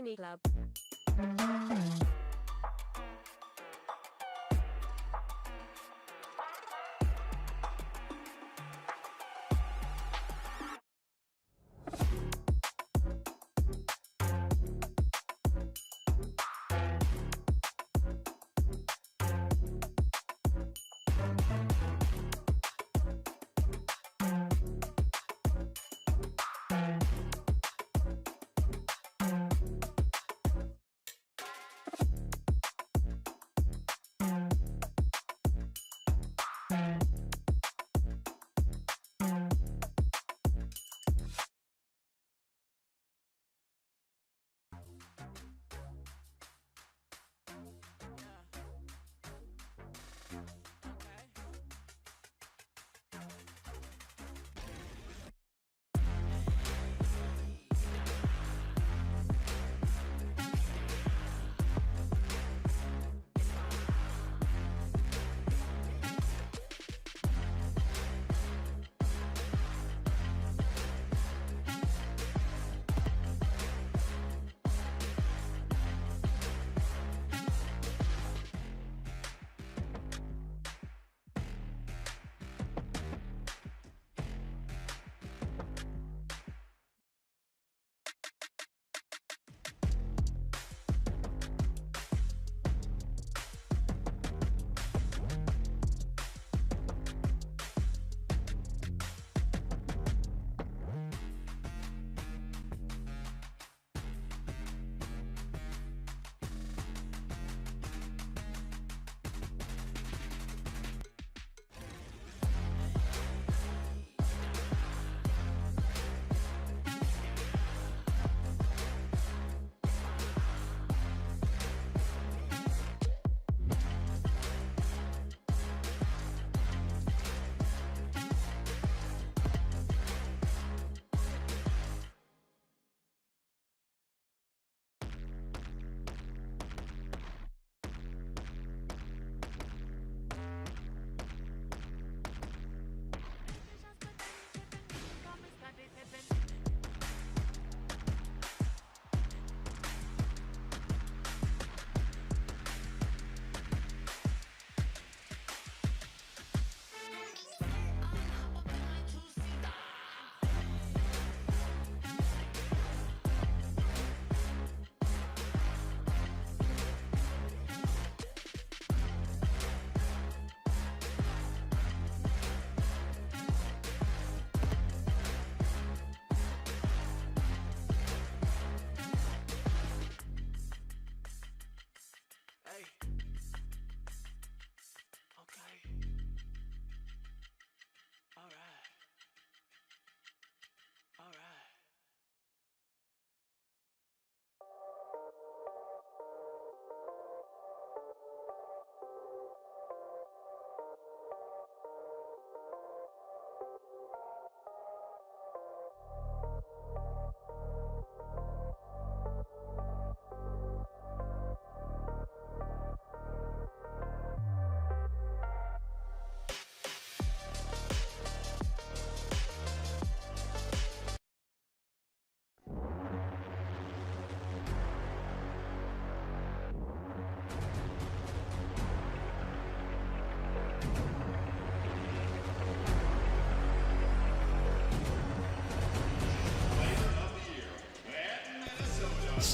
Pony Club.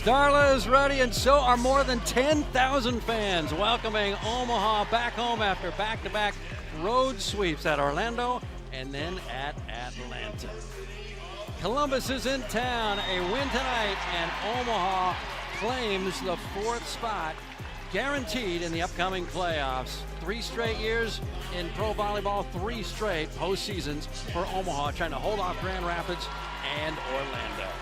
Darla is ready, and so are more than 10,000 fans welcoming Omaha back home after back-to-back road sweeps at Orlando and then at Atlanta. Columbus is in town, a win tonight, and Omaha claims the 4th spot, guaranteed in the upcoming playoffs. 3 straight years in pro volleyball, 3 straight postseasons for Omaha, trying to hold off Grand Rapids and Orlando.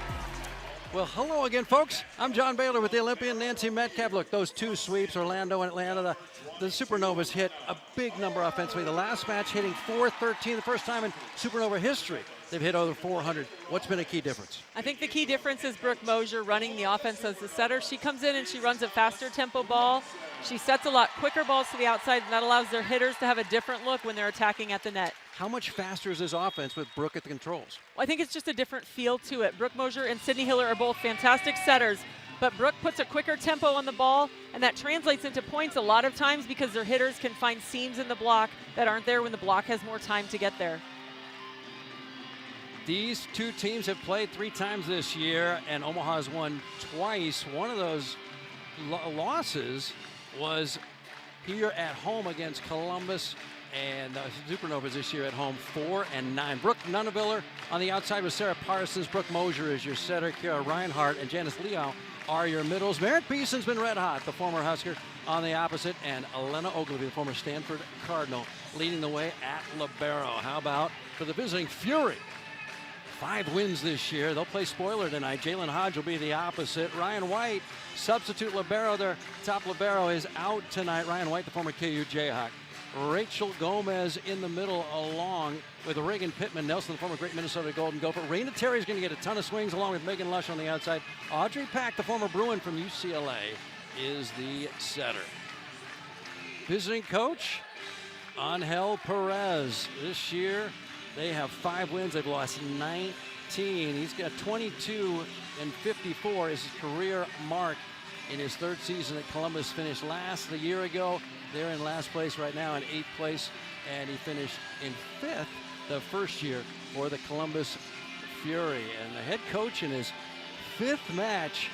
Well, hello again, folks. I'm John Baylor with the Olympian Nancy Metcalf. Look, those 2 sweeps, Orlando and Atlanta, the Supernovas hit a big number offensively. The last match hitting 413, the first time in Supernova history they've hit over 400. What's been a key difference? I think the key difference is Brooke Mosier running the offense as the setter. She comes in and she runs a faster tempo ball. She sets a lot quicker balls to the outside, and that allows their hitters to have a different look when they're attacking at the net. How much faster is this offense with Brooke at the controls? Well, I think it's just a different feel to it. Brooke Mosier and Sydney Hiller are both fantastic setters, but Brooke puts a quicker tempo on the ball, and that translates into points a lot of times because their hitters can find seams in the block that aren't there when the block has more time to get there. These 2 teams have played 3 times this year, and Omaha's won twice. One of those losses was here at home against Columbus, and Supernovas this year at home, 4-9. Brooke Nuneviller on the outside with Sarah Parsons. Brooke Mosier is your setter. Kira Reinhardt and Janice Leow are your middles. Merritt Beeson's been red hot, the former Husker, on the opposite, and Elena Ogilvie, the former Stanford Cardinal, leading the way at libero. How about for the visiting Fury? 5 wins this year. They'll play spoiler tonight. Jalen Hodge will be the opposite. Ryan White, substitute libero. Their top libero is out tonight. Ryan White, the former KU Jayhawk. Rachel Gomez in the middle, along with Reagan Pittman Nelson, the former great Minnesota Golden Gopher. Raina Terry is going to get a ton of swings, along with Megan Lush on the outside. Audrey Pack, the former Bruin from UCLA, is the setter. Visiting coach, Angel Perez. This year, they have 5 wins. They've lost 19. He's got 22 and 54 is his career mark in his 3rd season at Columbus. Finished last a year ago. They're in last place right now, in 8th place, and he finished in 5th the first year for the Columbus Fury. And the head coach in his 5th match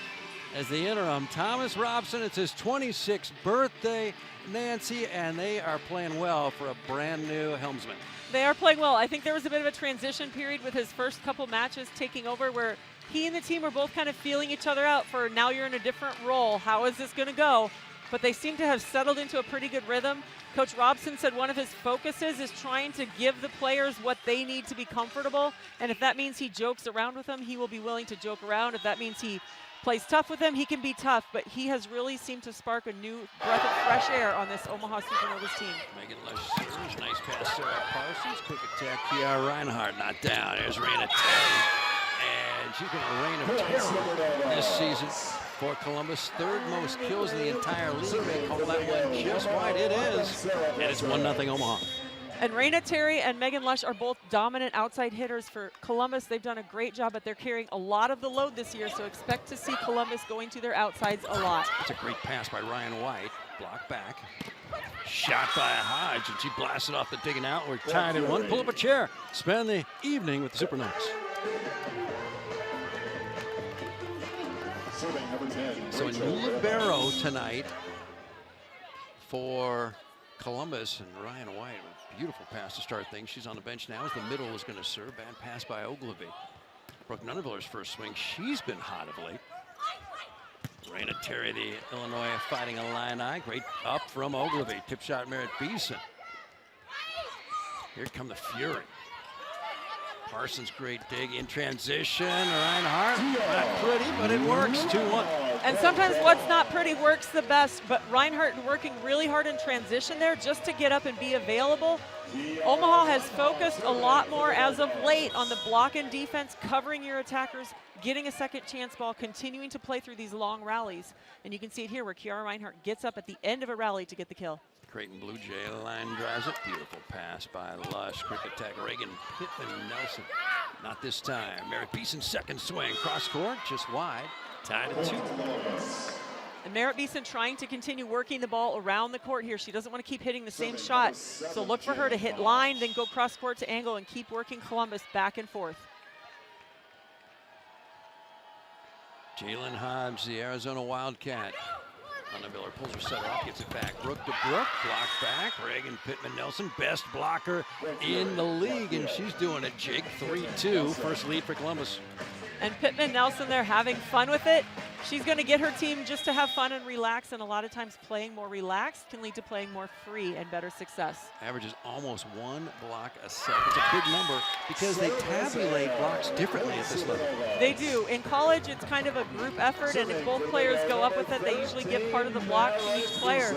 as the interim, Thomas Robson. It's his 26th birthday, Nancy, and they are playing well for a brand new helmsman. They are playing well. I think there was a bit of a transition period with his first couple matches taking over, where he and the team were both kind of feeling each other out for, now you're in a different role. How is this going to go? But they seem to have settled into a pretty good rhythm. Coach Robson said one of his focuses is trying to give the players what they need to be comfortable. And if that means he jokes around with them, he will be willing to joke around. If that means he plays tough with them, he can be tough. But he has really seemed to spark a new breath of fresh air on this Omaha Supernovas team. Megan Lush serves, nice pass, Sarah Parsons. Quick attack, Kiara Reinhardt, not down. There's Raina Terry. And she's been a reign of terror this season for Columbus. 3rd most kills in the entire league. They call that one just wide. It is. And it's 1-0 Omaha. And Raina Terry and Megan Lush are both dominant outside hitters for Columbus. They've done a great job, but they're carrying a lot of the load this year, so expect to see Columbus going to their outsides a lot. It's a great pass by Ryan White. Block back. Shot by Hodge, and she blasted off the digging out. We're tied in 1. Pull up a chair. Spend the evening with the Supernovas. So a new libero tonight for Columbus, and Ryan White, a beautiful pass to start things. She's on the bench now as the middle is going to serve. Bad pass by Ogilvie. Brooke Nuneviller's first swing. She's been hot of late. Raina Terry, the Illinois Fighting Illini. Great up from Ogilvie. Tip shot, Merritt Beeson. Here come the Fury. Parsons, great dig in transition. Reinhardt, not pretty, but it works. 2-1. And sometimes what's not pretty works the best, but Reinhardt working really hard in transition there just to get up and be available. Omaha has focused a lot more as of late on the block and defense, covering your attackers, getting a second chance ball, continuing to play through these long rallies. And you can see it here where Kiara Reinhardt gets up at the end of a rally to get the kill. Creighton Blue Jay line drives it. Beautiful pass by Lush. Quick attack. Reagan Pittman Nelson. Not this time. Merritt Beeson's second swing. Cross court, just wide. Tied at 2. And Merritt Beeson trying to continue working the ball around the court here. She doesn't want to keep hitting the same shot. So look for her to hit line, then go cross court to angle and keep working Columbus back and forth. Jalen Hobbs, the Arizona Wildcat. Miller pulls her setter up, gets it back. Brooke to Brooke, blocked back. Reagan Pittman-Nelson, best blocker in the league, and she's doing a jig. 3-2, first lead for Columbus. And Pittman-Nelson, they're having fun with it. She's going to get her team just to have fun and relax, and a lot of times playing more relaxed can lead to playing more free and better success. Averages almost 1 block a set. It's a big number because they tabulate blocks differently at this level. They do. In college, it's kind of a group effort, and if both players go up with it, they usually give part of the block to each player.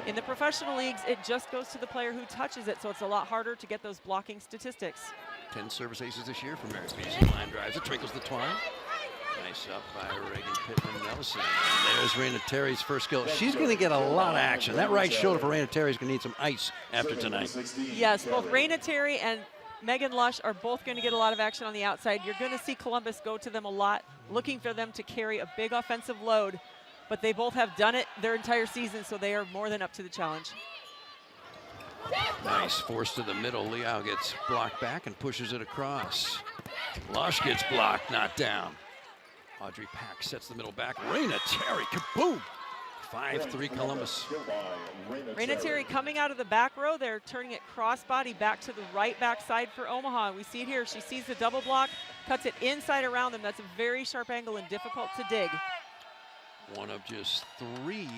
In the professional leagues, it just goes to the player who touches it, so it's a lot harder to get those blocking statistics. 10 service aces this year for Merritt Beason. Line drives it, trickles the twine. Nice up by Reagan Pittman-Nelson. There's Raina Terry's first kill. She's going to get a lot of action. That right shoulder for Raina Terry is going to need some ice after tonight. Yes, both Raina Terry and Megan Lush are both going to get a lot of action on the outside. You're going to see Columbus go to them a lot, looking for them to carry a big offensive load. But they both have done it their entire season, so they are more than up to the challenge. Nice force to the middle. Liao gets blocked back and pushes it across. Lush gets blocked, not down. Audrey Pack sets the middle back. Raina Terry, kaboom! 5-3 Columbus. Raina Terry coming out of the back row. They're turning it crossbody back to the right back side for Omaha. We see it here. She sees the double block, cuts it inside around them. That's a very sharp angle and difficult to dig. One of just 3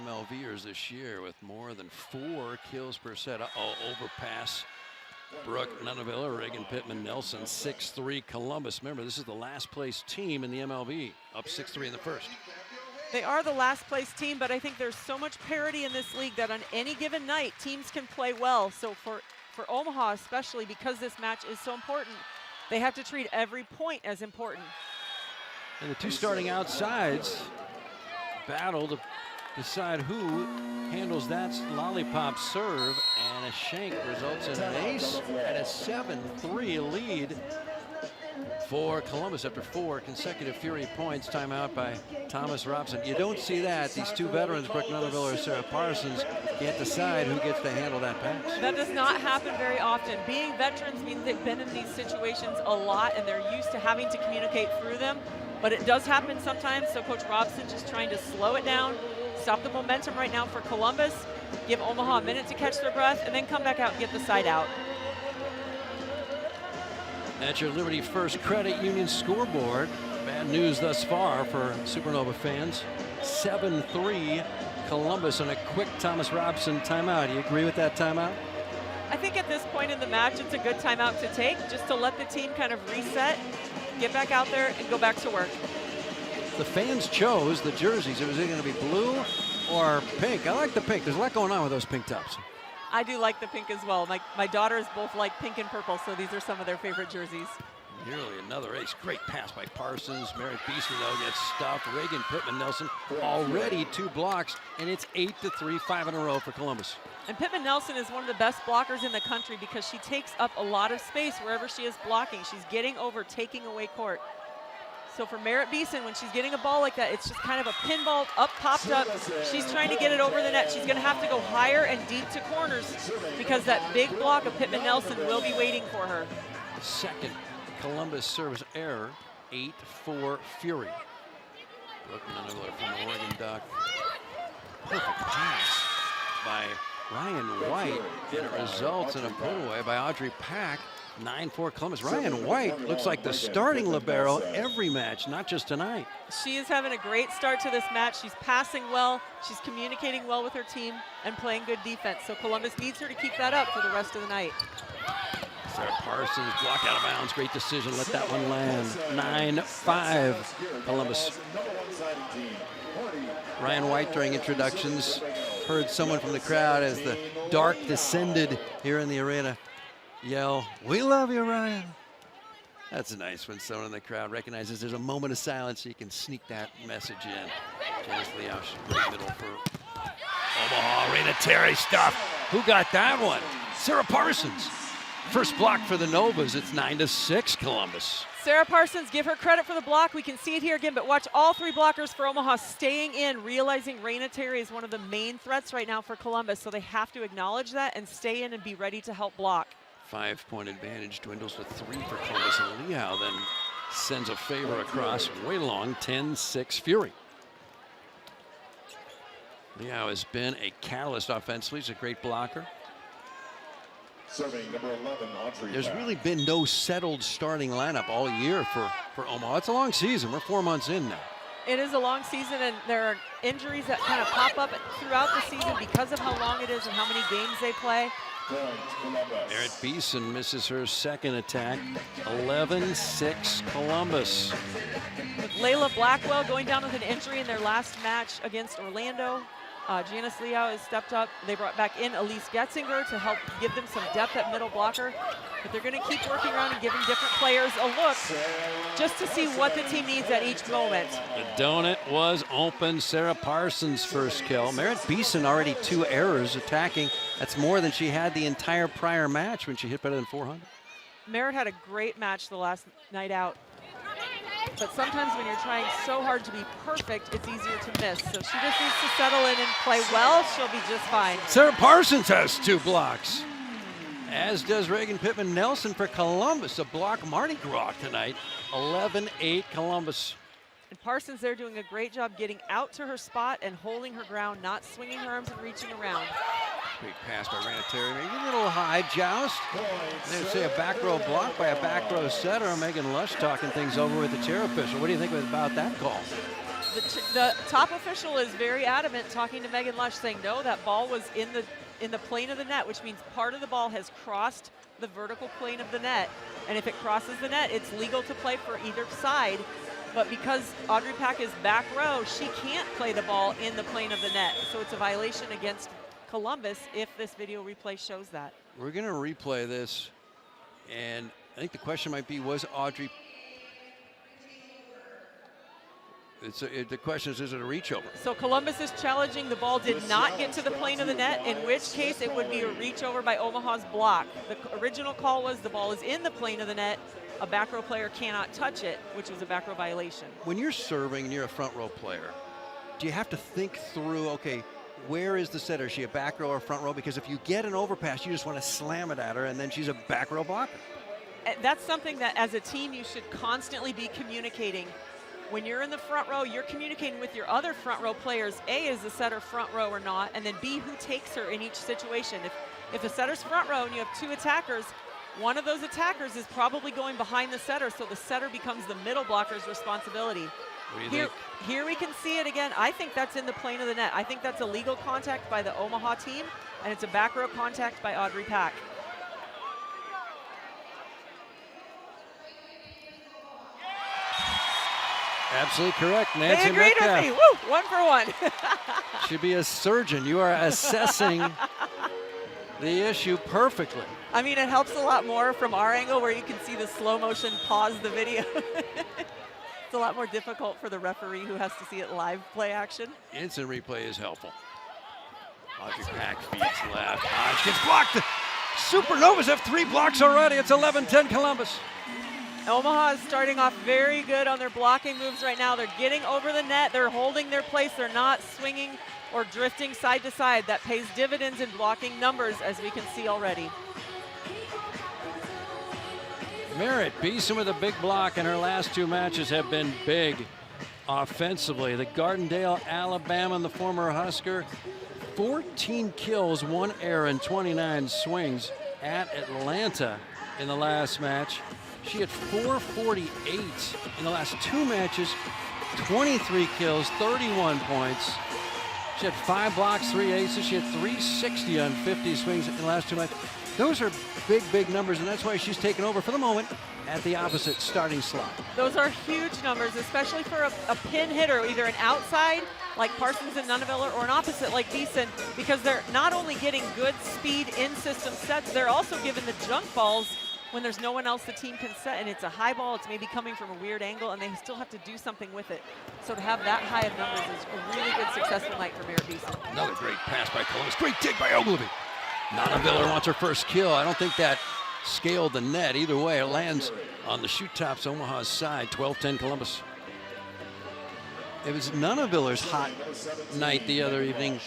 MLVers this year with more than 4 kills per set. Uh-oh, overpass. Brooke Nunavilla, Reagan Pittman-Nelson, 6-3 Columbus. Remember, this is the last place team in the MLV, up 6-3 in the first. They are the last place team, but I think there's so much parity in this league that on any given night, teams can play well. So for Omaha especially, because this match is so important, they have to treat every point as important. And the 2 starting outsides battle to decide who handles that lollipop serve, and a shank results in an ace and a 7-3 lead for Columbus after 4 consecutive Fury points. Timeout by Thomas Robson. You don't see that. These 2 veterans, Brooke Nunaville or Sarah Parsons, can't decide who gets to handle that pass. That does not happen very often. Being veterans means they've been in these situations a lot and they're used to having to communicate through them. But it does happen sometimes, so Coach Robson just trying to slow it down, stop the momentum right now for Columbus, give Omaha a minute to catch their breath, and then come back out and get the side out. That's your Liberty First Credit Union scoreboard. Bad news thus far for Supernova fans. 7-3 Columbus on a quick Thomas Robson timeout. Do you agree with that timeout? I think at this point in the match, it's a good timeout to take, just to let the team kind of reset, get back out there, and go back to work. The fans chose the jerseys. Was it going to be blue or pink? I like the pink. There's a lot going on with those pink tops. I do like the pink as well. My daughters both like pink and purple, so these are some of their favorite jerseys. Nearly another ace. Great pass by Parsons. Merritt Beason, though, gets stuffed. Reagan Pittman-Nelson already 2 blocks, and it's 8-3, 5 in a row for Columbus. And Pittman-Nelson is one of the best blockers in the country because she takes up a lot of space wherever she is blocking. She's getting over, taking away court. So for Merritt Beason, when she's getting a ball like that, it's just kind of a pinball up, popped up. She's trying to get it over the net. She's going to have to go higher and deep to corners because that big block of Pittman-Nelson will be waiting for her. Second Columbus service error, 8-4 Fury. Brooke Nunaville from the Oregon Duck. Perfect pass by Ryan White, and it results in a put away by Audrey Pack. 9-4 Columbus. Ryan White looks like the starting libero every match, not just tonight. She is having a great start to this match. She's passing well, she's communicating well with her team, and playing good defense. So Columbus needs her to keep that up for the rest of the night. Sarah Parsons, block out of bounds. Great decision. Let that one land. 9-5 Columbus. Ryan White, during introductions, heard someone from the crowd as the dark descended here in the arena yell, "We love you, Ryan." That's nice when someone in the crowd recognizes there's a moment of silence so you can sneak that message in. Janice Liao, great middle for Omaha. Raina Terry stuff. Who got that one? Sarah Parsons. First block for the Novas. It's 9-6 Columbus. Sarah Parsons, give her credit for the block. We can see it here again, but watch all 3 blockers for Omaha staying in, realizing Raina Terry is one of the main threats right now for Columbus, so they have to acknowledge that and stay in and be ready to help block. 5-point advantage dwindles to 3 for Columbus, and Liao then Sends a favor across, way long, 10-6 Fury. Liao has been a catalyst offensively. He's a great blocker. Serving number 11, Audrey. There's really been no settled starting lineup all year for Omaha. It's a long season. We're 4 months in now. It is a long season, and there are injuries that kind of pop up throughout the season because of how long it is and how many games they play. Merritt Beeson misses her second attack. 11-6 Columbus. With Layla Blackwell going down with an injury in their last match against Orlando, Janice Liao has stepped up. They brought back in Elise Getzinger to help give them some depth at middle blocker. But they're going to keep working around and giving different players a look just to see what the team needs at each moment. The donut was open. Sarah Parsons' first kill. Merritt Beeson already 2 errors attacking. That's more than she had the entire prior match when she hit better than 400. Merritt had a great match the last night out. But sometimes when you're trying so hard to be perfect, it's easier to miss. So she just needs to settle in and play well. She'll be just fine. Sarah Parsons has 2 blocks, as does Reagan Pittman Nelson for Columbus. A block Mardi Gras tonight. 11-8 Columbus. And Parsons there doing a great job getting out to her spot and holding her ground, not swinging her arms and reaching around. Great pass by Ranateri. Maybe a little high joust. They say a back row block by a back row setter. Megan Lush talking things over with the chair official. What do you think about that call? The top official is very adamant, talking to Megan Lush, saying no, that ball was in the plane of the net, which means part of the ball has crossed the vertical plane of the net. And if it crosses the net, it's legal to play for either side. But because Audrey Pack is back row, she can't play the ball in the plane of the net. So it's a violation against Columbus if this video replay shows that. We're going to replay this, and I think the question might be, was Audrey... the question is it a reach over? So Columbus is challenging the ball did not get to the plane of the net, in which case it would be a reach over by Omaha's block. The original call was the ball is in the plane of the net. A back row player cannot touch it, which was a back row violation. When you're serving and you're a front row player, do you have to think through, okay, where is the setter? Is she a back row or front row? Because if you get an overpass, you just want to slam it at her, and then she's a back row blocker. That's something that as a team you should constantly be communicating. When you're in the front row, you're communicating with your other front row players. A, is the setter front row or not? And then B, who takes her in each situation? If the setter's front row and you have 2 attackers, one of those attackers is probably going behind the setter, so the setter becomes the middle blocker's responsibility. What do you think? Here we can see it again. I think that's in the plane of the net. I think that's a legal contact by the Omaha team, and it's a back row contact by Audrey Pack. Absolutely correct, Nancy They agreed Metcalf. with me. Woo! 1 for 1. Should be a surgeon. You are assessing the issue perfectly. I mean, it helps a lot more from our angle where you can see the slow motion pause the video. It's a lot more difficult for the referee who has to see it live play action. Instant replay is helpful. Audrey Pack feeds left. Hodge gets blocked. The Supernovas have 3 blocks already. It's 11-10 Columbus. Omaha is starting off very good on their blocking moves right now. They're getting over the net. They're holding their place. They're not swinging or drifting side to side. That pays dividends in blocking numbers, as we can see already. Merritt Beeson with a big block, and her last 2 matches have been big offensively. The Gardendale, Alabama, and the former Husker, 14 kills, 1 error, and 29 swings at Atlanta in the last match. She had 448 in the last 2 matches, 23 kills, 31 points. She had 5 blocks, 3 aces. She had 360 on 50 swings in the last 2 matches. Those are big, big numbers, and that's why she's taken over for the moment at the opposite starting slot. Those are huge numbers, especially for a pin hitter, either an outside like Parsons and Nuneviller or an opposite like Beeson, because they're not only getting good speed in system sets, they're also given the junk balls when there's no one else the team can set, and it's a high ball, it's maybe coming from a weird angle, and they still have to do something with it. So to have that high of numbers is a really good successful night for Merritt Beeson. Another great pass by Columbus. Great dig by Ogilvy. Nuneviller wants her first kill. I don't think that scaled the net. Either way, it lands on the shoot tops Omaha's side. 12-10 Columbus. It was Nuneviller's hot night the other evening,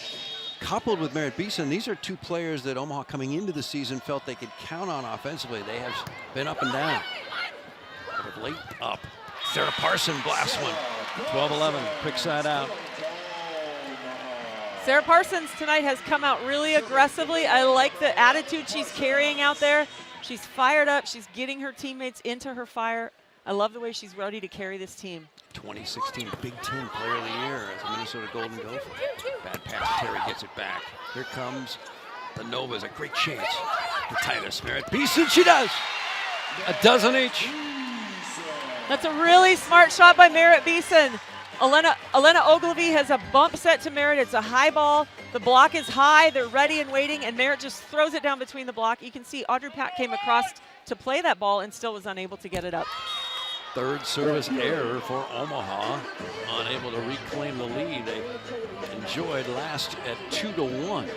coupled with Merritt Beeson. These are 2 players that Omaha coming into the season felt they could count on offensively. They have been up and down. of late up. Sarah Parson blasts one. 12-11, quick side out. Sarah Parsons tonight has come out really aggressively. I like the attitude she's carrying out there. She's fired up. She's getting her teammates into her fire. I love the way she's ready to carry this team. 2016 Big Ten Player of the Year as a Minnesota Golden Gopher. Bad pass, Terry gets it back. Here comes the Novas, a great chance to tie this. Merritt Beeson, she does. A dozen each. That's a really smart shot by Merritt Beeson. Elena Ogilvy has a bump set to Merritt. It's a high ball. The block is high. They're ready and waiting, and Merritt just throws it down between the block. You can see Audrey Pack came across to play that ball and still was unable to get it up. Third service error for Omaha, unable to reclaim the lead. They enjoyed last at 2-1.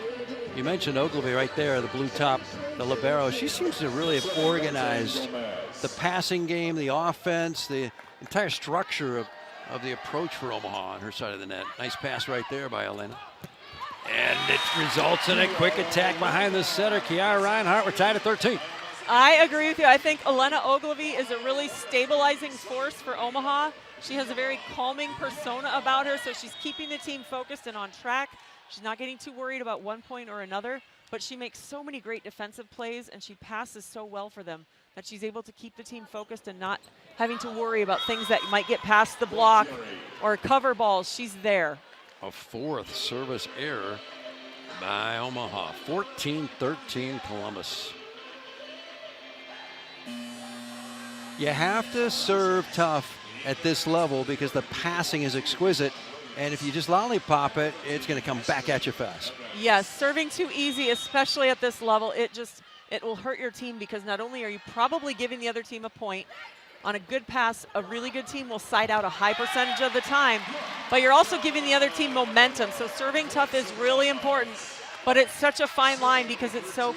You mentioned Ogilvy right there, the blue top, the libero. She seems to really have organized the passing game, the offense, the entire structure of the approach for Omaha on her side of the net. Nice pass right there by Elena. And it results in a quick attack behind the setter, Kiara Reinhardt. We're tied at 13. I agree with you. I think Elena Ogilvy is a really stabilizing force for Omaha. She has a very calming persona about her, so she's keeping the team focused and on track. She's not getting too worried about one point or another, but she makes so many great defensive plays and she passes so well for them that she's able to keep the team focused and not having to worry about things that might get past the block or cover balls. She's there. A fourth service error by Omaha. 14-13 Columbus. You have to serve tough at this level because the passing is exquisite. And if you just lollipop it, it's going to come back at you fast. Yes, serving too easy, especially at this level, it will hurt your team because not only are you probably giving the other team a point, on a good pass, a really good team will side out a high percentage of the time, but you're also giving the other team momentum. So serving tough is really important, but it's such a fine line because it's so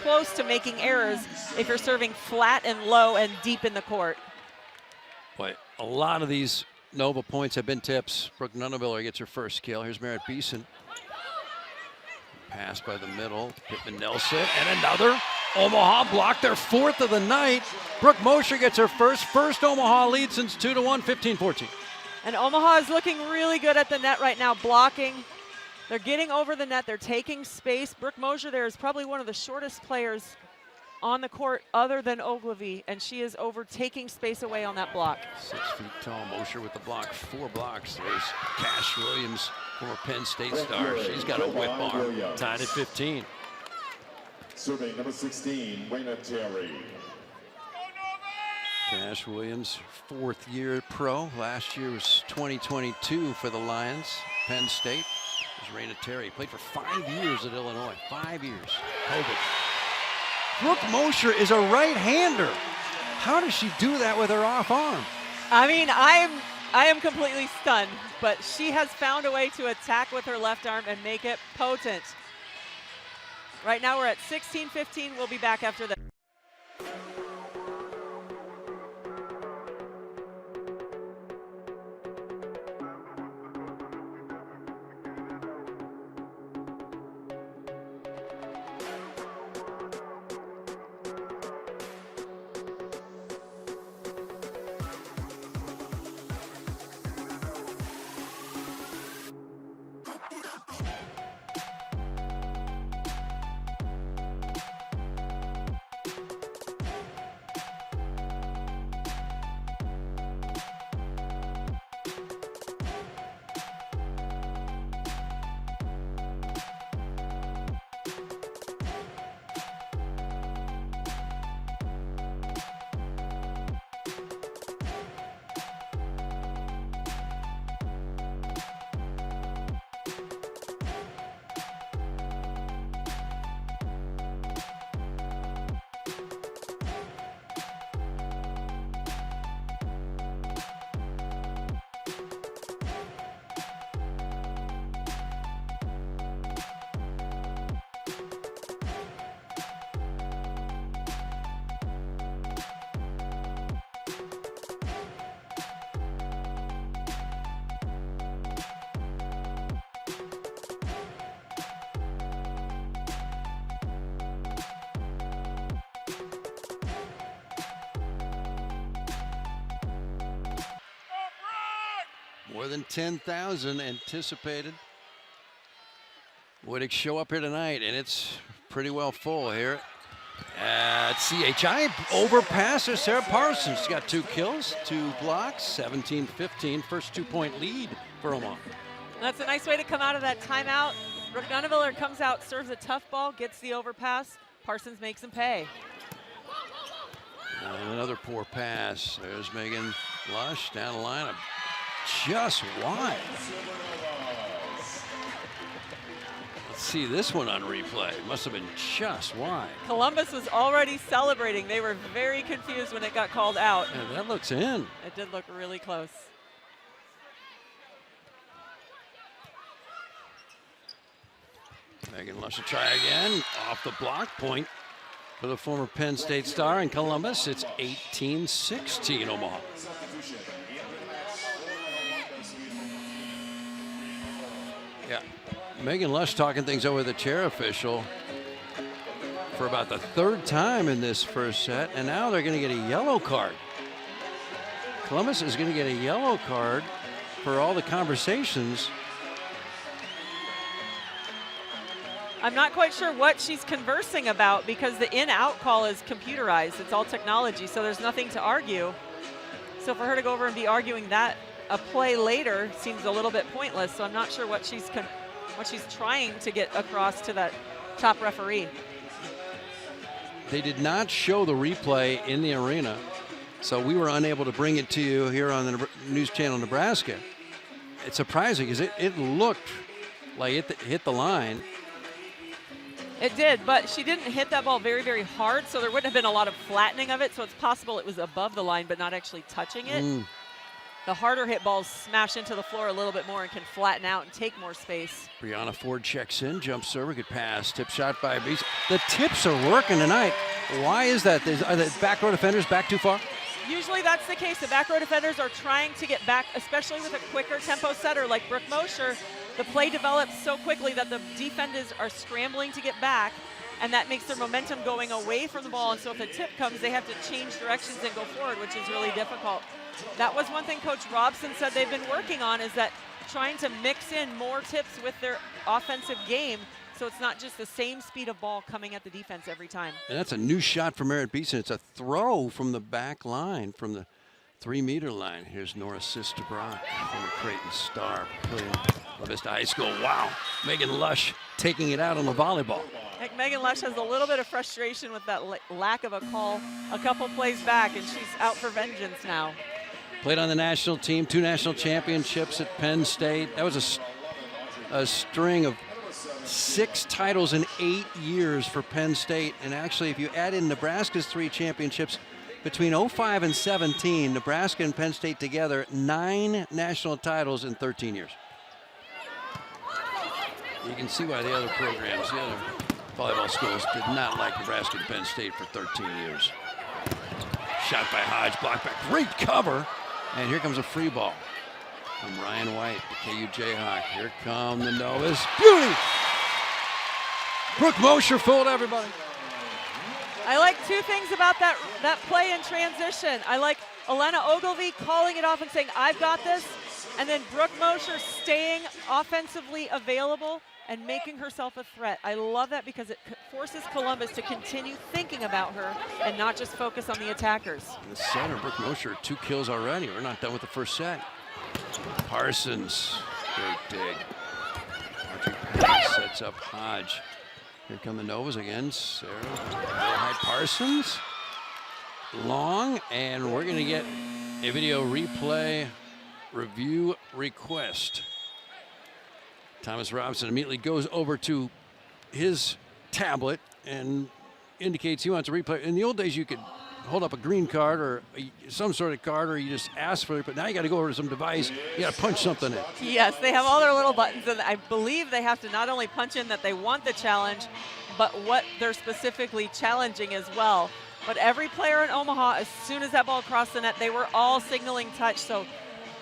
close to making errors if you're serving flat and low and deep in the court. Boy, a lot of these Nova points have been tips. Brooke Nunneviller gets her first kill. Here's Merritt Beeson. Pass by the middle. Pittman Nelson and another. Omaha blocked their fourth of the night. Brooke Mosher gets her first Omaha lead since 2-1, 15-14. And Omaha is looking really good at the net right now, blocking. They're getting over the net. They're taking space. Brooke Mosher there is probably one of the shortest players on the court other than Ogilvy, and she is overtaking space away on that block. 6 feet tall. Mosher with the block. 4 blocks. There's Cash Williams, former Penn State star. She's got a whip arm. Tied at 15. Serving number 16, Raina Terry. Cash Williams, 4th year pro. Last year was 2022 for the Lions. Penn State. There's Raina Terry. Played for 5 years at Illinois. 5 years. COVID. Brooke Mosher is a right-hander. How does she do that with her off arm? I mean, I am completely stunned, but she has found a way to attack with her left arm and make it potent. Right now we're at 16-15. We'll be back after this. More than 10,000 anticipated would show up here tonight, and it's pretty well full here at CHI. Overpasser Sarah Parsons. She's got 2 kills, 2 blocks, 17-15. First 2-point lead for Omaha. That's a nice way to come out of that timeout. Brooke Dunneviller comes out, serves a tough ball, gets the overpass. Parsons makes him pay. And another poor pass. There's Megan Lush down the line, just wide. Let's see this one on replay. Must have been just wide. Columbus was already celebrating. They were very confused when it got called out. Yeah, that looks in. It did look really close. Megan Lush will try again. Off the block point for the former Penn State star in Columbus. It's 18-16 Omaha. Yeah, Megan Lush talking things over the chair official for about the 3rd time in this first set, and now they're going to get a yellow card. Columbus is going to get a yellow card for all the conversations. I'm not quite sure what she's conversing about because the in-out call is computerized. It's all technology, so there's nothing to argue. So for her to go over and be arguing that a play later seems a little bit pointless. So I'm not sure what she's trying to get across to that top referee. They did not show the replay in the arena, so we were unable to bring it to you here on the News Channel Nebraska. It's surprising because it looked like it hit the line. It did, but she didn't hit that ball very, very hard, so there wouldn't have been a lot of flattening of it, so it's possible it was above the line but not actually touching it. The harder hit balls smash into the floor a little bit more and can flatten out and take more space. Brianna Ford checks in, jump server, good pass, tip shot by Beast. The tips are working tonight. Why is that? Are the back row defenders back too far? Usually that's the case. The back row defenders are trying to get back, especially with a quicker tempo setter like Brooke Mosher. The play develops so quickly that the defenders are scrambling to get back, and that makes their momentum going away from the ball. And so if a tip comes, they have to change directions and go forward, which is really difficult. That was one thing Coach Robson said they've been working on, is that trying to mix in more tips with their offensive game, so it's not just the same speed of ball coming at the defense every time. And that's a new shot from Merritt Beeson. It's a throw from the back line, from the 3-meter line. Here's Nora Sistebrock from the Creighton Star, playing La Vista High School. Wow, Megan Lush taking it out on the volleyball. I think Megan Lush has a little bit of frustration with that lack of a call a couple plays back, and she's out for vengeance now. Played on the national team, 2 national championships at Penn State. That was a string of 6 titles in 8 years for Penn State. And actually, if you add in Nebraska's 3 championships, between 05 and 17, Nebraska and Penn State together, 9 national titles in 13 years. You can see why the other programs, the other volleyball schools did not like Nebraska and Penn State for 13 years. Shot by Hodge, blocked back, great cover. And here comes a free ball from Ryan White, the KU Jayhawk. Here come the Novas. Beauty! Brooke Mosher fooled everybody. I like 2 things about that play in transition. I like Elena Ogilvie calling it off and saying, I've got this. And then Brooke Mosher staying offensively available and making herself a threat. I love that because it forces Columbus to continue thinking about her and not just focus on the attackers. The center, Brooke Mosher, 2 kills already. We're not done with the first set. Parsons, great dig. Sets up Hodge. Here come the Novas again. Sarah, Parsons. Long, and we're gonna get a video replay review request. Thomas Robinson immediately goes over to his tablet and indicates he wants a replay. In the old days, you could hold up a green card or some sort of card, or you just ask for it, but now you got to go over to some device. You got to punch something in. Yes, they have all their little buttons, and I believe they have to not only punch in that they want the challenge, but what they're specifically challenging as well. But every player in Omaha, as soon as that ball crossed the net, they were all signaling touch. So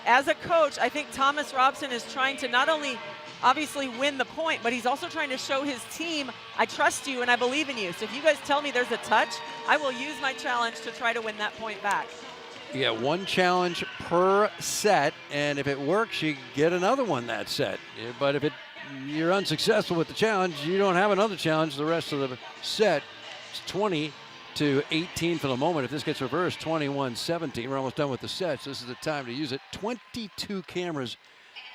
as a coach, I think Thomas Robson is trying to not only obviously win the point, but he's also trying to show his team, I trust you and I believe in you. So if you guys tell me there's a touch, I will use my challenge to try to win that point back. You get one challenge per set, and if it works, you get another one that set. But if you're unsuccessful with the challenge, you don't have another challenge the rest of the set. It's 20-18 for the moment. If this gets reversed, 21-17. We're almost done with the sets. This is the time to use it. 22 cameras.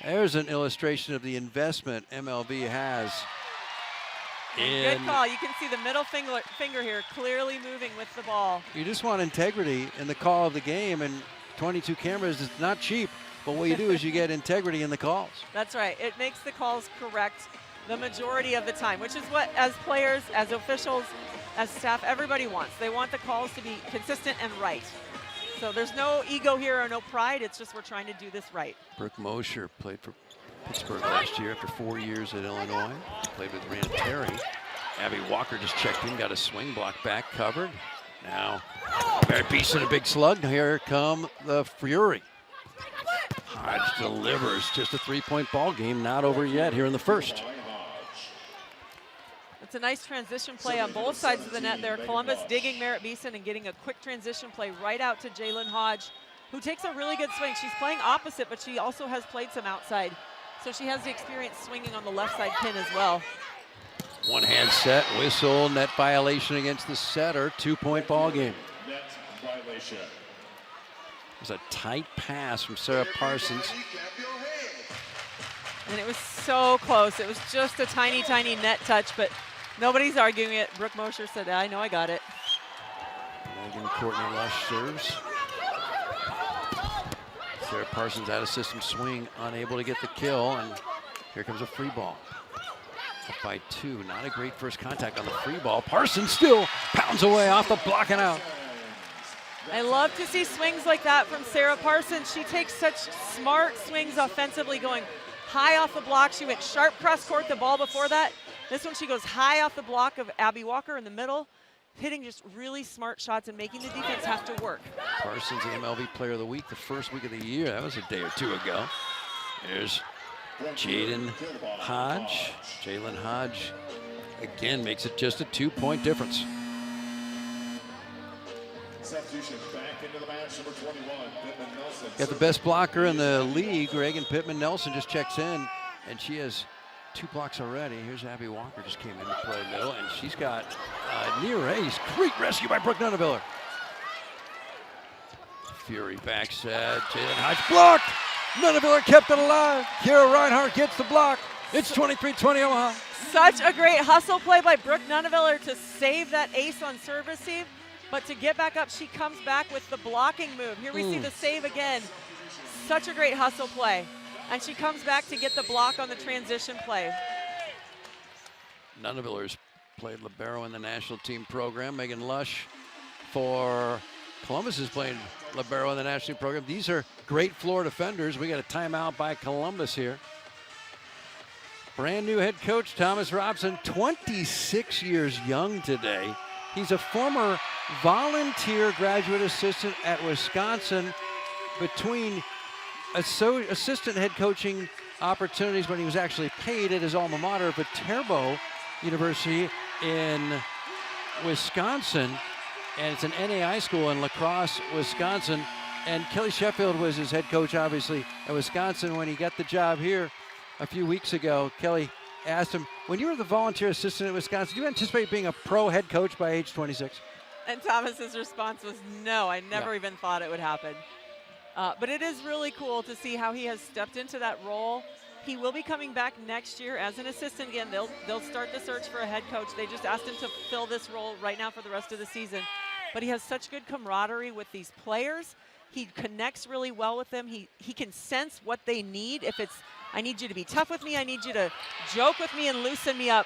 There's an illustration of the investment MLV has. Good call. You can see the middle finger here clearly moving with the ball. You just want integrity in the call of the game, and 22 cameras is not cheap. But what you do is you get integrity in the calls. That's right. It makes the calls correct the majority of the time, which is what, as players, as officials, as staff, everybody wants. They want the calls to be consistent and right. So there's no ego here or no pride. It's just we're trying to do this right. Brooke Mosher played for Pittsburgh last year after 4 years at Illinois. Played with Rand Terry. Abby Walker just checked in, got a swing block back covered. Now, Mary Beeson, a big slug. Here come the Fury. Hodge delivers. Just a 3-point ball game, not over yet here in the first. It's a nice transition play on both sides of the net there. Columbus digging Merritt Beeson and getting a quick transition play right out to Jalen Hodge, who takes a really good swing. She's playing opposite, but she also has played some outside. So she has the experience swinging on the left side pin as well. One hand set, whistle, net violation against the setter. 2-point ball game. Net violation. It was a tight pass from Sarah Parsons. And it was so close. It was just a tiny, tiny net touch, but nobody's arguing it. Brooke Mosher said, I know I got it. Megan Courtney Lush serves. Sarah Parsons out of system swing, unable to get the kill, and here comes a free ball. Up by 2, not a great first contact on the free ball. Parsons still pounds away off the block and out. I love to see swings like that from Sarah Parsons. She takes such smart swings offensively, going high off the block. She went sharp cross court the ball before that. This one she goes high off the block of Abby Walker in the middle, hitting just really smart shots and making the defense have to work. Parsons, the MLV Player of the Week, the first week of the year. That was a day or two ago. There's Jalen Hodge. Jalen Hodge again makes it just a 2-point difference. Substitution back into the match, number 21, Pittman Nelson. Got the best blocker in the league. Reagan Pittman Nelson just checks in, and she has 2 blocks already. Here's Abby Walker, just came in to play middle, and she's got near ace. Great rescue by Brooke Nuneviller. Fury back set. Jalen Hodge blocked. Nuneviller kept it alive. Kira Reinhardt gets the block. It's 23-20 Omaha. Such a great hustle play by Brooke Nuneviller to save that ace on serve receive. But to get back up, she comes back with the blocking move. Here we see the save again. Such a great hustle play. And she comes back to get the block on the transition play. Nuneviller's played libero in the national team program. Megan Lush for Columbus is playing libero in the national team program. These are great floor defenders. We got a timeout by Columbus here. Brand new head coach Thomas Robson, 26 years young today. He's a former volunteer graduate assistant at Wisconsin. Between assistant head coaching opportunities when he was actually paid at his alma mater, Viterbo University in Wisconsin. And it's an NAI school in La Crosse, Wisconsin. And Kelly Sheffield was his head coach, obviously, at Wisconsin. When he got the job here a few weeks ago, Kelly asked him, when you were the volunteer assistant at Wisconsin, do you anticipate being a pro head coach by age 26? And Thomas's response was, no, I never even thought it would happen. But it is really cool to see how he has stepped into that role. He will be coming back next year as an assistant again. They'll start the search for a head coach. They just asked him to fill this role right now for the rest of the season. But he has such good camaraderie with these players. He connects really well with them. He can sense what they need. If it's, I need you to be tough with me, I need you to joke with me and loosen me up.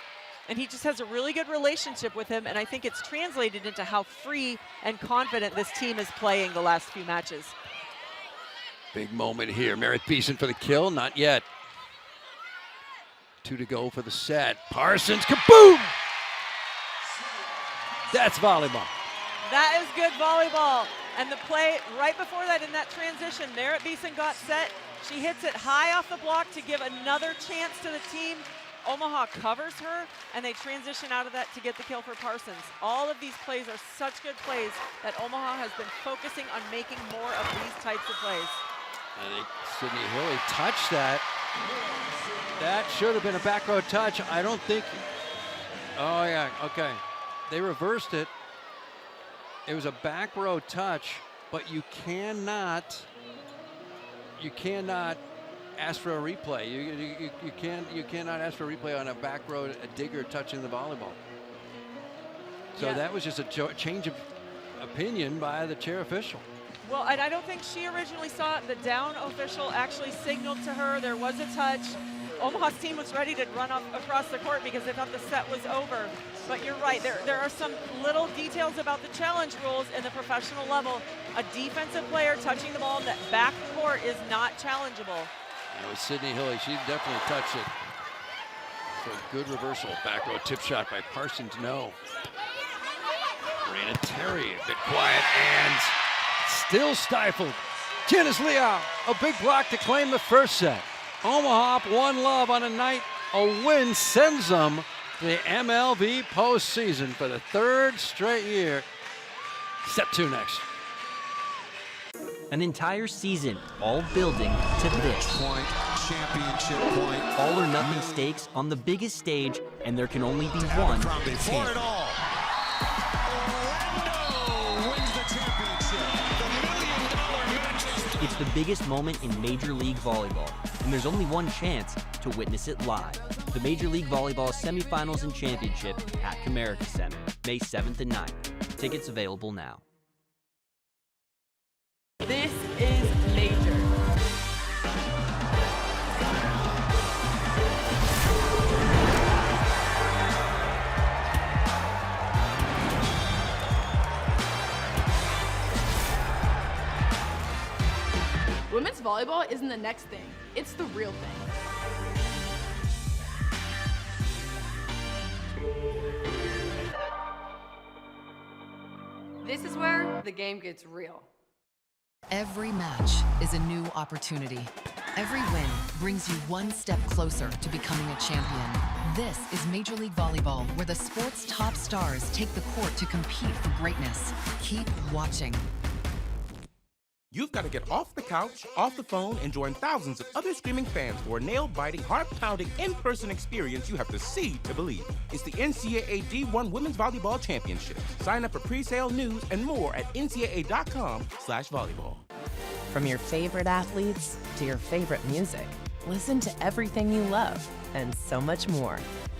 And he just has a really good relationship with him, and I think it's translated into how free and confident this team is playing the last few matches. Big moment here. Merritt Beeson for the kill, not yet. 2 to go for the set. Parsons, kaboom! That's volleyball. That is good volleyball. And the play right before that in that transition, Merritt Beeson got set. She hits it high off the block to give another chance to the team Omaha covers her, and they transition out of that to get the kill for Parsons. All of these plays are such good plays that Omaha has been focusing on making more of these types of plays. I think Sydney Hilly touched that. That should have been a back row touch. I don't think. Oh, yeah, okay. They reversed it. It was a back row touch, but you cannot ask for a replay. You cannot ask for a replay on a back row, a digger touching the volleyball. So that was just a change of opinion by the chair official. Well, and I don't think she originally saw it. The down official actually signaled to her there was a touch. Omaha's team was ready to run up across the court because they thought the set was over. But you're right, there are some little details about the challenge rules in the professional level. A defensive player touching the ball in that back court is not challengeable. That was Sydney Hilly. She definitely touched it. So a good reversal. Back row tip shot by Parsons. No. Raina Terry a bit quiet and still stifled. Janice Leal, a big block to claim the first set. Omaha up 1-love on a night. A win sends them to the MLV postseason for the third straight year. Step 2 next. An entire season, all building to this. Point, championship point. All or nothing stakes on the biggest stage, and there can only be one For it all. Orlando wins the championship. The $1 million match. It's the biggest moment in Major League Volleyball, and there's only one chance to witness it live. The Major League Volleyball semifinals and championship at Comerica Center, May 7th and 9th. Tickets available now. This is major. Women's volleyball isn't the next thing, it's the real thing. This is where the game gets real. Every match is a new opportunity. Every win brings you one step closer to becoming a champion. This is Major League Volleyball, where the sport's top stars take the court to compete for greatness. Keep watching. You've got to get off the couch, off the phone, and join thousands of other screaming fans for a nail-biting, heart-pounding, in-person experience you have to see to believe. It's the NCAA D1 Women's Volleyball Championship. Sign up for pre-sale news and more at ncaa.com/volleyball. From your favorite athletes to your favorite music, listen to everything you love and so much more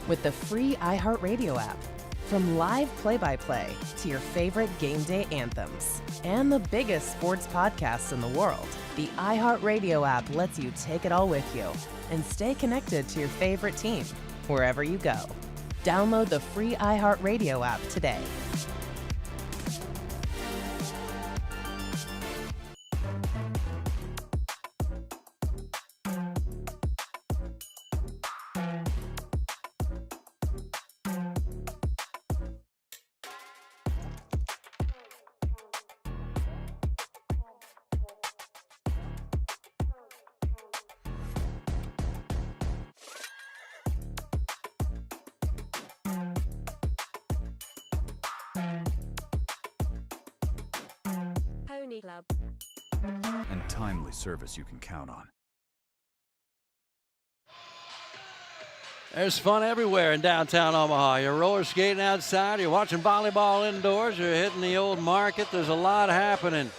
with the free iHeartRadio app. From live play-by-play to your favorite game day anthems and the biggest sports podcasts in the world, the iHeartRadio app lets you take it all with you and stay connected to your favorite team wherever you go. Download the free iHeartRadio app today. Club. And timely service you can count on. There's fun everywhere in downtown Omaha. You're roller skating outside, you're watching volleyball indoors, you're hitting the old market. There's a lot happening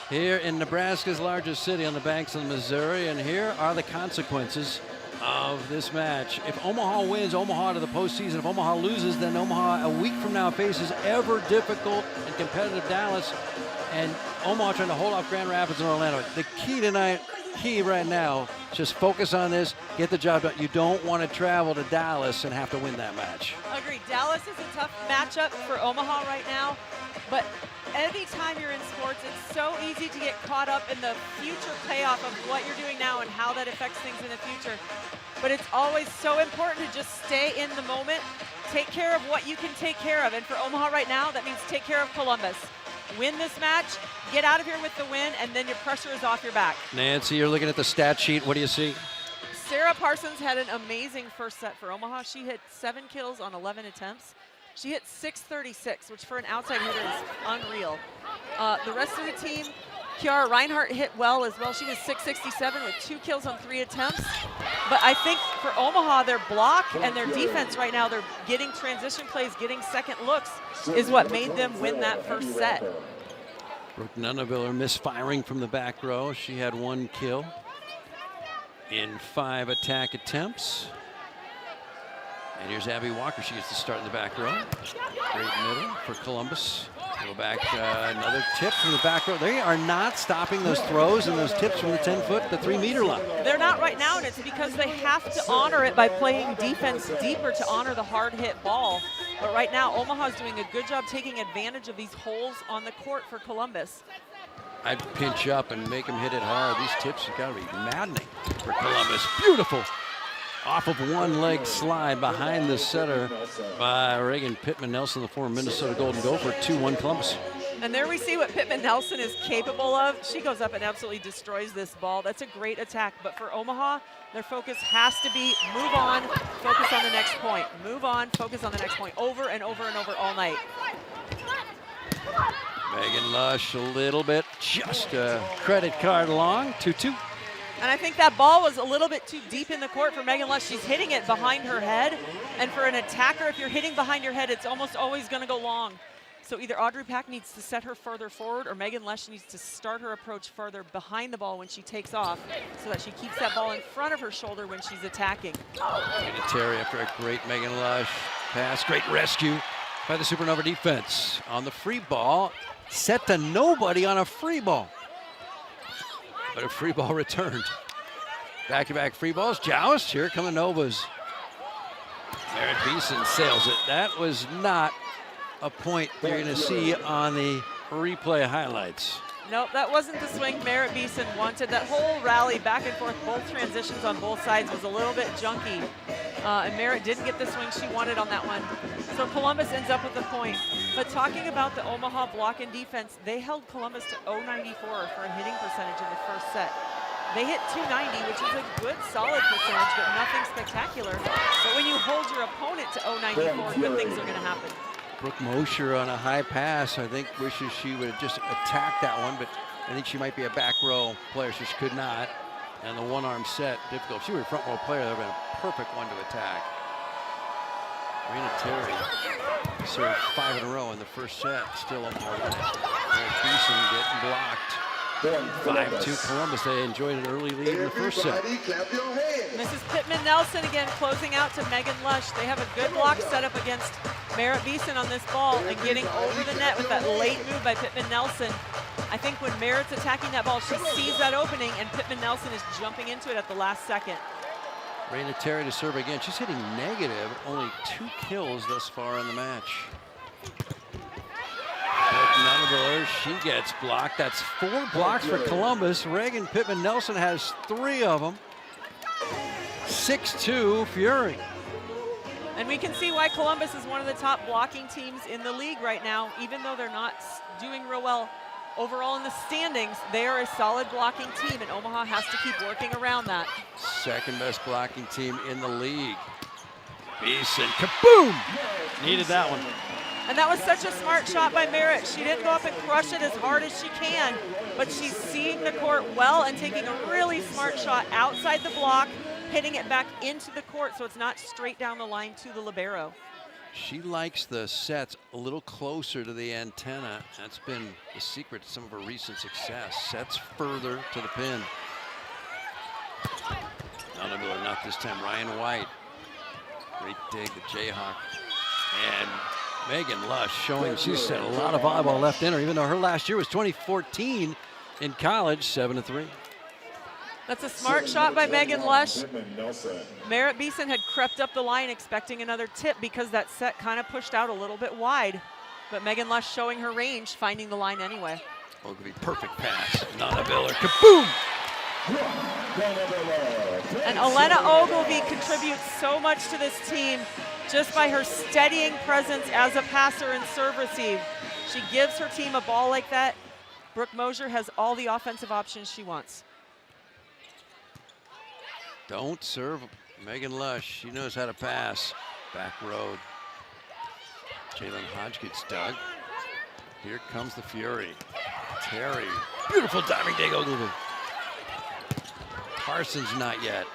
here in Nebraska's largest city on the banks of the Missouri, and here are the consequences of this match. If Omaha wins, Omaha to the postseason. If Omaha loses, then Omaha a week from now faces ever difficult and competitive Dallas, and Omaha trying to hold off Grand Rapids and Orlando. The key right now, just focus on this, get the job done. You don't want to travel to Dallas and have to win that match. Agreed. Dallas is a tough matchup for Omaha right now, but anytime you're in sports, it's so easy to get caught up in the future payoff of what you're doing now and how that affects things in the future. But it's always so important to just stay in the moment, take care of what you can take care of. And for Omaha right now, that means take care of Columbus. Win this match, get out of here with the win, and then your pressure is off your back. Nancy, you're looking at the stat sheet. What do you see? Sarah Parsons had an amazing first set for Omaha. She hit 7 kills on 11 attempts. She hit 636, which for an outside hitter is unreal. The rest of the team, Kiara Reinhardt hit well as well. She was 667 with 2 kills on 3 attempts. But I think for Omaha, their block and their defense right now, they're getting transition plays, getting second looks, is what made them win that first set. Brooke Nunaviller misfiring from the back row. She had 1 kill in 5 attack attempts. And here's Abby Walker. She gets to start in the back row. Great middle for Columbus. Go back, another tip from the back row. They are not stopping those throws and those tips from the 10-foot, the 3-meter line. They're not right now, and it's because they have to honor it by playing defense deeper to honor the hard hit ball. But right now, Omaha's doing a good job taking advantage of these holes on the court for Columbus. I'd pinch up and make them hit it hard. These tips have got to be maddening for Columbus. Beautiful. Off of one leg slide behind the setter by Reagan Pittman-Nelson, the former Minnesota Golden Gopher, 2-1 Columbus. And there we see what Pittman-Nelson is capable of. She goes up and absolutely destroys this ball. That's a great attack. But for Omaha, their focus has to be move on, focus on the next point. Move on, focus on the next point, over and over and over all night. Megan Lush a little bit, just a credit card long, 2-2. And I think that ball was a little bit too deep in the court for Megan Lush. She's hitting it behind her head. And for an attacker, if you're hitting behind your head, it's almost always going to go long. So either Audrey Pack needs to set her further forward or Megan Lush needs to start her approach further behind the ball when she takes off so that she keeps that ball in front of her shoulder when she's attacking. Terry after a great Megan Lush pass. Great rescue by the Supernova defense. On the free ball, set to nobody on a free ball. But a free ball returned. Back-to-back free balls. Joust, here come the Novas. Merritt Beeson sails it. That was not a point you're going to see on the replay highlights. Nope, that wasn't the swing Merritt Beeson wanted. That whole rally back and forth, both transitions on both sides was a little bit junky. And Merritt didn't get the swing she wanted on that one. So Columbus ends up with the point. But talking about the Omaha block and defense, they held Columbus to 0.94 for a hitting percentage in the first set. They hit 290, which is a good, solid percentage, but nothing spectacular. But when you hold your opponent to 0.94, good things are going to happen. Brooke Mosher on a high pass, I think wishes she would have just attacked that one, but I think she might be a back row player, so she could not. And the one-arm set, difficult. If she were a front row player, that would have been a perfect one to attack. Raina Terry served 5 in a row in the first set, still Omaha winning. Beeson getting blocked. 5-2 Columbus. They enjoyed an early lead in the first set. Mrs. Pittman-Nelson again closing out to Megan Lush. They have a good block set up against Merritt Beeson on this ball and getting over the net with that late move by Pittman-Nelson. I think when Merritt's attacking that ball, she sees that opening and Pittman-Nelson is jumping into it at the last second. Raina Terry to serve again. She's hitting negative, only 2 kills thus far in the match. Nunaviller, she gets blocked. That's 4 blocks for Columbus. Reagan Pittman-Nelson has 3 of them. 6-2 Fury. And we can see why Columbus is one of the top blocking teams in the league right now. Even though they're not doing real well overall in the standings, they are a solid blocking team, and Omaha has to keep working around that. Second best blocking team in the league. Beeson, kaboom! Needed that one. And that was such a smart shot by Merritt. She didn't go up and crush it as hard as she can, but she's seeing the court well and taking a really smart shot outside the block, hitting it back into the court so it's not straight down the line to the libero. She likes the sets a little closer to the antenna. That's been the secret to some of her recent success. Sets further to the pin. Nunaviller, not this time. Ryan White. Great dig, the Jayhawk. And Megan Lush showing she's had a lot of volleyball left in her, even though her last year was 2014 in college, 7-3. That's a smart shot by Megan Lush. Merritt Beeson had crept up the line expecting another tip because that set kind of pushed out a little bit wide. But Megan Lush showing her range, finding the line anyway. Ogilvy, perfect pass. Nunaviller, kaboom! And Elena Ogilvy contributes so much to this team just by her steadying presence as a passer and serve receive. She gives her team a ball like that. Brooke Mosher has all the offensive options she wants. Don't serve Megan Lush. She knows how to pass. Back road. Jalen Hodge gets dug. Here comes the Fury. Terry. Beautiful diving dig, Ogilvy. Parsons not yet.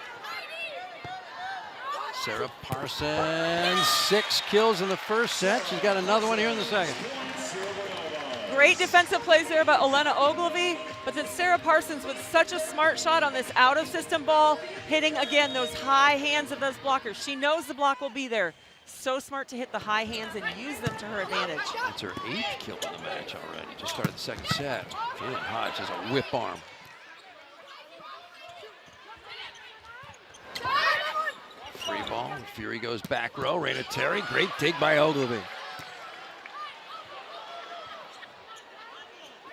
Sarah Parsons, 6 kills in the first set. She's got another one here in the second. Great defensive plays there by Elena Ogilvy, but then Sarah Parsons with such a smart shot on this out-of-system ball, hitting, again, those high hands of those blockers. She knows the block will be there. So smart to hit the high hands and use them to her advantage. It's her 8th kill in the match already. Just started the second set. Jalen Hodge has a whip arm. Free ball. Fury goes back row. Raina Terry. Great dig by Ogilvy.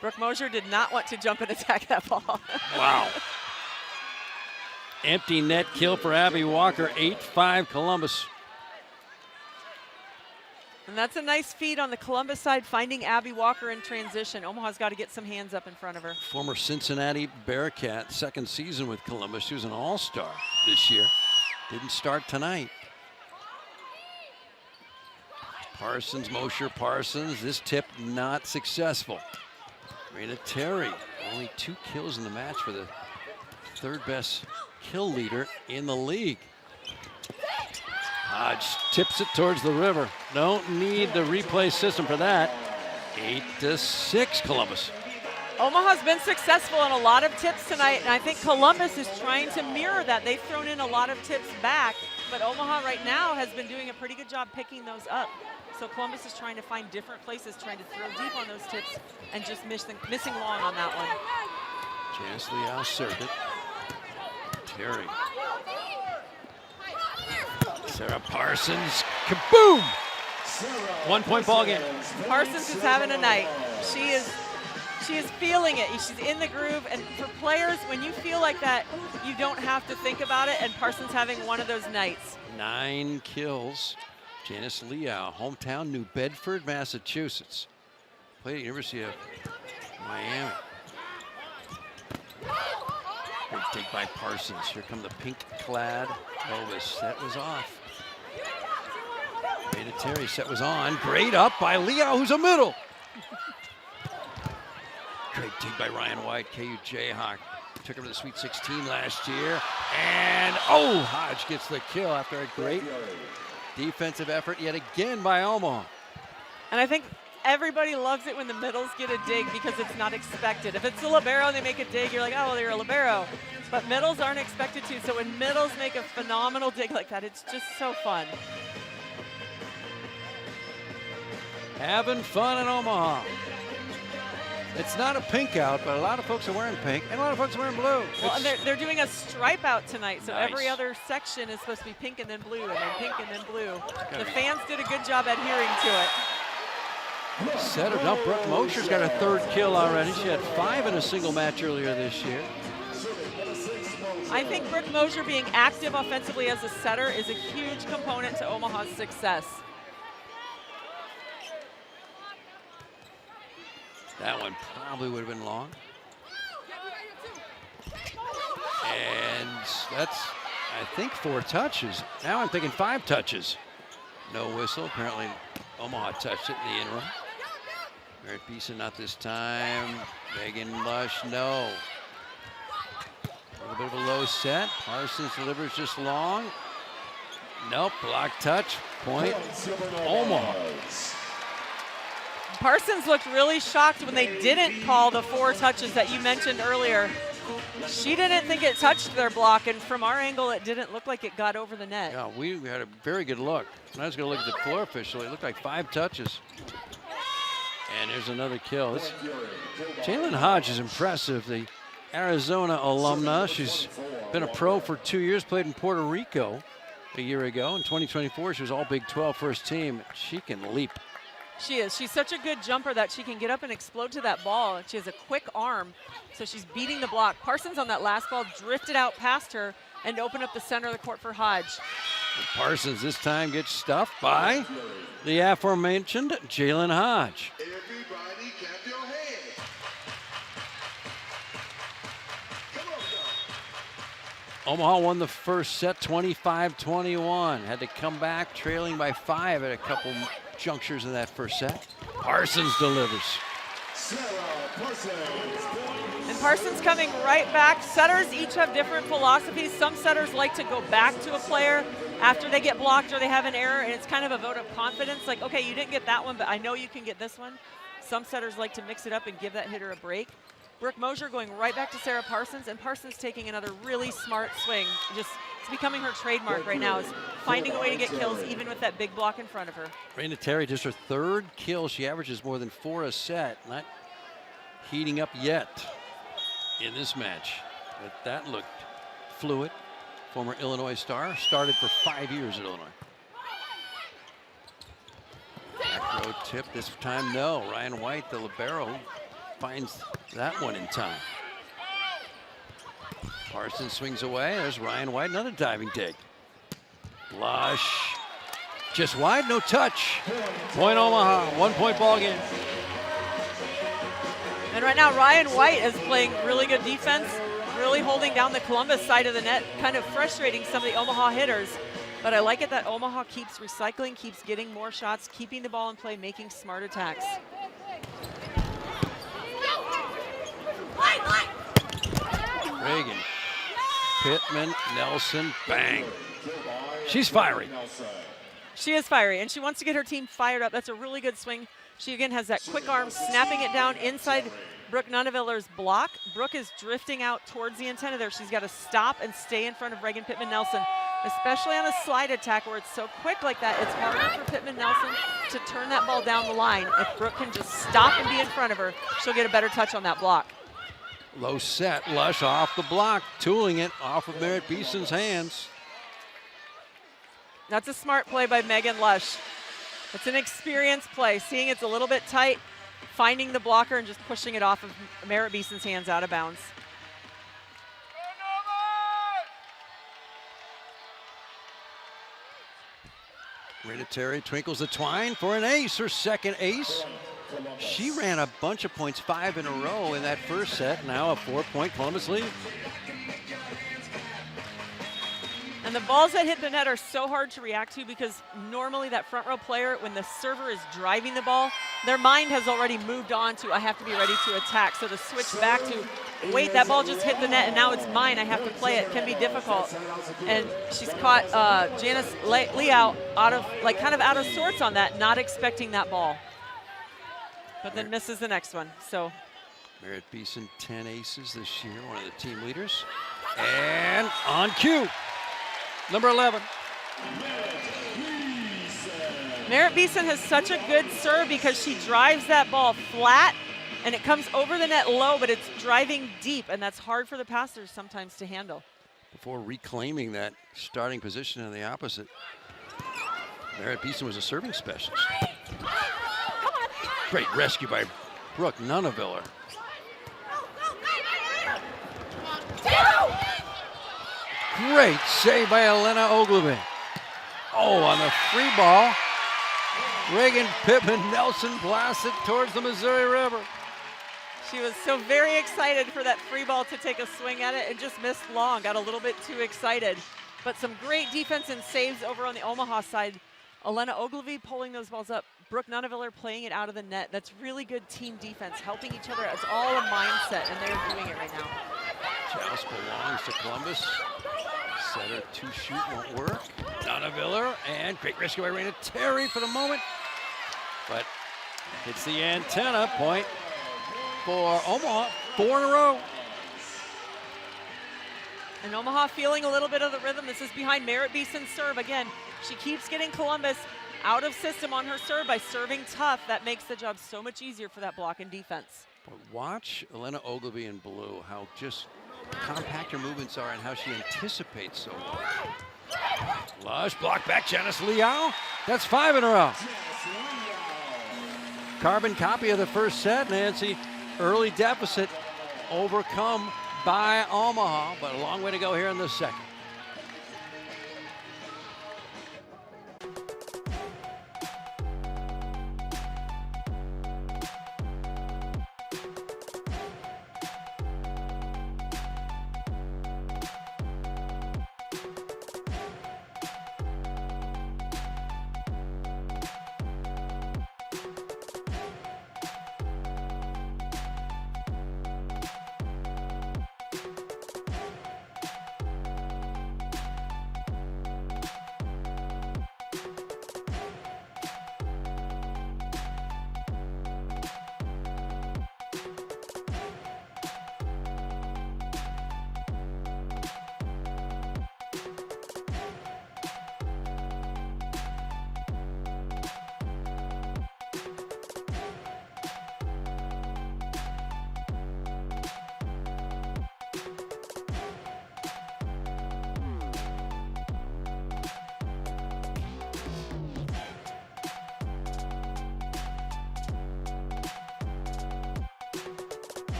Brooke Mosier did not want to jump and attack that ball. Wow. Empty net kill for Abby Walker. 8-5 Columbus. And that's a nice feed on the Columbus side, finding Abby Walker in transition. Omaha's got to get some hands up in front of her. Former Cincinnati Bearcat, second season with Columbus. She was an all-star this year. Didn't start tonight. Parsons, Mosher Parsons. This tip not successful. Raina Terry, only 2 kills in the match for the 3rd best kill leader in the league. Hodge tips it towards the river. Don't need the replay system for that. 8-6 Columbus. Omaha's been successful in a lot of tips tonight, and I think Columbus is trying to mirror that. They've thrown in a lot of tips back, but Omaha right now has been doing a pretty good job picking those up. So Columbus is trying to find different places, trying to throw deep on those tips and just missing long on that one. Janice Leal served it. Terry. Sarah Parsons, kaboom! 1-point ball game. Parsons is having a night. She is feeling it. She's in the groove, and for players, when you feel like that, you don't have to think about it, and Parsons having one of those nights. 9 kills. Janice Leal, hometown New Bedford, Massachusetts. Played at the University of Miami. Great dig by Parsons. Here come the pink-clad Novas. That was off. Raina Terry, set was on. Great up by Leal, who's a middle. Great dig by Ryan White, KU Jayhawk. Took her to the Sweet 16 last year. And, oh, Hodge gets the kill after a great defensive effort yet again by Omaha. And I think everybody loves it when the middles get a dig because it's not expected. If it's a libero and they make a dig, you're like, oh, well, they're a libero. But middles aren't expected to. So when middles make a phenomenal dig like that, it's just so fun. Having fun in Omaha. It's not a pink out, but a lot of folks are wearing pink, and a lot of folks are wearing blue. Well, and they're doing a stripe out tonight, so nice. Every other section is supposed to be pink and then blue, and then pink and then blue. The fans did a good job adhering to it. Set it up. Brooke Mosher's got her 3rd kill already. She had 5 in a single match earlier this year. I think Brooke Mosier being active offensively as a setter is a huge component to Omaha's success. That one probably would have been long. And that's, I think, 4 touches. Now I'm thinking 5 touches. No whistle. Apparently Omaha touched it in the interim. Merritt Beeson not this time. Megan Lush, no. A little bit of a low set. Parsons delivers just long. Nope, block touch. Point. Omaha. Parsons looked really shocked when they didn't call the 4 touches that you mentioned earlier. She didn't think it touched their block, and from our angle, it didn't look like it got over the net. Yeah, we had a very good look. When I was going to look at the floor official, it looked like 5 touches. And there's another kill. Jalen Hodge is impressive, the Arizona alumna. She's been a pro for 2 years, played in Puerto Rico a year ago. In 2024, she was all Big 12 first team. She can leap. She is. She's such a good jumper that she can get up and explode to that ball. She has a quick arm, so she's beating the block. Parsons on that last ball drifted out past her and opened up the center of the court for Hodge. And Parsons this time gets stuffed by the aforementioned Jalen Hodge. Everybody clap your hands. Come on, Omaha won the first set 25-21. Had to come back trailing by 5 at a couple junctures in that first set. Parsons delivers. And Parsons coming right back. Setters each have different philosophies. Some setters like to go back to a player after they get blocked or they have an error, and it's kind of a vote of confidence. Like, okay, you didn't get that one, but I know you can get this one. Some setters like to mix it up and give that hitter a break. Brooke Mosier going right back to Sarah Parsons, and Parsons taking another really smart swing. Just, it's becoming her trademark right now, is finding a way to get kills even with that big block in front of her. Raina Terry, just her 3rd kill. She averages more than 4 a set. Not heating up yet in this match. But that looked fluid. Former Illinois star, started for 5 years at Illinois. Back row tip this time, no. Ryan White, the libero, finds that one in time. Parsons swings away. There's Ryan White, another diving dig. Lush, just wide, no touch. Point Omaha, 1-point ball game. And right now, Ryan White is playing really good defense, really holding down the Columbus side of the net, kind of frustrating some of the Omaha hitters. But I like it that Omaha keeps recycling, keeps getting more shots, keeping the ball in play, making smart attacks. Reagan, Pittman, Nelson, bang. She's fiery. She is fiery, and she wants to get her team fired up. That's a really good swing. She again has that quick arm, snapping it down inside Brooke Nunneviller's block. Brooke is drifting out towards the antenna there. She's got to stop and stay in front of Reagan Pittman Nelson, especially on a slide attack where it's so quick like that. It's harder for Pittman Nelson to turn that ball down the line. If Brooke can just stop and be in front of her, she'll get a better touch on that block. Low set, Lush off the block, tooling it off of Merritt Beeson's hands. That's a smart play by Megan Lush. It's an experienced play, seeing it's a little bit tight, finding the blocker and just pushing it off of Merritt Beeson's hands out of bounds. Raina Terry twinkles the twine for an ace, her 2nd ace. She ran a bunch of points, 5 in a row in that first set. Now a 4-point Columbus lead. And the balls that hit the net are so hard to react to because normally that front row player, when the server is driving the ball, their mind has already moved on to, I have to be ready to attack. So to switch back to, wait, that ball just hit the net and now it's mine, I have to play it, can be difficult. And she's caught Janice Leao out of, like, kind of out of sorts on that, not expecting that ball. But then misses the next one, so. Merritt Beeson, 10 aces this year, one of the team leaders. And on cue, number 11. Merritt Beeson has such a good serve because she drives that ball flat and it comes over the net low, but it's driving deep, and that's hard for the passers sometimes to handle. Before reclaiming that starting position on the opposite, Merritt Beeson was a serving specialist. Great rescue by Brooke Nunneviller. Great save by Elena Ogilvie. Oh, on the free ball, Reagan Pittman Nelson blasted towards the Missouri River. She was so very excited for that free ball to take a swing at it and just missed long, got a little bit too excited. But some great defense and saves over on the Omaha side. Elena Ogilvie pulling those balls up. Brooke Nunneviller playing it out of the net. That's really good team defense, helping each other. It's all a mindset, and they're doing it right now. Chalice belongs to Columbus. Setter to shoot won't work. Nunneviller, and great rescue by Raina Terry for the moment. But hits the antenna. Point for Omaha, 4 in a row. And Omaha feeling a little bit of the rhythm. This is behind Merritt Beeson's serve. Again, she keeps getting Columbus out of system on her serve by serving tough. That makes the job so much easier for that block and defense. But watch Elena Ogilvie in blue, how just compact her movements are and how she anticipates so well. Lush, block back, Janice Leao. That's 5 in a row. Carbon copy of the first set, Nancy. Early deficit overcome by Omaha, but a long way to go here in the second.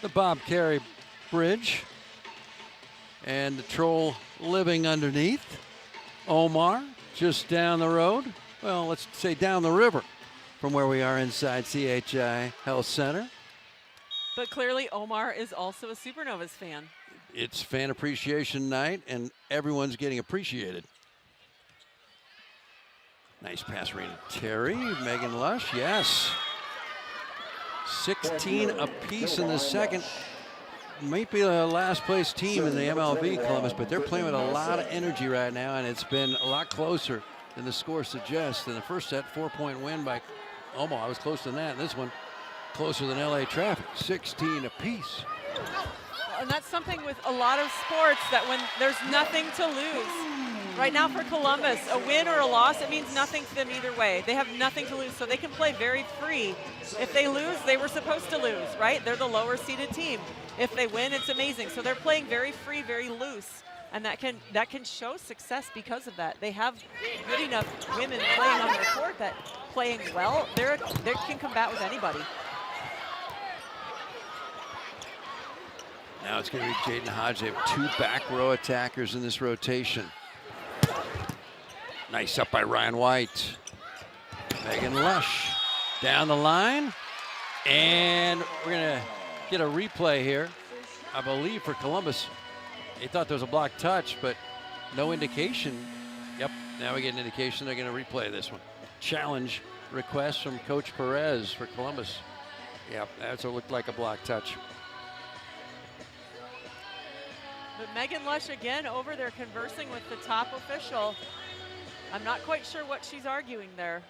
the Bob Carey Bridge and the Troll living underneath. Omar just down the road. Well, let's say down the river from where we are inside CHI Health Center. But clearly Omar is also a Supernovas fan. It's fan appreciation night, and everyone's getting appreciated. Nice pass, Rena Terry. Megan Lush, yes. 16 apiece in the second. Might be the last place team in the MLV, Columbus, but they're playing with a lot of energy right now, and it's been a lot closer than the score suggests. In the first set, 4-point win by Omaha. I was closer than that. And this one, closer than LA Traffic, 16 apiece. And that's something with a lot of sports, that when there's nothing to lose. Right now for Columbus, a win or a loss, it means nothing to them either way. They have nothing to lose, so they can play very free. If they lose, they were supposed to lose, right? They're the lower seeded team. If they win, it's amazing. So they're playing very free, very loose, and that can show success because of that. They have good enough women playing on their court that playing well, they can combat with anybody. Now it's going to be Jaden Hodge. They have 2 back row attackers in this rotation. Nice up by Ryan White. Megan Lush down the line. And we're going to get a replay here. I believe for Columbus, they thought there was a blocked touch, but no indication. Yep, now we get an indication they're going to replay this one. Challenge request from Coach Perez for Columbus. Yep, that's what looked like a blocked touch. But Megan Lush again over there conversing with the top official. I'm not quite sure what she's arguing there.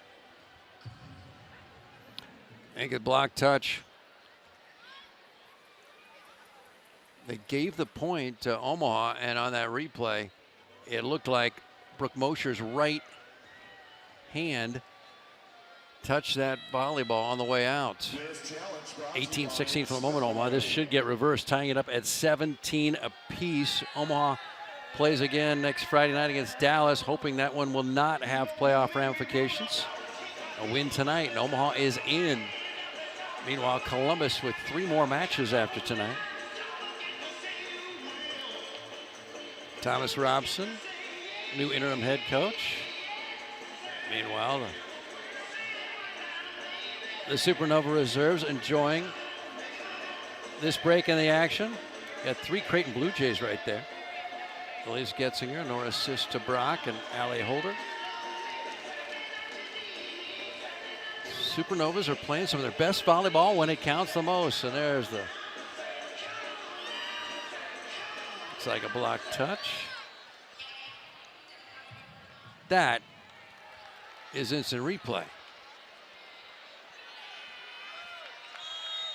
I think a blocked touch. They gave the point to Omaha, and on that replay, it looked like Brooke Mosher's right hand touched that volleyball on the way out. 18-16 for the moment, Omaha. This should get reversed, tying it up at 17 apiece. Omaha plays again next Friday night against Dallas, hoping that one will not have playoff ramifications. A win tonight, and Omaha is in. Meanwhile, Columbus with 3 more matches after tonight. Thomas Robson, new interim head coach. Meanwhile, the Supernova reserves enjoying this break in the action. Got 3 Creighton Blue Jays right there. Elise Getzinger, Nora assist to Brock and Allie Holder. Supernovas are playing some of their best volleyball when it counts the most. And there's the, looks like a blocked touch. That is instant replay.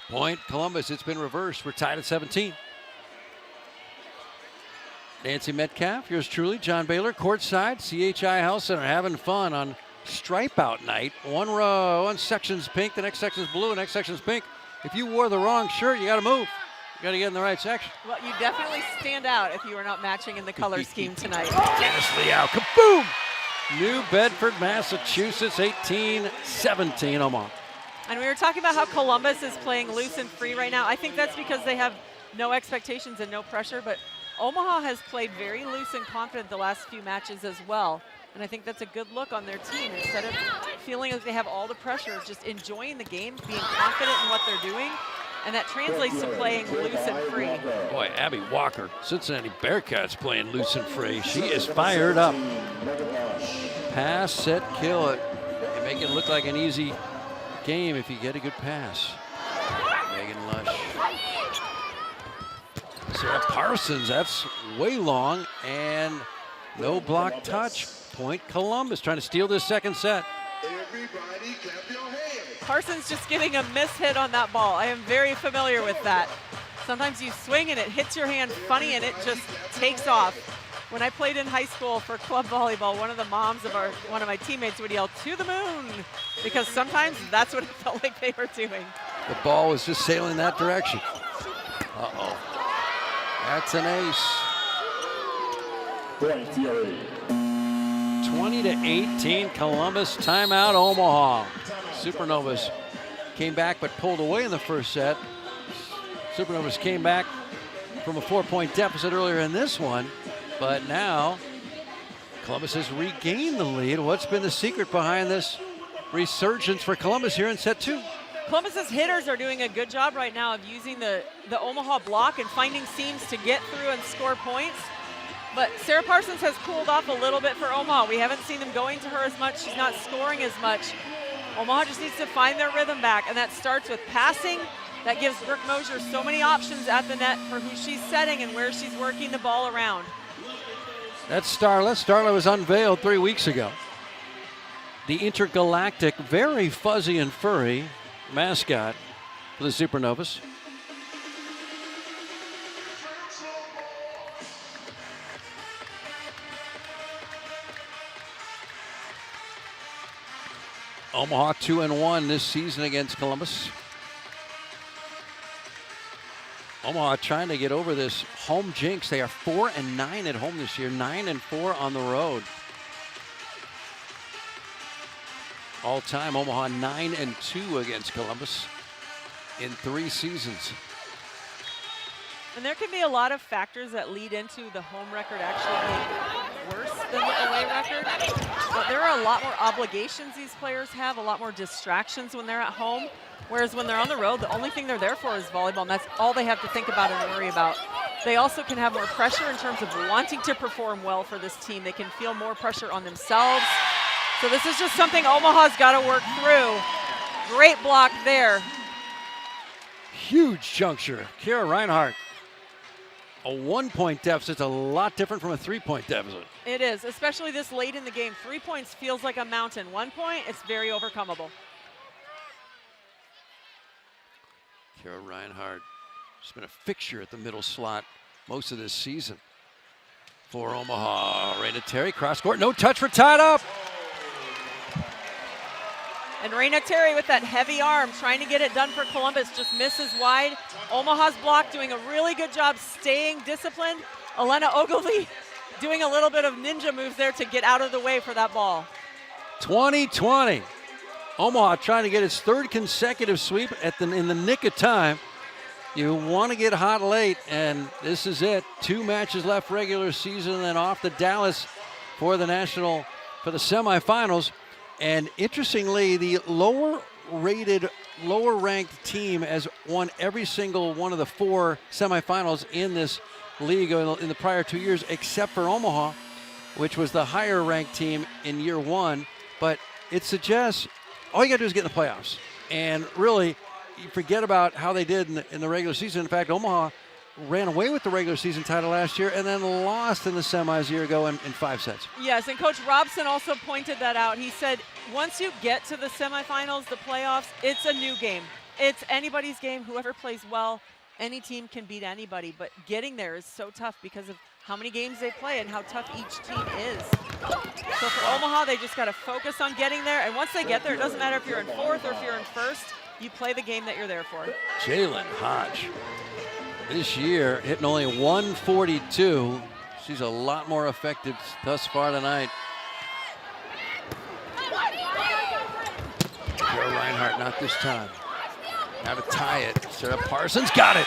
Point Columbus, it's been reversed. We're tied at 17. Nancy Metcalf, yours truly, John Baylor, courtside, CHI Health Center, having fun on stripe out night. One section's pink, the next section's blue, the next section's pink. If you wore the wrong shirt, you got to move. You got to get in the right section. Well, you definitely stand out if you are not matching in the color scheme tonight. Janice Liao, kaboom! New Bedford, Massachusetts, 18-17, Omaha. And we were talking about how Columbus is playing loose and free right now. I think that's because they have no expectations and no pressure, but Omaha has played very loose and confident the last few matches as well. And I think that's a good look on their team. Instead of feeling like they have all the pressure, just enjoying the game, being confident in what they're doing. And that translates to playing loose and free. Boy, Abby Walker, Cincinnati Bearcats playing loose and free. She is fired up. Pass, set, kill it. You make it look like an easy game if you get a good pass. Megan Lush. Sarah Parsons, that's way long, and no block touch. Point Columbus, trying to steal this second set. Everybody clap your hands. Parsons just getting a miss hit on that ball. I am very familiar with that. Sometimes you swing and it hits your hand funny and it just takes off. When I played in high school for club volleyball, one of the moms of one of my teammates would yell, "To the moon," because sometimes that's what it felt like they were doing. The ball was just sailing that direction. Uh-oh. That's an ace. 20-18, Columbus, timeout, Omaha. Supernovas came back but pulled away in the first set. Supernovas came back from a 4-point deficit earlier in this one, but now Columbus has regained the lead. What's been the secret behind this resurgence for Columbus here in set 2? Columbus's hitters are doing a good job right now of using the Omaha block and finding seams to get through and score points. But Sarah Parsons has cooled off a little bit for Omaha. We haven't seen them going to her as much. She's not scoring as much. Omaha just needs to find their rhythm back, and that starts with passing. That gives Brooke Mosier so many options at the net for who she's setting and where she's working the ball around. That's Starla. Starla was unveiled 3 weeks ago. The intergalactic, very fuzzy and furry mascot for the Supernovas. Omaha 2-1 this season against Columbus. Omaha trying to get over this home jinx. They are 4-9 at home this year, 9-4 on the road. All time, Omaha 9-2 against Columbus in 3 seasons. And there can be a lot of factors that lead into the home record actually being worse than the away record. But there are a lot more obligations these players have, a lot more distractions when they're at home. Whereas when they're on the road, the only thing they're there for is volleyball, and that's all they have to think about and worry about. They also can have more pressure in terms of wanting to perform well for this team. They can feel more pressure on themselves. So this is just something Omaha's got to work through. Great block there. Huge juncture. Kira Reinhardt. A 1-point deficit's a lot different from a 3-point deficit. It is, especially this late in the game. 3 points feels like a mountain. 1 point, it's very overcomable. Kira Reinhardt has been a fixture at the middle slot most of this season for Omaha. Raina Terry, cross court, no touch for tied up. And Raina Terry with that heavy arm trying to get it done for Columbus just misses wide. Omaha's block doing a really good job staying disciplined. Elena Ogilvie doing a little bit of ninja moves there to get out of the way for that ball. 20-20. Omaha trying to get its 3rd consecutive sweep in the nick of time. You want to get hot late, and this is it. 2 matches left regular season, and then off to Dallas for the semifinals. And interestingly, the lower-rated, lower-ranked team has won every single one of the 4 semifinals in this league in the prior 2 years, except for Omaha, which was the higher-ranked team in year 1. But it suggests all you got to do is get in the playoffs. And really, you forget about how they did in the regular season. In fact, Omaha ran away with the regular season title last year and then lost in the semis a year ago in 5 sets. Yes, and Coach Robson also pointed that out. He said once you get to the semifinals, the playoffs, it's a new game. It's anybody's game. Whoever plays well, any team can beat anybody. But getting there is so tough because of how many games they play and how tough each team is. So for Omaha, they just got to focus on getting there. And once they get there, it doesn't matter if you're in 4th or if you're in 1st. You play the game that you're there for. Jalen Hodge. This year, hitting only 142. She's a lot more effective thus far tonight. Kira Reinhardt, not this time. Now to tie it. Sarah Parsons got it.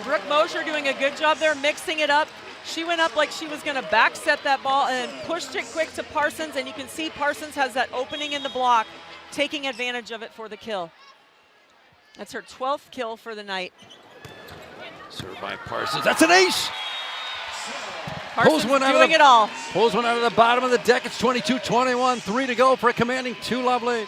Brooke Mosier doing a good job there, mixing it up. She went up like she was going to back set that ball and pushed it quick to Parsons, and you can see Parsons has that opening in the block, taking advantage of it for the kill. That's her 12th kill for the night. Served by Parsons. That's an ace! Parsons doing it all. Pulls one out of the bottom of the deck. It's 22-21. 3 to go for a commanding 2-love lead.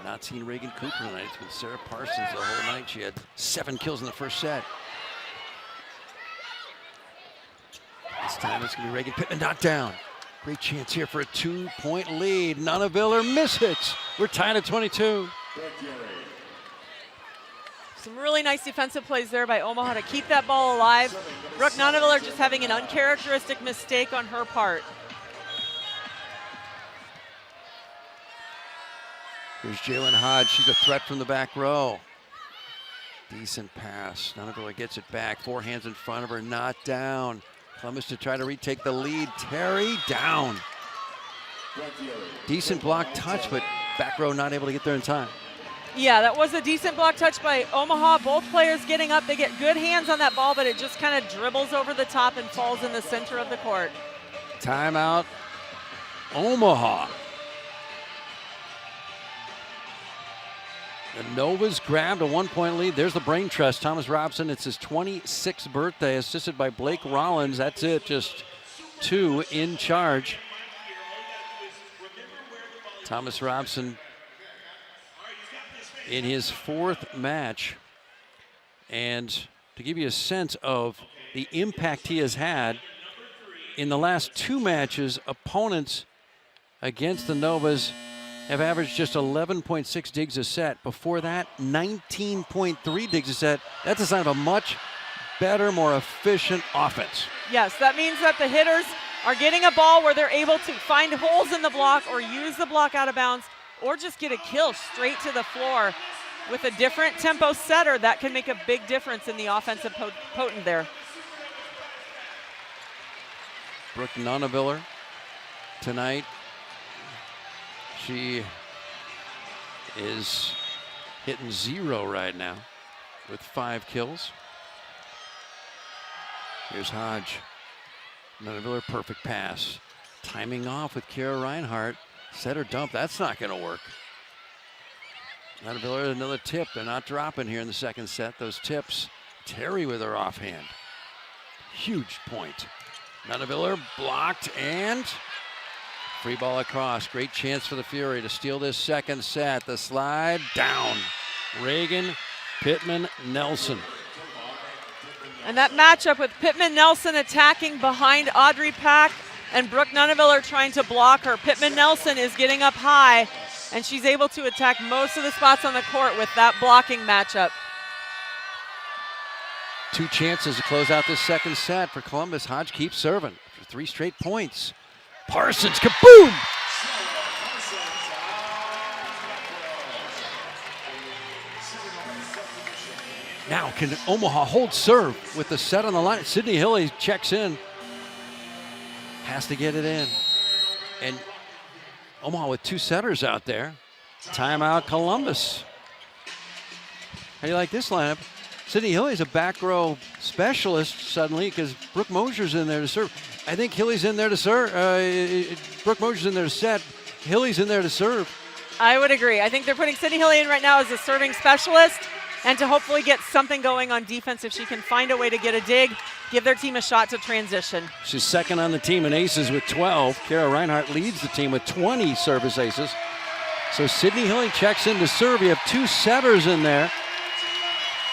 Not seen Reagan Cooper tonight. It's been Sarah Parsons the whole night. She had 7 kills in the first set. This time it's going to be Reagan Pittman knocked down. Great chance here for a 2-point lead. Nunaviller mishits. We're tied at 22. Some really nice defensive plays there by Omaha to keep that ball alive. Brooke Nunaviller just having an uncharacteristic mistake on her part. Here's Jalen Hodge. She's a threat from the back row. Decent pass. Nunaviller gets it back. 4 hands in front of her, not down. Columbus to try to retake the lead. Terry down. Decent block touch, but back row not able to get there in time. Yeah, that was a decent block touch by Omaha. Both players getting up. They get good hands on that ball, but it just kind of dribbles over the top and falls in the center of the court. Timeout, Omaha. The Novas grabbed a 1-point lead. There's the brain trust. Thomas Robson, it's his 26th birthday, assisted by Blake Rollins. That's it, just 2 in charge. Thomas Robson in his 4th match. And to give you a sense of the impact he has had, in the last 2 matches, opponents against the Novas have averaged just 11.6 digs a set. Before that, 19.3 digs a set. That's a sign of a much better, more efficient offense. Yes, that means that the hitters are getting a ball where they're able to find holes in the block or use the block out of bounds or just get a kill straight to the floor. With a different tempo setter, that can make a big difference in the offensive potent there. Brooke Nonneviller tonight. She is hitting 0 right now with 5 kills. Here's Hodge. Nonneviller, perfect pass. Timing off with Kara Reinhardt. Set or dump, that's not gonna work. Nonneviller, another tip. They're not dropping here in the second set. Those tips. Terry with her offhand. Huge point. Nonneviller blocked and free ball across. Great chance for the Fury to steal this second set. The slide down. Reagan, Pittman, Nelson. And that matchup with Pittman-Nelson attacking behind Audrey Pack and Brooke Nonneviller trying to block her. Pittman-Nelson is getting up high, and she's able to attack most of the spots on the court with that blocking matchup. 2 chances to close out this second set for Columbus. Hodge keeps serving for 3 straight points. Parsons, kaboom! Now can Omaha hold serve with the set on the line? Sydney Hilly checks in. Has to get it in. And Omaha with 2 setters out there. Timeout Columbus. How do you like this lineup? Sydney Hilly's a back row specialist suddenly because Brooke Mosier's in there to serve. I think Hilly's in there to serve. Brooke Mosier's in there to set. Hilly's in there to serve. I would agree. I think they're putting Sydney Hilly in right now as a serving specialist and to hopefully get something going on defense if she can find a way to get a dig, give their team a shot to transition. She's second on the team in aces with 12. Kara Reinhardt leads the team with 20 service aces. So Sydney Hilly checks in to serve. You have 2 setters in there.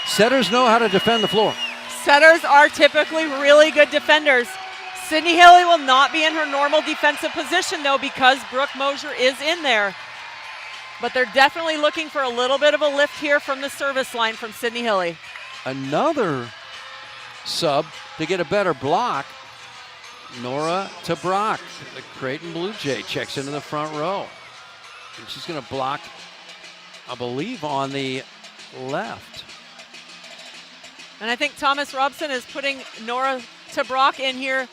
Setters know how to defend the floor. Setters are typically really good defenders. Sydney Hilly will not be in her normal defensive position, though, because Brooke Mosier is in there. But they're definitely looking for a little bit of a lift here from the service line from Sydney Hilly. Another sub to get a better block. Nora Tabrock, the Creighton Blue Jay, checks into the front row. And she's going to block, I believe, on the left. And I think Thomas Robson is putting Nora Tabrock in here.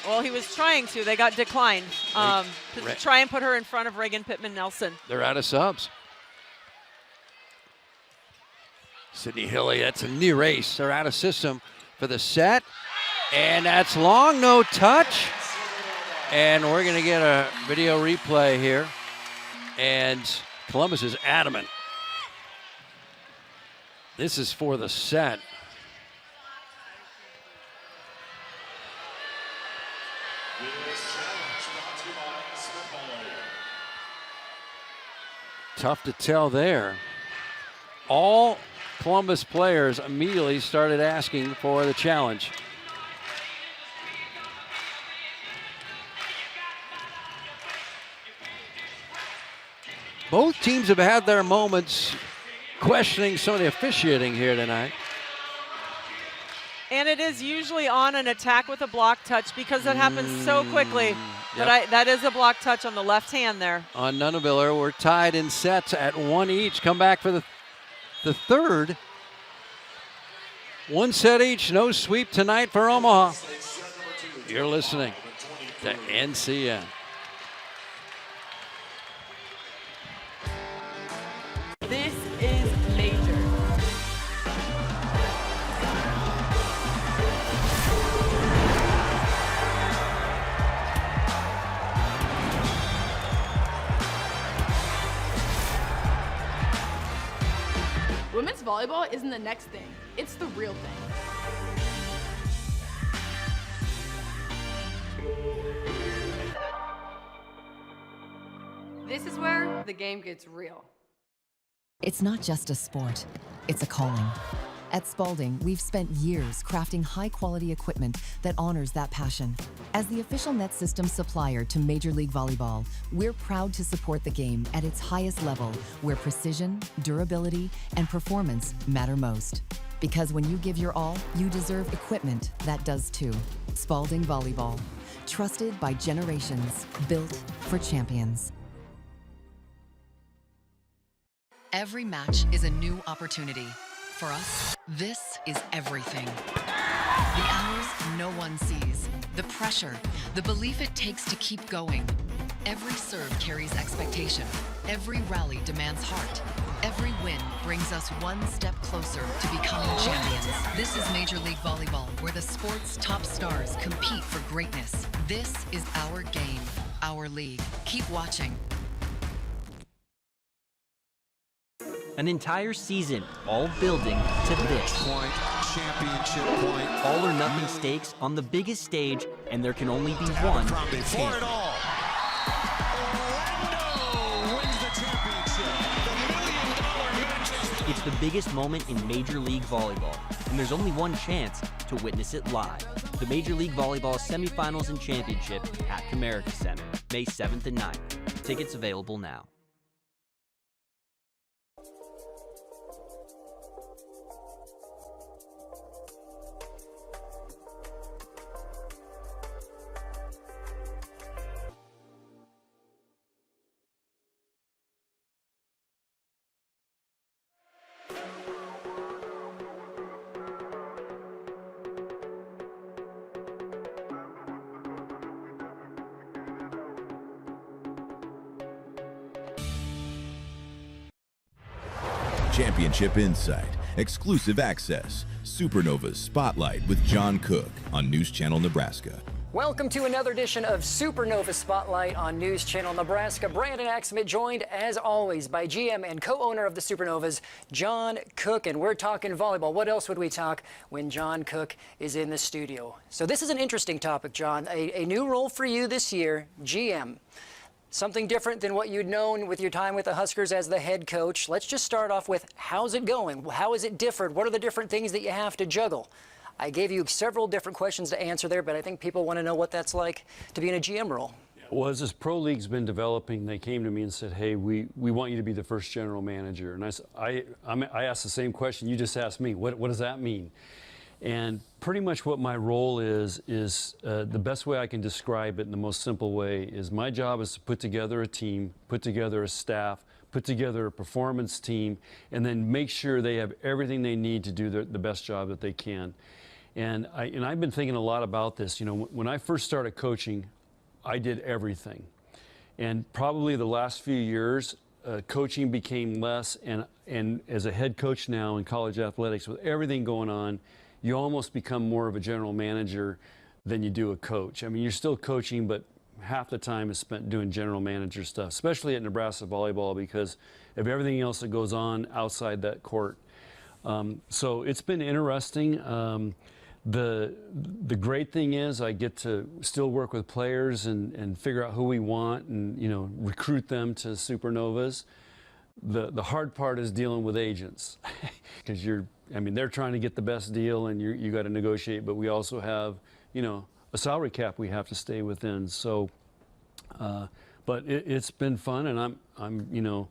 Well, he was trying to. They got declined to try and put her in front of Reagan Pittman-Nelson. They're out of subs. Sydney Hilly, that's a near ace. They're out of system for the set. And that's long, no touch. And we're going to get a video replay here. And Columbus is adamant. This is for the set. Tough to tell there. All Columbus players immediately started asking for the challenge. Both teams have had their moments questioning some of the officiating here tonight. And it is usually on an attack with a block touch because it happens so quickly. Yep. But that is a block touch on the left hand there. On Nonneviller, we're tied in sets at 1 each. Come back for the third. 1 set each, no sweep tonight for Omaha. You're listening to NCN. This is major. Women's volleyball isn't the next thing, it's the real thing. This is where the game gets real. It's not just a sport, it's a calling. At Spalding, we've spent years crafting high-quality equipment that honors that passion. As the official net system supplier to Major League Volleyball, we're proud to support the game at its highest level, where precision, durability, and performance matter most. Because when you give your all, you deserve equipment that does too. Spalding Volleyball, trusted by generations, built for champions. Every match is a new opportunity. For us, this is everything. The hours no one sees, the pressure, the belief it takes to keep going. Every serve carries expectation. Every rally demands heart. Every win brings us one step closer to becoming champions. This is Major League Volleyball, where the sport's top stars compete for greatness. This is our game, our league. Keep watching. An entire season, all building to this. Point, championship point. All or nothing stakes on the biggest stage, and there can only be one For it all. Orlando wins the championship. The $1 million match. It's the biggest moment in Major League Volleyball, and there's only one chance to witness it live. The Major League Volleyball semifinals and championship at Comerica Center, May 7th and 9th. Tickets available now. Championship Insight, exclusive access, Supernovas Spotlight with John Cook on News Channel Nebraska. Welcome to another edition of Supernova Spotlight on News Channel Nebraska. Brandon Axmit joined, as always, by GM and co-owner of the Supernovas, John Cook, and we're talking volleyball. What else would we talk when John Cook is in the studio? So this is an interesting topic, John. A new role for you this year, GM. Something different than what you'd known with your time with the Huskers as the head coach. Let's just start off with, how's it going? How is it different? What are the different things that you have to juggle? I gave you several different questions to answer there, but I think people want to know what that's like to be in a GM role. Well, as this pro league's been developing, they came to me and said, hey, we want you to be the first general manager. And I asked the same question you just asked me. What does that mean? And pretty much what my role is the best way I can describe it in the most simple way is my job is to put together a team, put together a staff, put together a performance team, and then make sure they have everything they need to do the best job that they can. And I've been thinking a lot about this. You know, when I first started coaching, I did everything. And probably the last few years, coaching became less, and as a head coach now in college athletics, with everything going on, you almost become more of a general manager than you do a coach. I mean, you're still coaching, but half the time is spent doing general manager stuff, especially at Nebraska volleyball because of everything else that goes on outside that court. So it's been interesting. The great thing is I get to still work with players and figure out who we want and, you know, recruit them to Supernovas. The hard part is dealing with agents because they're trying to get the best deal and you got to negotiate, but we also have, you know, a salary cap we have to stay within. So, but it's been fun, and I'm you know,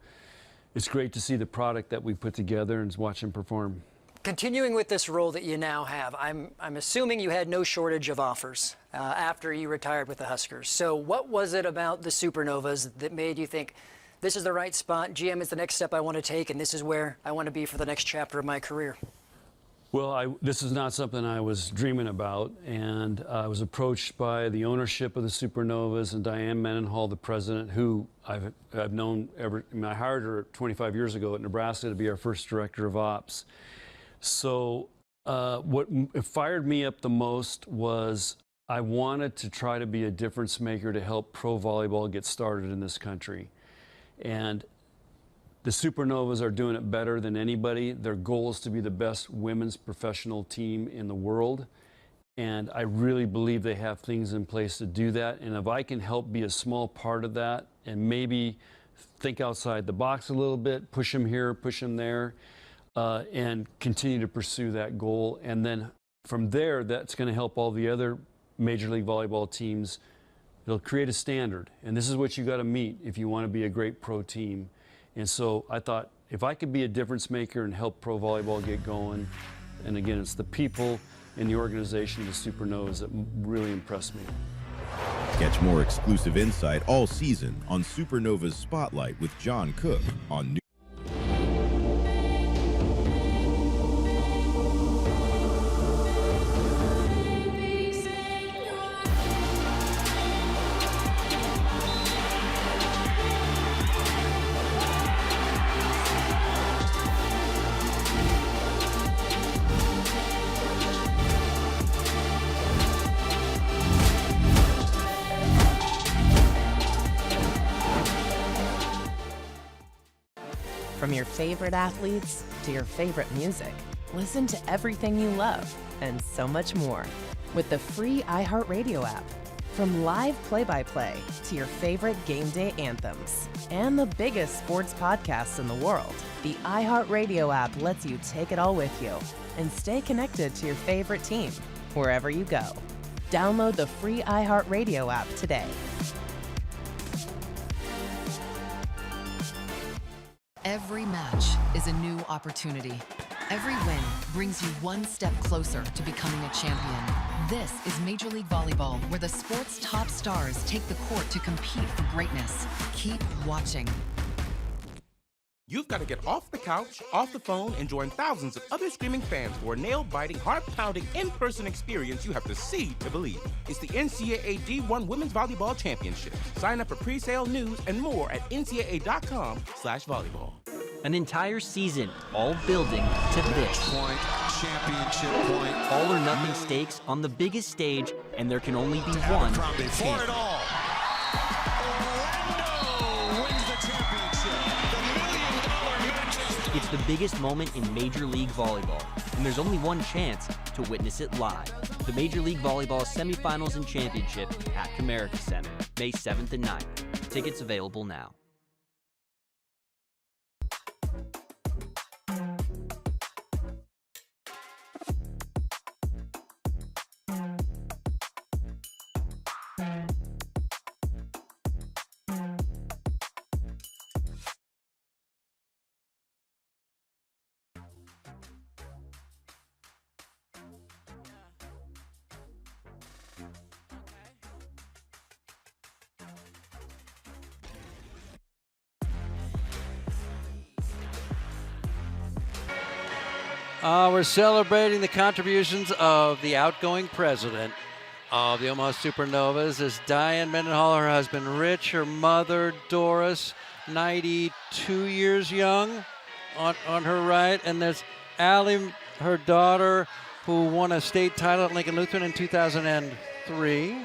it's great to see the product that we put together and watch them perform. Continuing with this role that you now have, I'm assuming you had no shortage of offers after you retired with the Huskers. So what was it about the Supernovas that made you think, this is the right spot, GM is the next step I want to take, and this is where I want to be for the next chapter of my career? Well, this is not something I was dreaming about, and I was approached by the ownership of the Supernovas and Diane Mendenhall, the president, who I've known I hired her 25 years ago at Nebraska to be our first director of ops. So what fired me up the most was I wanted to try to be a difference maker to help pro volleyball get started in this country. And the Supernovas are doing it better than anybody. Their goal is to be the best women's professional team in the world. And I really believe they have things in place to do that. And if I can help be a small part of that and maybe think outside the box a little bit, push them here, push them there, and continue to pursue that goal. And then from there, that's going to help all the other Major League Volleyball teams. It'll create a standard. And this is what you got to meet if you want to be a great pro team. And so I thought if I could be a difference maker and help pro volleyball get going, and again, it's the people in the organization, the Supernovas, that really impressed me. Catch more exclusive insight all season on Supernovas Spotlight with John Cook on News. From your favorite athletes to your favorite music, listen to everything you love and so much more with the free iHeartRadio app. From live play-by-play to your favorite game day anthems and the biggest sports podcasts in the world, the iHeartRadio app lets you take it all with you and stay connected to your favorite team wherever you go. Download the free iHeartRadio app today. Every match is a new opportunity. Every win brings you one step closer to becoming a champion. This is Major League Volleyball, where the sport's top stars take the court to compete for greatness. Keep watching. You've got to get off the couch, off the phone, and join thousands of other screaming fans for a nail-biting, heart-pounding, in-person experience you have to see to believe. It's the NCAA D1 Women's Volleyball Championship. Sign up for pre-sale news and more at ncaa.com/volleyball. An entire season, all building to this. Point, championship point. All or nothing stakes on the biggest stage, and there can only be one For champion. it all. Orlando wins the championship. The $1 million match. It's the biggest moment in Major League Volleyball, and there's only one chance to witness it live. The Major League Volleyball semifinals and championship at Comerica Center, May 7th and 9th. Tickets available now. We're celebrating the contributions of the outgoing president of the Omaha Supernovas. Is Diane Mendenhall, her husband Rich, her mother Doris, 92 years young on her right, and there's Allie, her daughter, who won a state title at Lincoln Lutheran in 2003.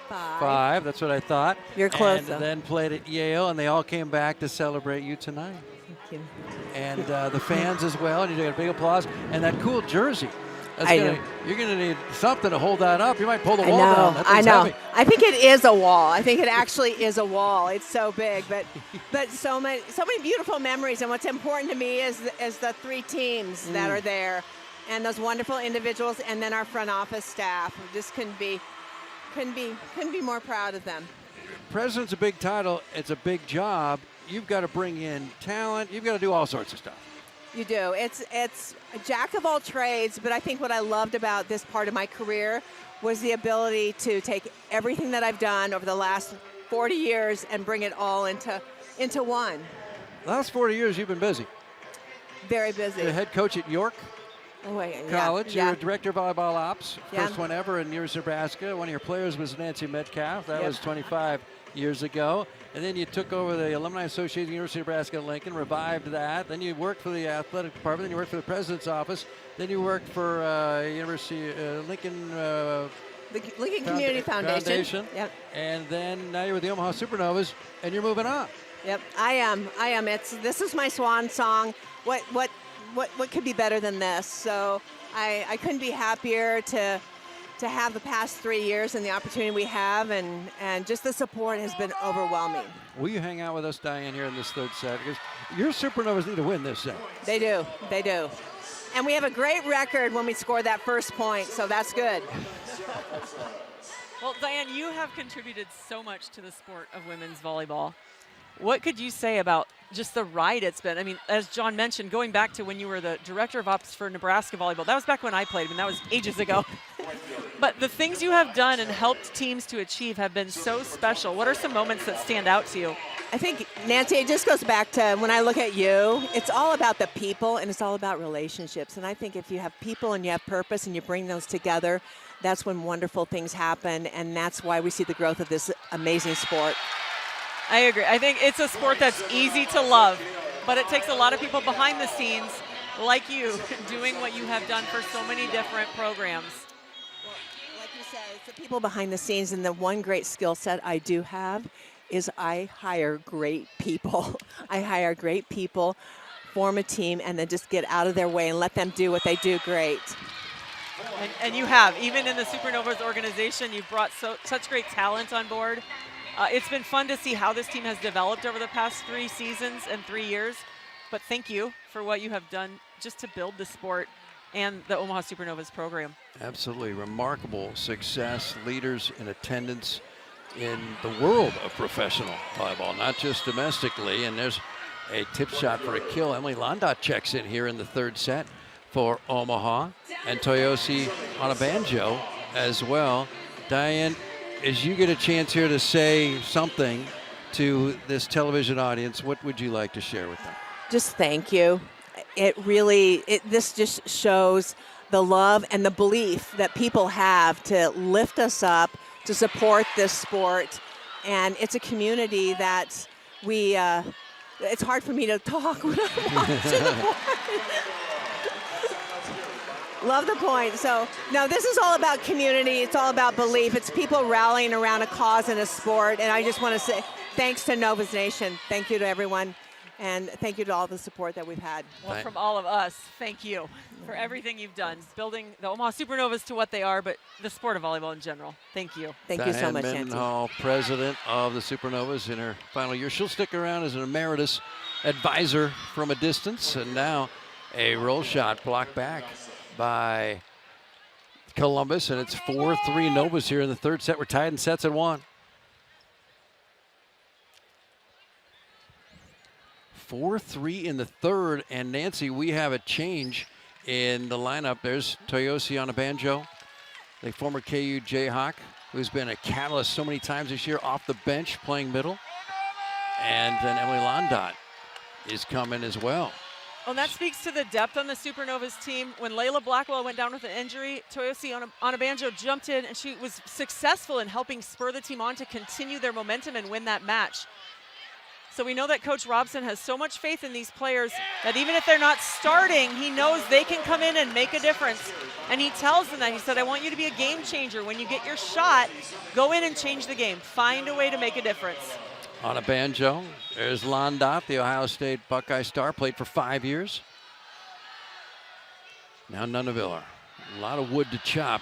Five, that's what I thought. You're close, and though. then played at Yale, and they all came back to celebrate you tonight. Thank you. And the fans as well, and you get a big applause. And that cool jersey. You're going to need something to hold that up. You might pull the wall down. That I thing's know. heavy. I think it is a wall. I think it actually is a wall. It's so big, but so many beautiful memories. And what's important to me is the three teams that are there, and those wonderful individuals, and then our front office staff. We just couldn't be more proud of them. President's a big title. It's a big job. You've got to bring in talent. You've got to do all sorts of stuff. You do. It's a jack of all trades, but I think what I loved about this part of my career was the ability to take everything that I've done over the last 40 years and bring it all into one. The last 40 years, you've been busy. Very busy. You're the head coach at York. Oh, wait, college. Yeah. You're a director of volleyball ops. Yeah. First one ever in Nears, Nebraska. One of your players was Nancy Metcalf. That Yep. was 25 years ago. And then you took over the Alumni Association of the University of Nebraska-Lincoln, revived that. Then you worked for the athletic department. Then you worked for the president's office. Then you worked for University Lincoln. The Lincoln Community Foundation. Yep. And then now you're with the Omaha Supernovas, and you're moving on. Yep. I am. This is my swan song. What could be better than this? So I couldn't be happier to have the past 3 years and the opportunity we have, and just the support has been overwhelming. Will you hang out with us, Diane, here in this third set? Because your Supernovas need to win this set. They do. And we have a great record when we score that first point, so that's good. Well, Diane, you have contributed so much to the sport of women's volleyball. What could you say about just the ride it's been? I mean, as John mentioned, going back to when you were the director of ops for Nebraska volleyball, that was back when I played, and that was ages ago. But the things you have done and helped teams to achieve have been so special. What are some moments that stand out to you? I think, Nancy, it just goes back to when I look at you, it's all about the people and it's all about relationships. And I think if you have people and you have purpose and you bring those together, that's when wonderful things happen, and that's why we see the growth of this amazing sport. I agree. I think it's a sport that's easy to love, but it takes a lot of people behind the scenes like you doing what you have done for so many different programs. Well, like you said, it's the people behind the scenes, and the one great skill set I do have is I hire great people. I hire great people, form a team, and then just get out of their way and let them do what they do great. And you have. Even in the Supernovas organization, you've brought such great talent on board. It's been fun to see how this team has developed over the past 3 seasons and 3 years. But thank you for what you have done just to build the sport and the Omaha Supernovas program. Absolutely remarkable success, leaders in attendance in the world of professional volleyball, not just domestically. And there's a tip shot for a kill. Emily Landot checks in here in the third set for Omaha, and Toyosi on a banjo as well. Diane, as you get a chance here to say something to this television audience, what would you like to share with them? Just thank you. This just shows the love and the belief that people have to lift us up, to support this sport. And it's a community that it's hard for me to talk when I'm watching the point. Love the point. So, no, this is all about community. It's all about belief. It's people rallying around a cause in a sport. And I just want to say thanks to Novas Nation. Thank you to everyone. And thank you to all the support that we've had. Well, from all of us, thank you for everything you've done, building the Omaha Supernovas to what they are, but the sport of volleyball in general. Thank you. Thank you so much, Diane Nancy. Mendenhall, president of the Supernovas in her final year. She'll stick around as an emeritus advisor from a distance. And now a roll shot blocked back by Columbus, and it's 4-3 Novas here in the third set. We're tied in sets at 1. 4-3 in the third, and Nancy, we have a change in the lineup. There's Toyosi on a banjo, the former KU Jayhawk, who's been a catalyst so many times this year off the bench playing middle. And then Emily Landot is coming as well. Well, that speaks to the depth on the Supernovas team. When Layla Blackwell went down with an injury, Toyosi on a banjo jumped in, and she was successful in helping spur the team on to continue their momentum and win that match. So we know that Coach Robson has so much faith in these players that even if they're not starting, he knows they can come in and make a difference. And he tells them that. He said, I want you to be a game changer. When you get your shot, go in and change the game. Find a way to make a difference. On a banjo, there's Landot, the Ohio State Buckeye star, played for 5 years. Now Nunaviller. A lot of wood to chop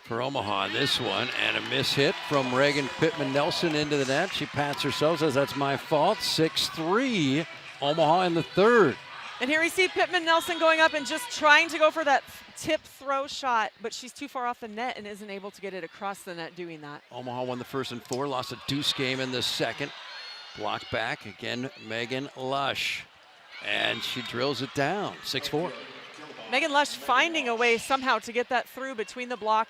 for Omaha in this one, and a miss hit from Reagan Pittman-Nelson into the net. She pats herself, says that's my fault. 6-3, Omaha in the third. And here we see Pittman-Nelson going up and just trying to go for that tip throw shot, but she's too far off the net and isn't able to get it across the net doing that. Omaha won the first in 4, lost a deuce game in the second. Blocked back, again, Megan Lush. And she drills it down, 6-4. Megan Lush finding a way somehow to get that through between the block,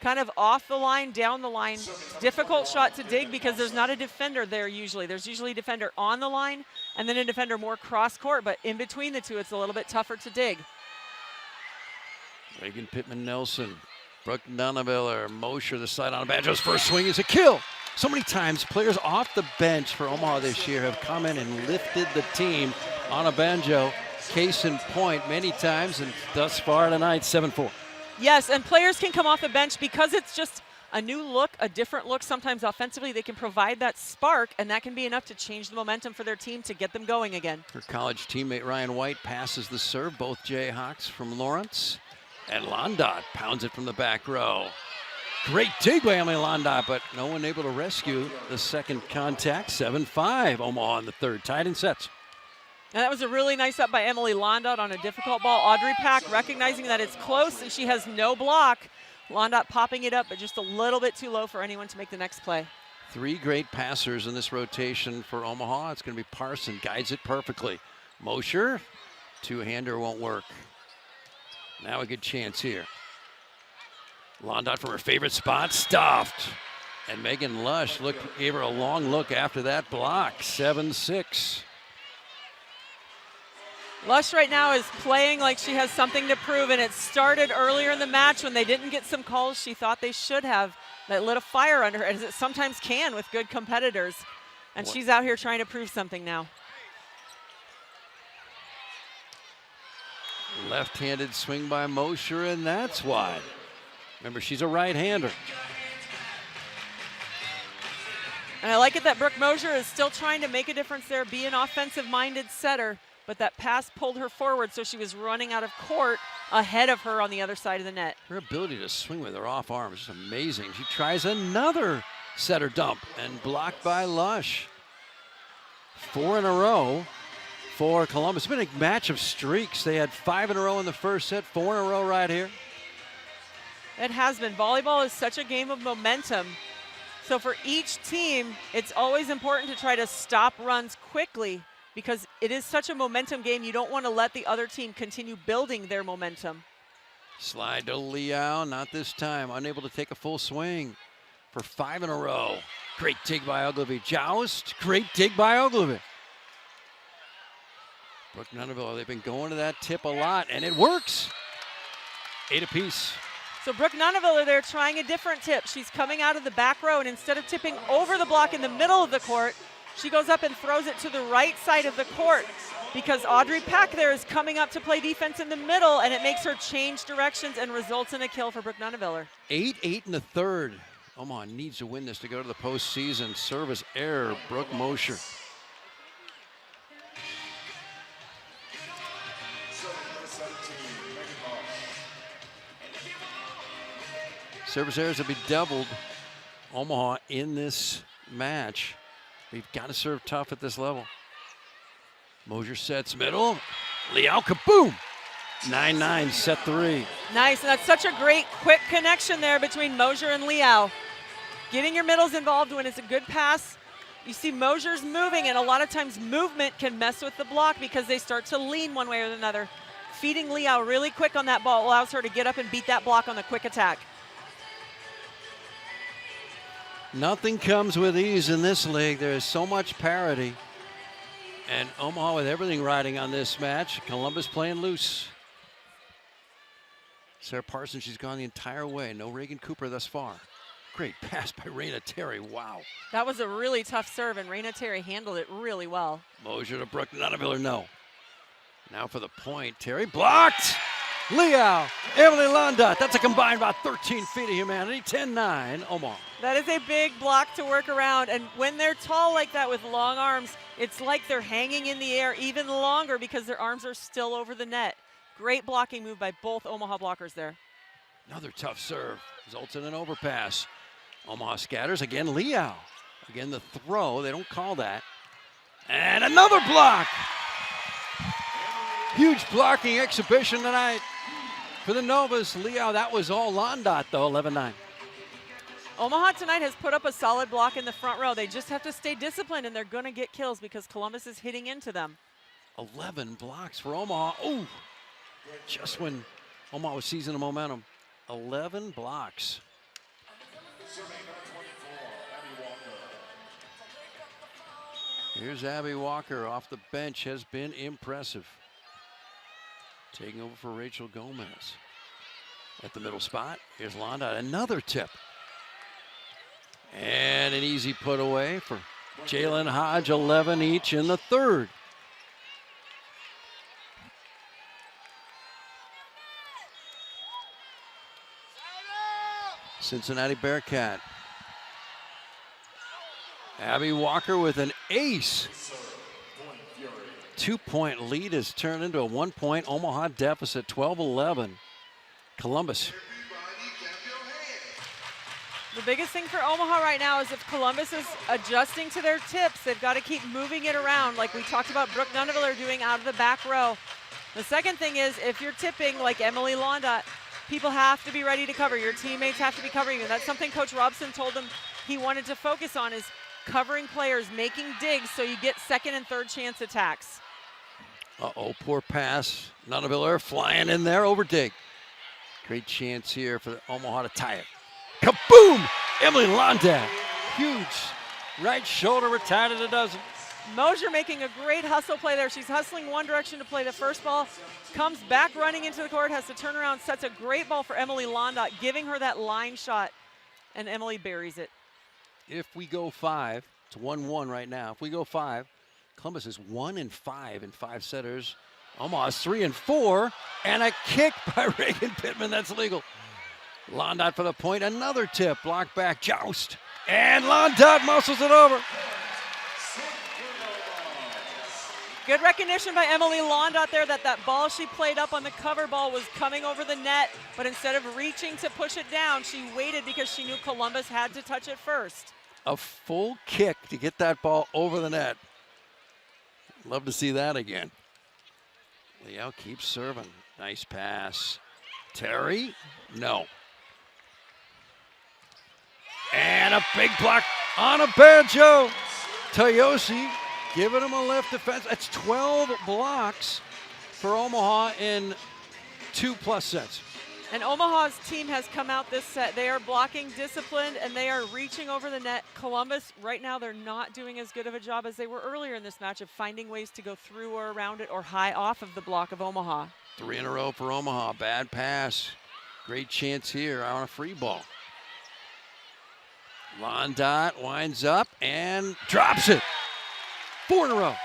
kind of off the line, down the line. Difficult shot to dig because there's not a defender there usually. There's usually a defender on the line and then a defender more cross court, but in between the two, it's a little bit tougher to dig. Reagan Pittman-Nelson, Brooke Nunaviller, Mosher, the side on Banjo's first swing is a kill. So many times players off the bench for Omaha this year have come in and lifted the team on a banjo. Case in point many times, and thus far tonight, 7-4. Yes, and players can come off the bench because it's just a new look, a different look. Sometimes offensively they can provide that spark, and that can be enough to change the momentum for their team to get them going again. Her college teammate Ryan White passes the serve, both Jayhawks from Lawrence. And Londot pounds it from the back row. Great dig by Emily Londot, but no one able to rescue the second contact. 7-5, Omaha in the third, tied in sets. And that was a really nice up by Emily Londot on a difficult ball. Audrey Pack recognizing that it's close and she has no block. Londot popping it up, but just a little bit too low for anyone to make the next play. 3 great passers in this rotation for Omaha. It's going to be Parson, guides it perfectly. Mosher, two-hander won't work. Now a good chance here. Londot from her favorite spot, stuffed. And Megan Lush gave her a long look after that block, 7-6. Lush right now is playing like she has something to prove, and it started earlier in the match when they didn't get some calls she thought they should have. That lit a fire under her, as it sometimes can with good competitors. And she's out here trying to prove something now. Left-handed swing by Mosher, and that's wide. Remember, she's a right-hander. And I like it that Brooke Mosher is still trying to make a difference there, be an offensive-minded setter, but that pass pulled her forward, so she was running out of court ahead of her on the other side of the net. Her ability to swing with her off arm is just amazing. She tries another setter dump and blocked by Lush. 4 in a row for Columbus. It's been a match of streaks. They had 5 in a row in the first set, 4 in a row right here. It has been. Volleyball is such a game of momentum. So for each team, it's always important to try to stop runs quickly because it is such a momentum game. You don't want to let the other team continue building their momentum. Slide to Liao, not this time. Unable to take a full swing for 5 in a row. Great dig by Ogilvy. Joust, great dig by Ogilvy. Brooke Nunaville, they've been going to that tip a lot, and it works. 8 apiece. So Brooke Nunaville, they're trying a different tip. She's coming out of the back row, and instead of tipping over the block in the middle of the court, she goes up and throws it to the right side of the court because Audrey Pack there is coming up to play defense in the middle, and it makes her change directions and results in a kill for Brooke Nunaville. 8-8 in the third. Omaha needs to win this to go to the postseason. Service error, Brooke Mosher. Service errors will be doubled. Omaha in this match. We've got to serve tough at this level. Mosher sets middle. Liao, kaboom! 9-9, set 3. Nice, and that's such a great quick connection there between Mosher and Liao. Getting your middles involved when it's a good pass. You see Mosher's moving, and a lot of times movement can mess with the block because they start to lean one way or another. Feeding Liao really quick on that ball allows her to get up and beat that block on the quick attack. Nothing comes with ease in this league. There is so much parity. And Omaha with everything riding on this match. Columbus playing loose. Sarah Parsons, she's gone the entire way. No Reagan Cooper thus far. Great pass by Raina Terry, wow. That was a really tough serve, and Raina Terry handled it really well. Mosher to Brooke Nunaville, no. Now for the point, Terry blocked. Liao, Emily Londot, that's a combined about 13 feet of humanity, 10-9, Omaha. That is a big block to work around, and when they're tall like that with long arms, it's like they're hanging in the air even longer because their arms are still over the net. Great blocking move by both Omaha blockers there. Another tough serve, results in an overpass. Omaha scatters, again Liao. Again the throw, they don't call that. And another block! Huge blocking exhibition tonight for the Novas. Liao, that was all Londot though, 11-9. Omaha tonight has put up a solid block in the front row. They just have to stay disciplined, and they're going to get kills because Columbus is hitting into them. 11 blocks for Omaha. Oh, just when Omaha was seizing the momentum. 11 blocks. Here's Abby Walker off the bench, has been impressive. Taking over for Rachel Gomez. at the middle spot. Here's Londa, another tip. And an easy put away for Jalen Hodge, 11 each in the third. Cincinnati Bearcat. Abby Walker with an ace. 2-point lead has turned into a 1-point Omaha deficit, 12-11. Columbus. The biggest thing for Omaha right now is if Columbus is adjusting to their tips, they've got to keep moving it around like we talked about Brooke Nuneviller doing out of the back row. The second thing is if you're tipping like Emily Londa, people have to be ready to cover. Your teammates have to be covering you. That's something Coach Robson told them he wanted to focus on is covering players, making digs so you get second and third chance attacks. Uh-oh, poor pass. Nuneviller flying in there over dig. Great chance here for Omaha to tie it. Kaboom! Emily Londa. Huge right shoulder retired at a dozen. Mosier making a great hustle play there. She's hustling one direction to play the first ball, comes back running into the court, has to turn around, sets a great ball for Emily Londa, giving her that line shot, and Emily buries it. If we go 5, it's 1-1 right now. If we go 5, Columbus is 1-5 in 5 setters. Omaha's 3-4, and a kick by Reagan Pittman. That's legal. Londot for the point. Another tip. Block back. Joust. And Londot muscles it over. Good recognition by Emily Londot there that ball she played up on the cover ball was coming over the net, but instead of reaching to push it down, she waited because she knew Columbus had to touch it first. A full kick to get that ball over the net. Love to see that again. Leo keeps serving. Nice pass. Terry? No. And a big block on a banjo. Toyosi giving him a lift defense. That's 12 blocks for Omaha in 2+ sets. And Omaha's team has come out this set. They are blocking disciplined and they are reaching over the net. Columbus, right now, they're not doing as good of a job as they were earlier in this match of finding ways to go through or around it or high off of the block of Omaha. 3 in a row for Omaha. Bad pass. Great chance here on a free ball. Londot winds up and drops it. 4 in a row.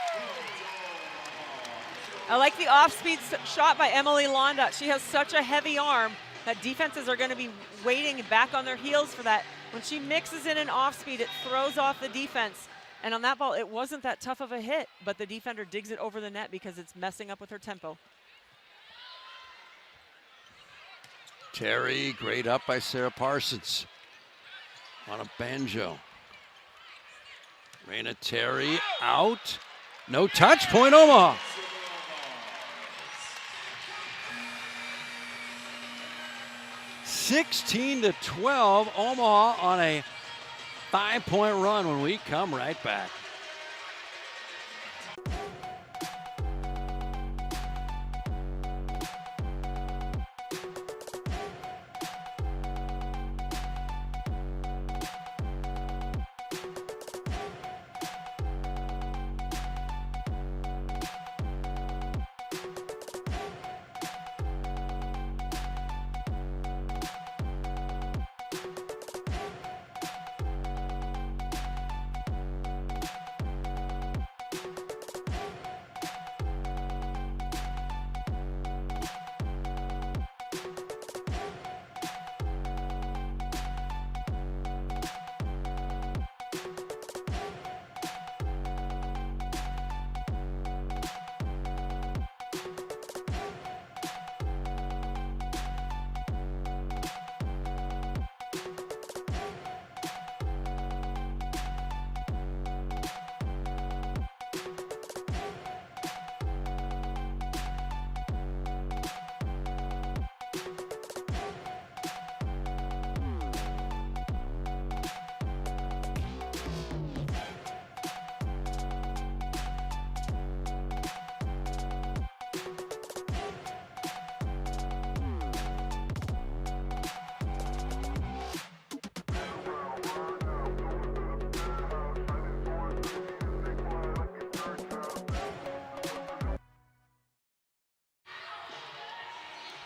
I like the off-speed shot by Emily Londot. She has such a heavy arm that defenses are going to be waiting back on their heels for that. When she mixes in an off-speed, it throws off the defense. And on that ball, it wasn't that tough of a hit, but the defender digs it over the net because it's messing up with her tempo. Terry, great up by Sarah Parsons on a banjo. Raina Terry out. No touch, point Omaha. (16-12), Omaha on a 5-point run when we come right back.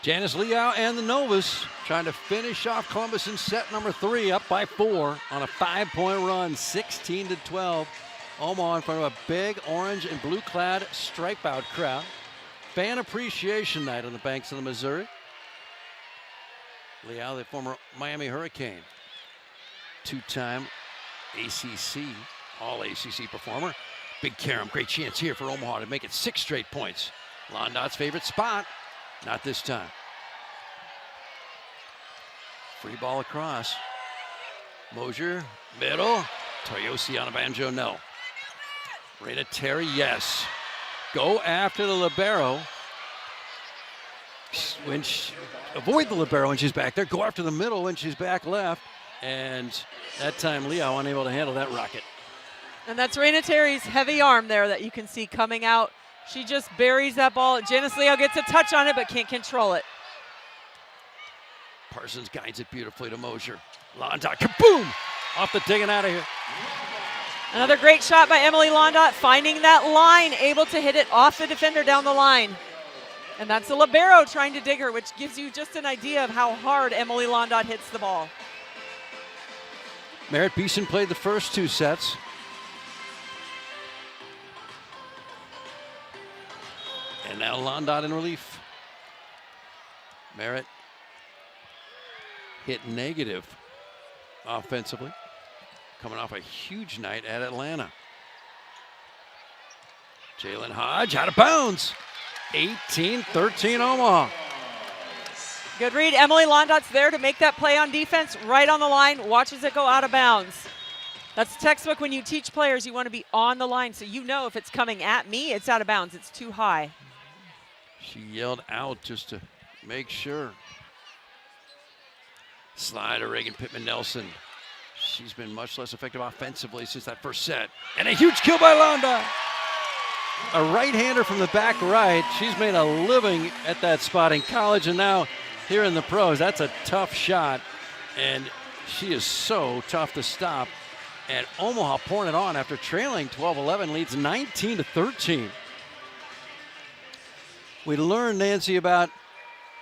Janice Liao and the Novas trying to finish off Columbus in set number 3, up by 4 on a 5-point run, 16-12. Omaha in front of a big orange and blue-clad stripe-out crowd. Fan appreciation night on the banks of the Missouri. Liao, the former Miami Hurricane, 2-time ACC, all-ACC performer. Big carom, great chance here for Omaha to make it 6 straight points. Londot's favorite spot, not this time. Free ball across. Mosier, middle. Toyosi on a banjo, no. Raina Terry, yes. Go after the libero. Avoid the libero when she's back there. Go after the middle when she's back left. And that time, Liao unable to handle that rocket. And that's Raina Terry's heavy arm there that you can see coming out. She just buries that ball. Janice Liao gets a touch on it, but can't control it. Parsons guides it beautifully to Mosier. Londot, kaboom! Off the digging out of here. Another great shot by Emily Londot, finding that line, able to hit it off the defender down the line. And that's the libero trying to dig her, which gives you just an idea of how hard Emily Londot hits the ball. Merritt Beeson played the first 2 sets. And now Londot in relief. Merritt hit negative offensively, coming off a huge night at Atlanta. Jalen Hodge out of bounds. 18-13 Omaha. Good read. Emily Londot's there to make that play on defense, right on the line, watches it go out of bounds. That's textbook when you teach players you want to be on the line so you know if it's coming at me, it's out of bounds, it's too high. She yelled out just to make sure. Slide to Reagan Pittman-Nelson. She's been much less effective offensively since that first set. And a huge kill by Londot. A right-hander from the back right. She's made a living at that spot in college and now here in the pros. That's a tough shot. And she is so tough to stop. And Omaha pouring it on after trailing 12-11, leads 19-13. We learned, Nancy, about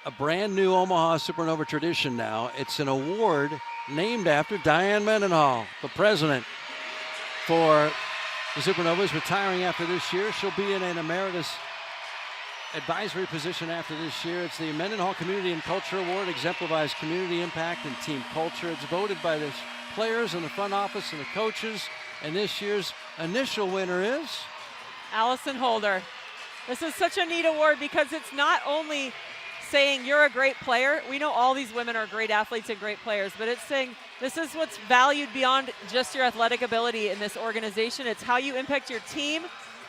a brand new Omaha Supernova tradition now. It's an award named after Diane Mendenhall, the president for the Supernovas, retiring after this year. She'll be in an emeritus advisory position after this year. It's the Mendenhall Community and Culture Award, exemplifies community impact and team culture. It's voted by the players in the front office and the coaches. And this year's initial winner is Allison Holder. This is such a neat award because it's not only saying you're a great player. We know all these women are great athletes and great players, but it's saying this is what's valued beyond just your athletic ability in this organization. It's how you impact your team,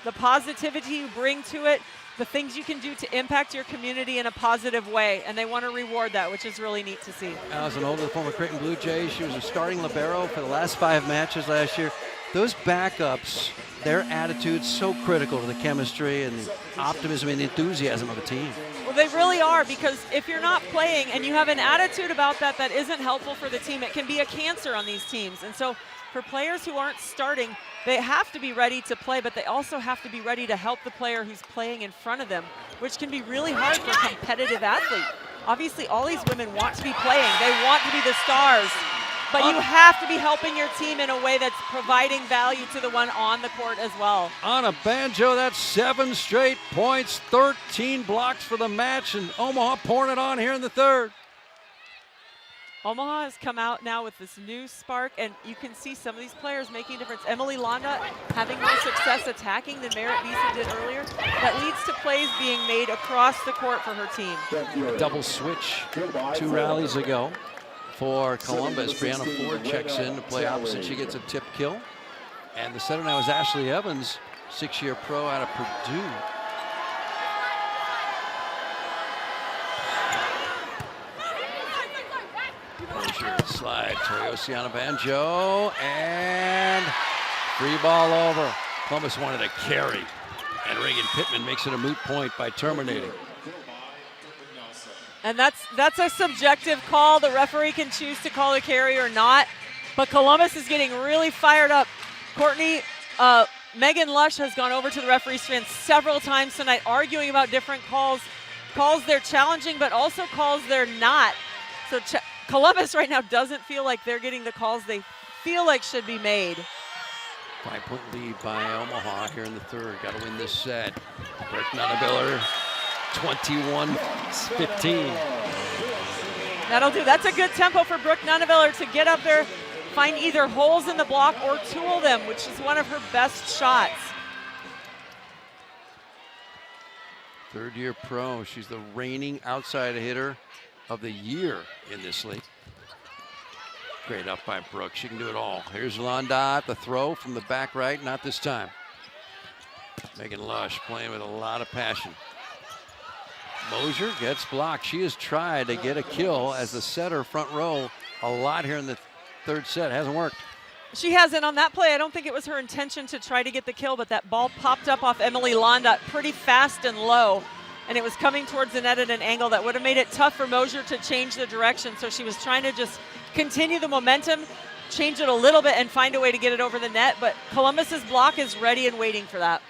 the positivity you bring to it, the things you can do to impact your community in a positive way, and they want to reward that, which is really neat to see. Allison Holder, the former Creighton Blue Jays, she was a starting libero for the last 5 matches last year. Those backups, their attitude's so critical to the chemistry and the optimism and enthusiasm of a team. Well, they really are, because if you're not playing and you have an attitude about that that isn't helpful for the team, it can be a cancer on these teams. And so for players who aren't starting, they have to be ready to play, but they also have to be ready to help the player who's playing in front of them, which can be really hard for a competitive athlete. Obviously, all these women want to be playing. They want to be the stars. But you have to be helping your team in a way that's providing value to the one on the court as well. On a banjo, that's 7 straight points, 13 blocks for the match, and Omaha pouring it on here in the third. Omaha has come out now with this new spark, and you can see some of these players making a difference. Emily Londot having more success attacking than Merritt Beeson did earlier. That leads to plays being made across the court for her team. A double switch 2 rallies ago. For Columbus, Brianna Ford checks in to play opposite. She gets a tip kill. And the setter now is Ashley Evans, 6-year pro out of Purdue. Slide, Toyosi on a banjo, and free ball over. Columbus wanted a carry, and Reagan Pittman makes it a moot point by terminating. And that's a subjective call. The referee can choose to call a carry or not. But Columbus is getting really fired up. Courtney, Megan Lush has gone over to the referee's stand several times tonight arguing about different calls. calls they're challenging, but also calls they're not. So Columbus right now doesn't feel like they're getting the calls they feel like should be made. 5-point lead by Omaha here in the third. Got to win this set. Brooke Nuneviller, 21-15. That'll do. That's a good tempo for Brooke Nuneviller to get up there, find either holes in the block or tool them, which is one of her best shots. Third-year pro. She's the reigning outside hitter of the year in this league. Great up by Brooke. She can do it all. Here's Londa, the throw from the back right. Not this time. Megan Lush playing with a lot of passion. Mosier gets blocked. She has tried to get a kill as the setter front row a lot here in the third set. Hasn't worked. She hasn't on that play. I don't think it was her intention to try to get the kill, but that ball popped up off Emily Londa pretty fast and low, and it was coming towards the net at an angle that would have made it tough for Mosier to change the direction. So she was trying to just continue the momentum, change it a little bit, and find a way to get it over the net. But Columbus's block is ready and waiting for that.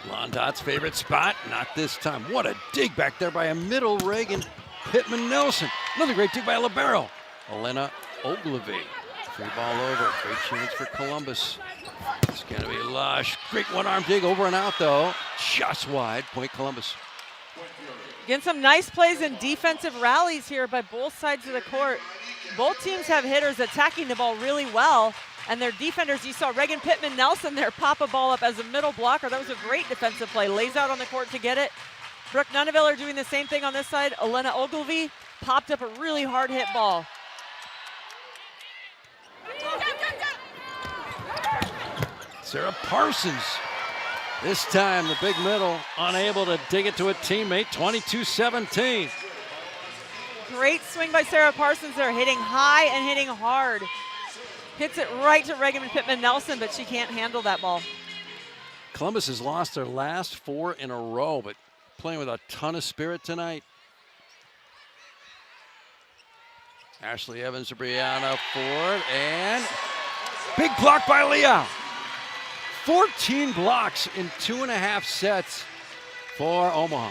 Londot's favorite spot, not this time. What a dig back there by a middle Reagan Pittman-Nelson. Another great dig by a libero. Elena Ogilvie. Free ball over. Great chance for Columbus. It's going to be Lush. Great one-arm dig over and out, though. Just wide. Point Columbus. Again, some nice plays and defensive rallies here by both sides of the court. Both teams have hitters attacking the ball really well, and their defenders, you saw Reagan Pittman-Nelson there pop a ball up as a middle blocker. That was a great defensive play. Lays out on the court to get it. Brooke Nuneviller doing the same thing on this side. Elena Ogilvie popped up a really hard hit ball. Sarah Parsons. This time the big middle unable to dig it to a teammate. 22-17. Great swing by Sarah Parsons there, hitting high and hitting hard. Hits it right to Reagan Pittman-Nelson, but she can't handle that ball. Columbus has lost their last 4 in a row, but playing with a ton of spirit tonight. Ashley Evans to Brianna Ford, and big block by Leah. 14 blocks in 2.5 sets for Omaha.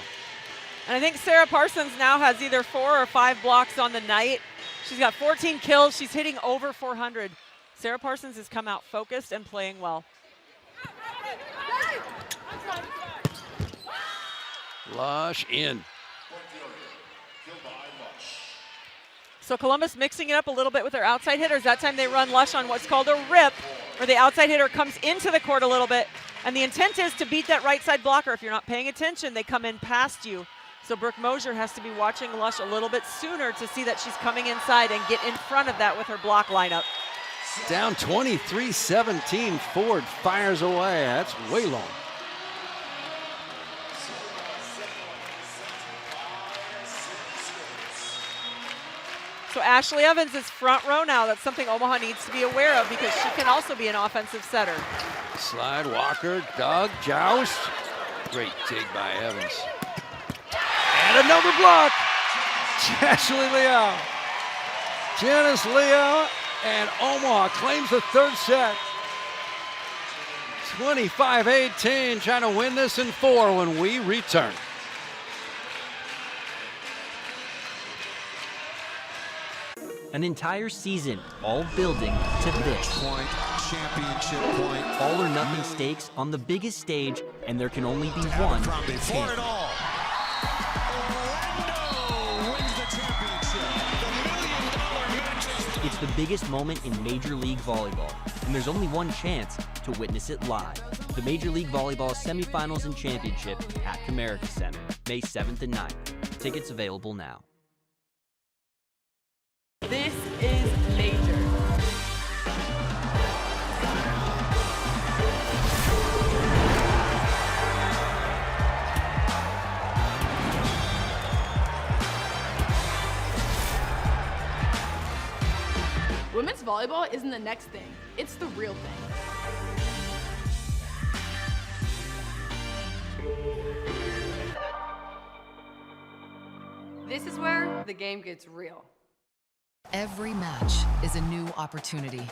And I think Sarah Parsons now has either 4 or 5 blocks on the night. She's got 14 kills. She's hitting over 400. Sarah Parsons has come out focused and playing well. Lush in. So Columbus mixing it up a little bit with their outside hitters. That time they run Lush on what's called a rip, where the outside hitter comes into the court a little bit. And the intent is to beat that right side blocker. If you're not paying attention, they come in past you. So Brooke Mosier has to be watching Lush a little bit sooner to see that she's coming inside and get in front of that with her block lineup. Down 23-17, Ford fires away. That's way long. So Ashley Evans is front row now. That's something Omaha needs to be aware of because she can also be an offensive setter. Slide, Walker, Doug, joust. Great dig by Evans. And another block. Ashley Leal. Janice Leal, and Omaha claims the third set. 25-18, trying to win this in 4 when we return. An entire season all building to this. Point, championship point. All or nothing stakes on the biggest stage, and there can only be one champion. It's the biggest moment in Major League Volleyball, and there's only one chance to witness it live. The Major League Volleyball semifinals and championship at Comerica Center, May 7th and 9th. Tickets available now. This is major. Women's volleyball isn't the next thing, it's the real thing. This is where the game gets real. Every match is a new opportunity.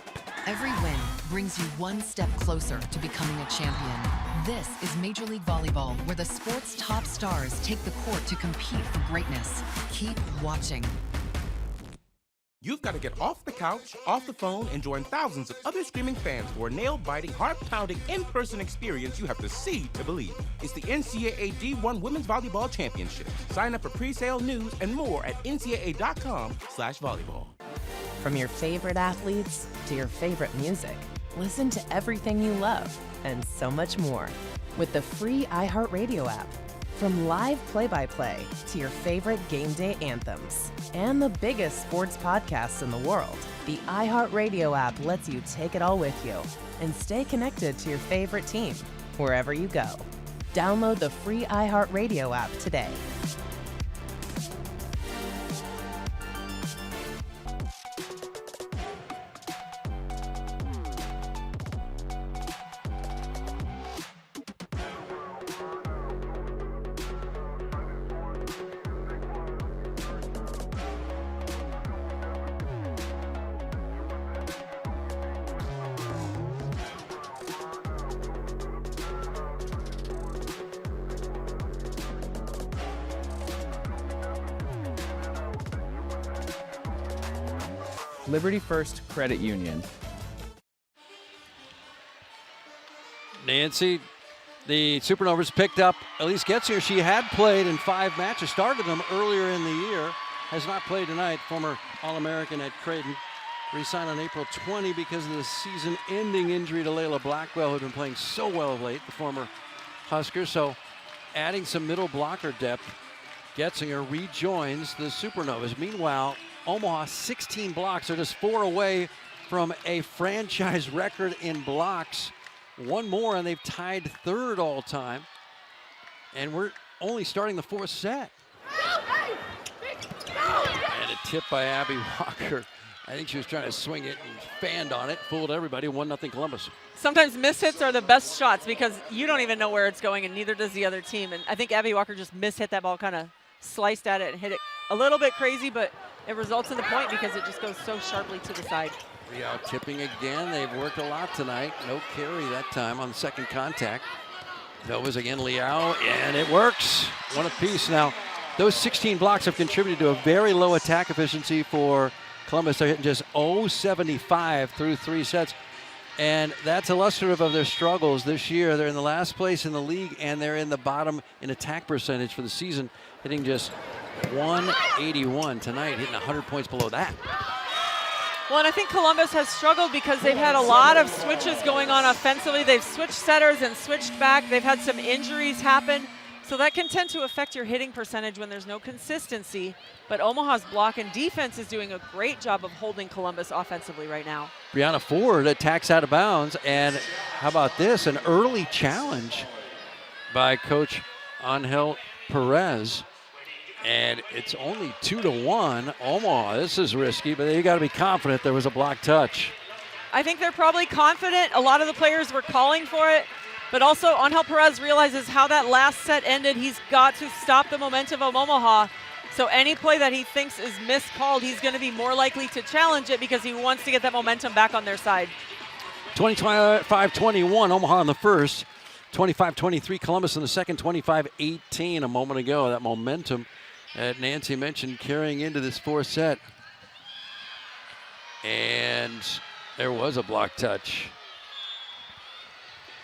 Every win brings you one step closer to becoming a champion. This is Major League Volleyball, where the sport's top stars take the court to compete for greatness. Keep watching. You've got to get off the couch, off the phone, and join thousands of other screaming fans for a nail-biting, heart-pounding, in-person experience you have to see to believe. It's the NCAA D1 Women's Volleyball Championship. Sign up for pre-sale news and more at ncaa.com/volleyball. From your favorite athletes to your favorite music, listen to everything you love and so much more with the free iHeartRadio app. From live play-by-play to your favorite game day anthems and the biggest sports podcasts in the world, the iHeartRadio app lets you take it all with you and stay connected to your favorite team wherever you go. Download the free iHeartRadio app today. Liberty First Credit Union. Nancy, the Supernovas picked up Elise Getzinger. She had played in 5 matches, started them earlier in the year, has not played tonight. Former All-American at Creighton. Resigned on April 20 because of the season-ending injury to Layla Blackwell, who had been playing so well of late, the former Husker. So adding some middle blocker depth, Getzinger rejoins the Supernovas. Meanwhile, Omaha 16 blocks. They're just 4 away from a franchise record in blocks. One more and they've tied 3rd all time. And we're only starting the 4th set. And a tip by Abby Walker. I think she was trying to swing it and fanned on it, fooled everybody. 1-0 Columbus. Sometimes mishits are the best shots because you don't even know where it's going, and neither does the other team. And I think Abby Walker just mishit that ball, kind of sliced at it and hit it a little bit crazy, but it results in the point because it just goes so sharply to the side. Liao tipping again. They've worked a lot tonight. No carry that time on the second contact. Novas again, Liao, and it works. One apiece. Now, those 16 blocks have contributed to a very low attack efficiency for Columbus. They're hitting just 0.75 through 3 sets. And that's illustrative of their struggles this year. They're in the last place in the league, and they're in the bottom in attack percentage for the season, hitting just 181 tonight, hitting 100 points below that. Well, and I think Columbus has struggled because they've had a lot of switches going on offensively. They've switched setters and switched back. They've had some injuries happen. So that can tend to affect your hitting percentage when there's no consistency. But Omaha's block and defense is doing a great job of holding Columbus offensively right now. Brianna Ford attacks out of bounds. And how about this? An early challenge by Coach Angel Perez. And it's only 2-1. Omaha, this is risky, but you got to be confident there was a block touch. I think they're probably confident. A lot of the players were calling for it. But also, Angel Perez realizes how that last set ended. He's got to stop the momentum of Omaha. So any play that he thinks is miscalled, he's going to be more likely to challenge it because he wants to get that momentum back on their side. 25-21, Omaha in the first. 25-23, Columbus in the second. 25-18 a moment ago. That momentum that Nancy mentioned carrying into this 4th set. And there was a block touch.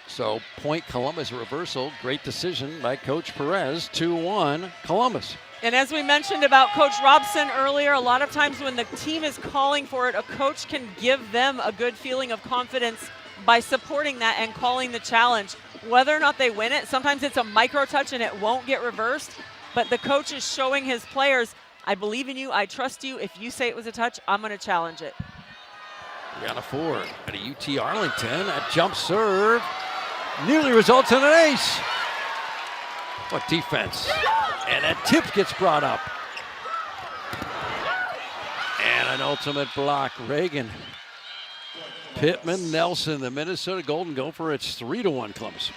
So point Columbus reversal. Great decision by Coach Perez. 2-1 Columbus. And as we mentioned about Coach Robson earlier, a lot of times when the team is calling for it, a coach can give them a good feeling of confidence by supporting that and calling the challenge. Whether or not they win it, sometimes it's a micro touch and it won't get reversed. But the coach is showing his players, I believe in you, I trust you. If you say it was a touch, I'm going to challenge it. Brianna Ford at a UT Arlington. That jump serve nearly results in an ace. What defense. And that tip gets brought up. And an ultimate block. Reagan. Pittman Nelson, the Minnesota Golden Gopher. It's 3-1 Columbus.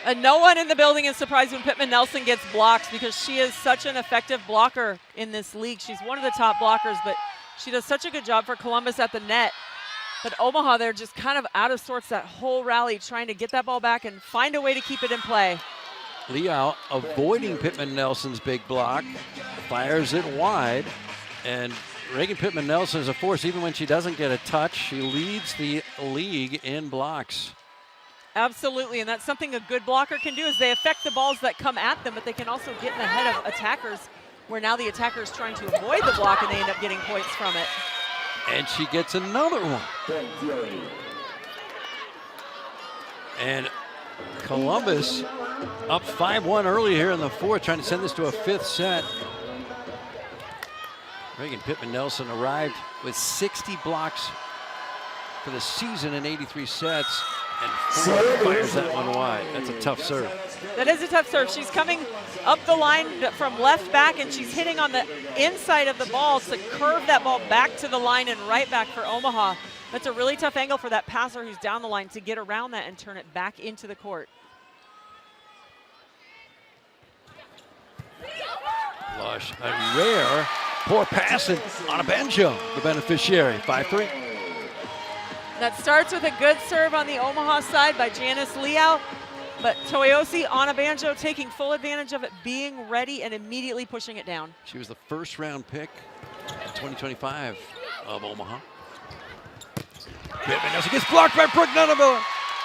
And no one in the building is surprised when Pittman Nelson gets blocks because she is such an effective blocker in this league. She's one of the top blockers, but she does such a good job for Columbus at the net. But Omaha, they're just kind of out of sorts that whole rally, trying to get that ball back and find a way to keep it in play. Liao avoiding Pittman Nelson's big block, fires it wide, and Reagan Pittman Nelson is a force. Even when she doesn't get a touch, she leads the league in blocks. Absolutely, and that's something a good blocker can do, is they affect the balls that come at them, but they can also get in the head of attackers, where now the attacker is trying to avoid the block and they end up getting points from it. And she gets another one. And Columbus up 5-1 early here in the fourth, trying to send this to a fifth set. Reagan Pittman Nelson arrived with 60 blocks for the season in 83 sets, and fires that one wide. That's a tough serve. That is a tough serve. She's coming up the line from left back, and she's hitting on the inside of the ball to curve that ball back to the line and right back for Omaha. That's a really tough angle for that passer who's down the line to get around that and turn it back into the court. Lush, a rare poor pass on a banjo, the beneficiary, 5-3. That starts with a good serve on the Omaha side by Janice Liao, but Toyosi Onabanjo taking full advantage of it, being ready and immediately pushing it down. She was the first round pick in 2025 of Omaha. Pittman Nelson gets blocked by Brooke Nunaville.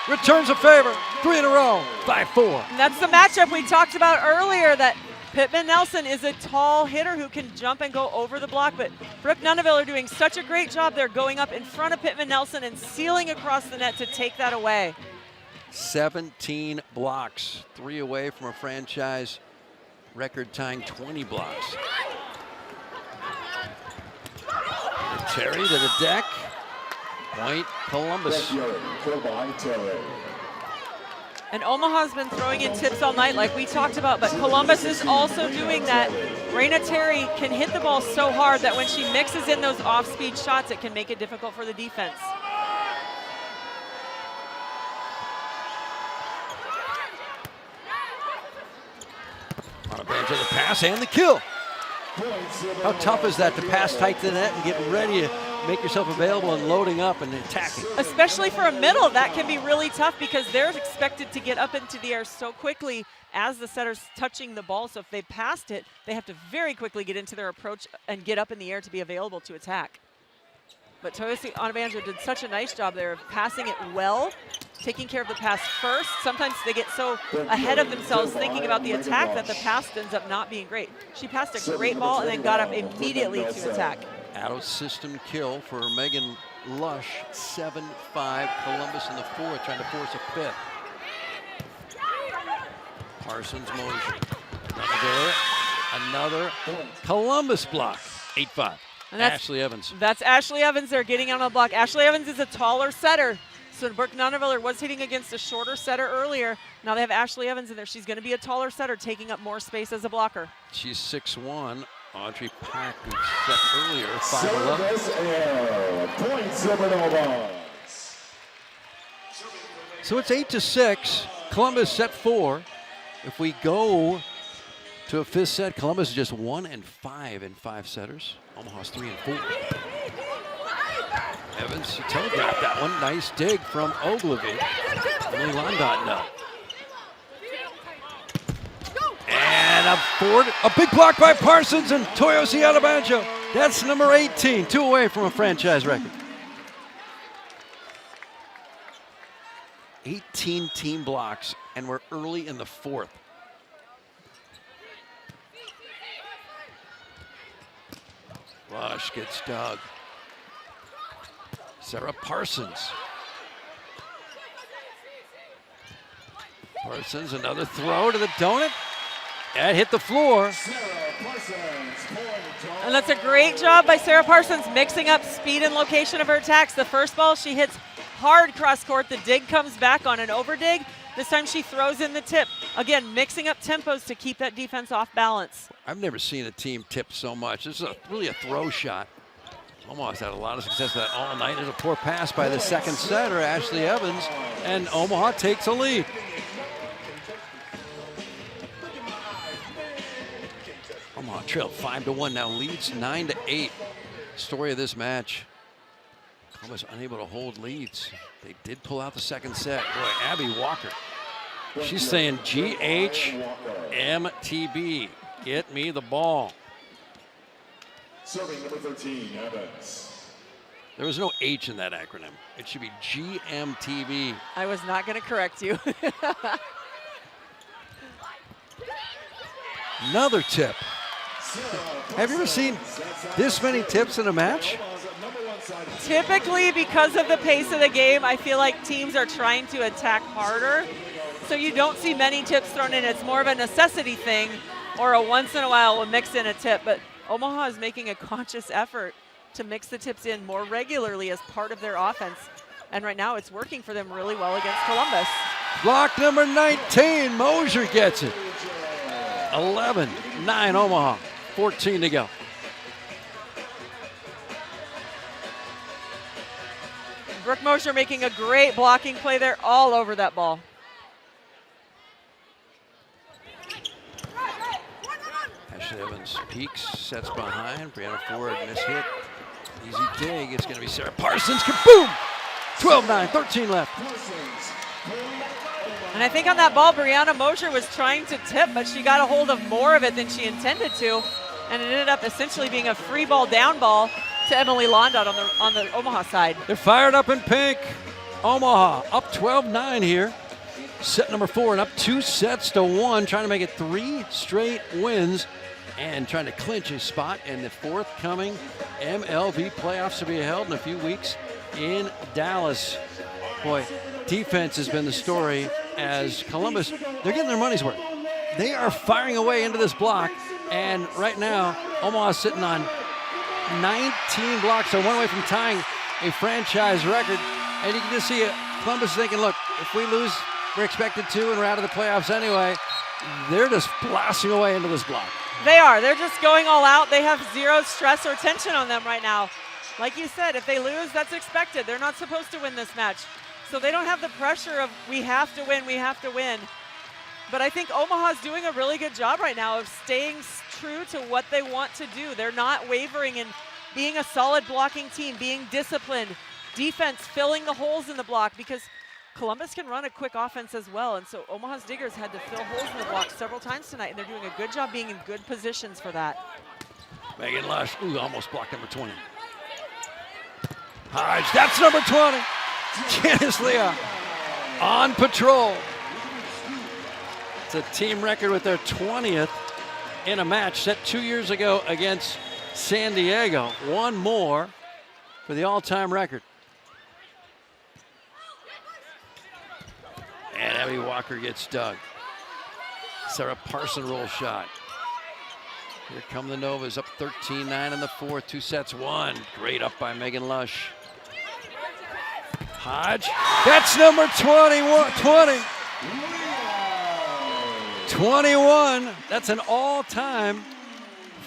Returns a favor, 3 in a row, 5-4. And that's the matchup we talked about earlier, that Pittman Nelson is a tall hitter who can jump and go over the block, but Brooke Nunaville are doing such a great job there, going up in front of Pittman Nelson and sealing across the net to take that away. 17 blocks, 3 away from a franchise record tying 20 blocks. Terry to the deck. Point Columbus. And Omaha's been throwing in tips all night like we talked about, but Columbus is also doing that. Raina Terry can hit the ball so hard that when she mixes in those off-speed shots, it can make it difficult for the defense. Onabanjo the pass and the kill. How tough is that to pass tight to the net and get ready to make yourself available and loading up and attacking? Especially for a middle, that can be really tough because they're expected to get up into the air so quickly as the setter's touching the ball. So if they passed it, they have to very quickly get into their approach and get up in the air to be available to attack. But Toyosi Onabanjo did such a nice job there of passing it well, taking care of the pass first. Sometimes they get so ahead of themselves thinking about the attack that the pass ends up not being great. She passed a great ball and then got up immediately to attack. Out-of-system kill for Megan Lush, 7-5. Columbus in the fourth, trying to force a fifth. Parsons motion. Another Columbus block, 8-5. And that's Ashley Evans. That's Ashley Evans. They're getting on a block. Ashley Evans is a taller setter. So Brooke Nunaville was hitting against a shorter setter earlier. Now they have Ashley Evans in there. She's going to be a taller setter, taking up more space as a blocker. She's 6'1". Audrey Pack, who set earlier, 5'11". Point Supernovas. So it's 8-6. Columbus set 4. If we go to a fifth set, Columbus is just 1-5 in 5 setters. Omaha's 3-4. Evans, she telegraphed that one. Nice dig from Ogilvy. Emily Londot, no. And a big block by Parsons and Toyosi Onabanjo. That's number 18, 2 away from a franchise record. 18 team blocks, and we're early in the fourth. Lush gets dug. Sarah Parsons. Parsons, another throw to the donut. That hit the floor. And that's a great job by Sarah Parsons, mixing up speed and location of her attacks. The first ball, she hits hard cross court. The dig comes back on an over dig. This time she throws in the tip. Again, mixing up tempos to keep that defense off balance. I've never seen a team tip so much. This is really a throw shot. Omaha's had a lot of success with that all night. There's a poor pass by the second setter, Ashley Evans, and Omaha takes a lead. Omaha trailed 5-1, now leads 9-8. Story of this match, Columbus unable to hold leads. They did pull out the second set. Boy, Abby Walker. She's saying GHMTB. Get me the ball. Serving number 13, Evans. There was no H in that acronym. It should be GMTB. I was not going to correct you. Another tip. Have you ever seen this many tips in a match? Typically, because of the pace of the game, I feel like teams are trying to attack harder. So you don't see many tips thrown in. It's more of a necessity thing, or a once in a while we'll mix in a tip. But Omaha is making a conscious effort to mix the tips in more regularly as part of their offense. And right now it's working for them really well against Columbus. Block number 19, Mosier gets it. 11-9 Omaha, 14 to go. Brooke Mosier making a great blocking play there, all over that ball. Ashley Evans peeks, sets behind. Brianna Ford mishit. Easy dig. It's going to be Sarah Parsons. Kaboom! 12-9, 13 left. And I think on that ball, Brianna Mosier was trying to tip, but she got a hold of more of it than she intended to. And it ended up essentially being a free ball down ball to Emily Londot on the Omaha side. They're fired up in pink. Omaha up 12-9 here. Set number 4 and up 2-1, trying to make it 3 straight wins and trying to clinch a spot in the forthcoming MLV playoffs to be held in a few weeks in Dallas. Boy, defense has been the story as Columbus, they're getting their money's worth. They are firing away into this block, and right now, Omaha's sitting on 19 blocks, so one away from tying a franchise record. And you can just see it. Columbus thinking, look, if we lose, we're expected to, and we're out of the playoffs anyway. They're just blasting away into this block. They are. They're just going all out. They have zero stress or tension on them right now. Like you said, if they lose, that's expected. They're not supposed to win this match. So they don't have the pressure of we have to win, we have to win. But I think Omaha's doing a really good job right now of staying true to what they want to do. They're not wavering in being a solid blocking team, being disciplined, defense filling the holes in the block, because Columbus can run a quick offense as well. And so Omaha's Diggers had to fill holes in the block several times tonight, and they're doing a good job being in good positions for that. Megan Lush, ooh, almost blocked number 20. Hodge, that's number 20. Janice Leah on patrol. It's a team record with their 20th in a match set 2 years ago against San Diego. One more for the all-time record. And Abby Walker gets dug. Sarah Parson roll shot. Here come the Novas, up 13-9 in the fourth, 2-1. Great up by Megan Lush. Hodge, that's number 21. That's an all-time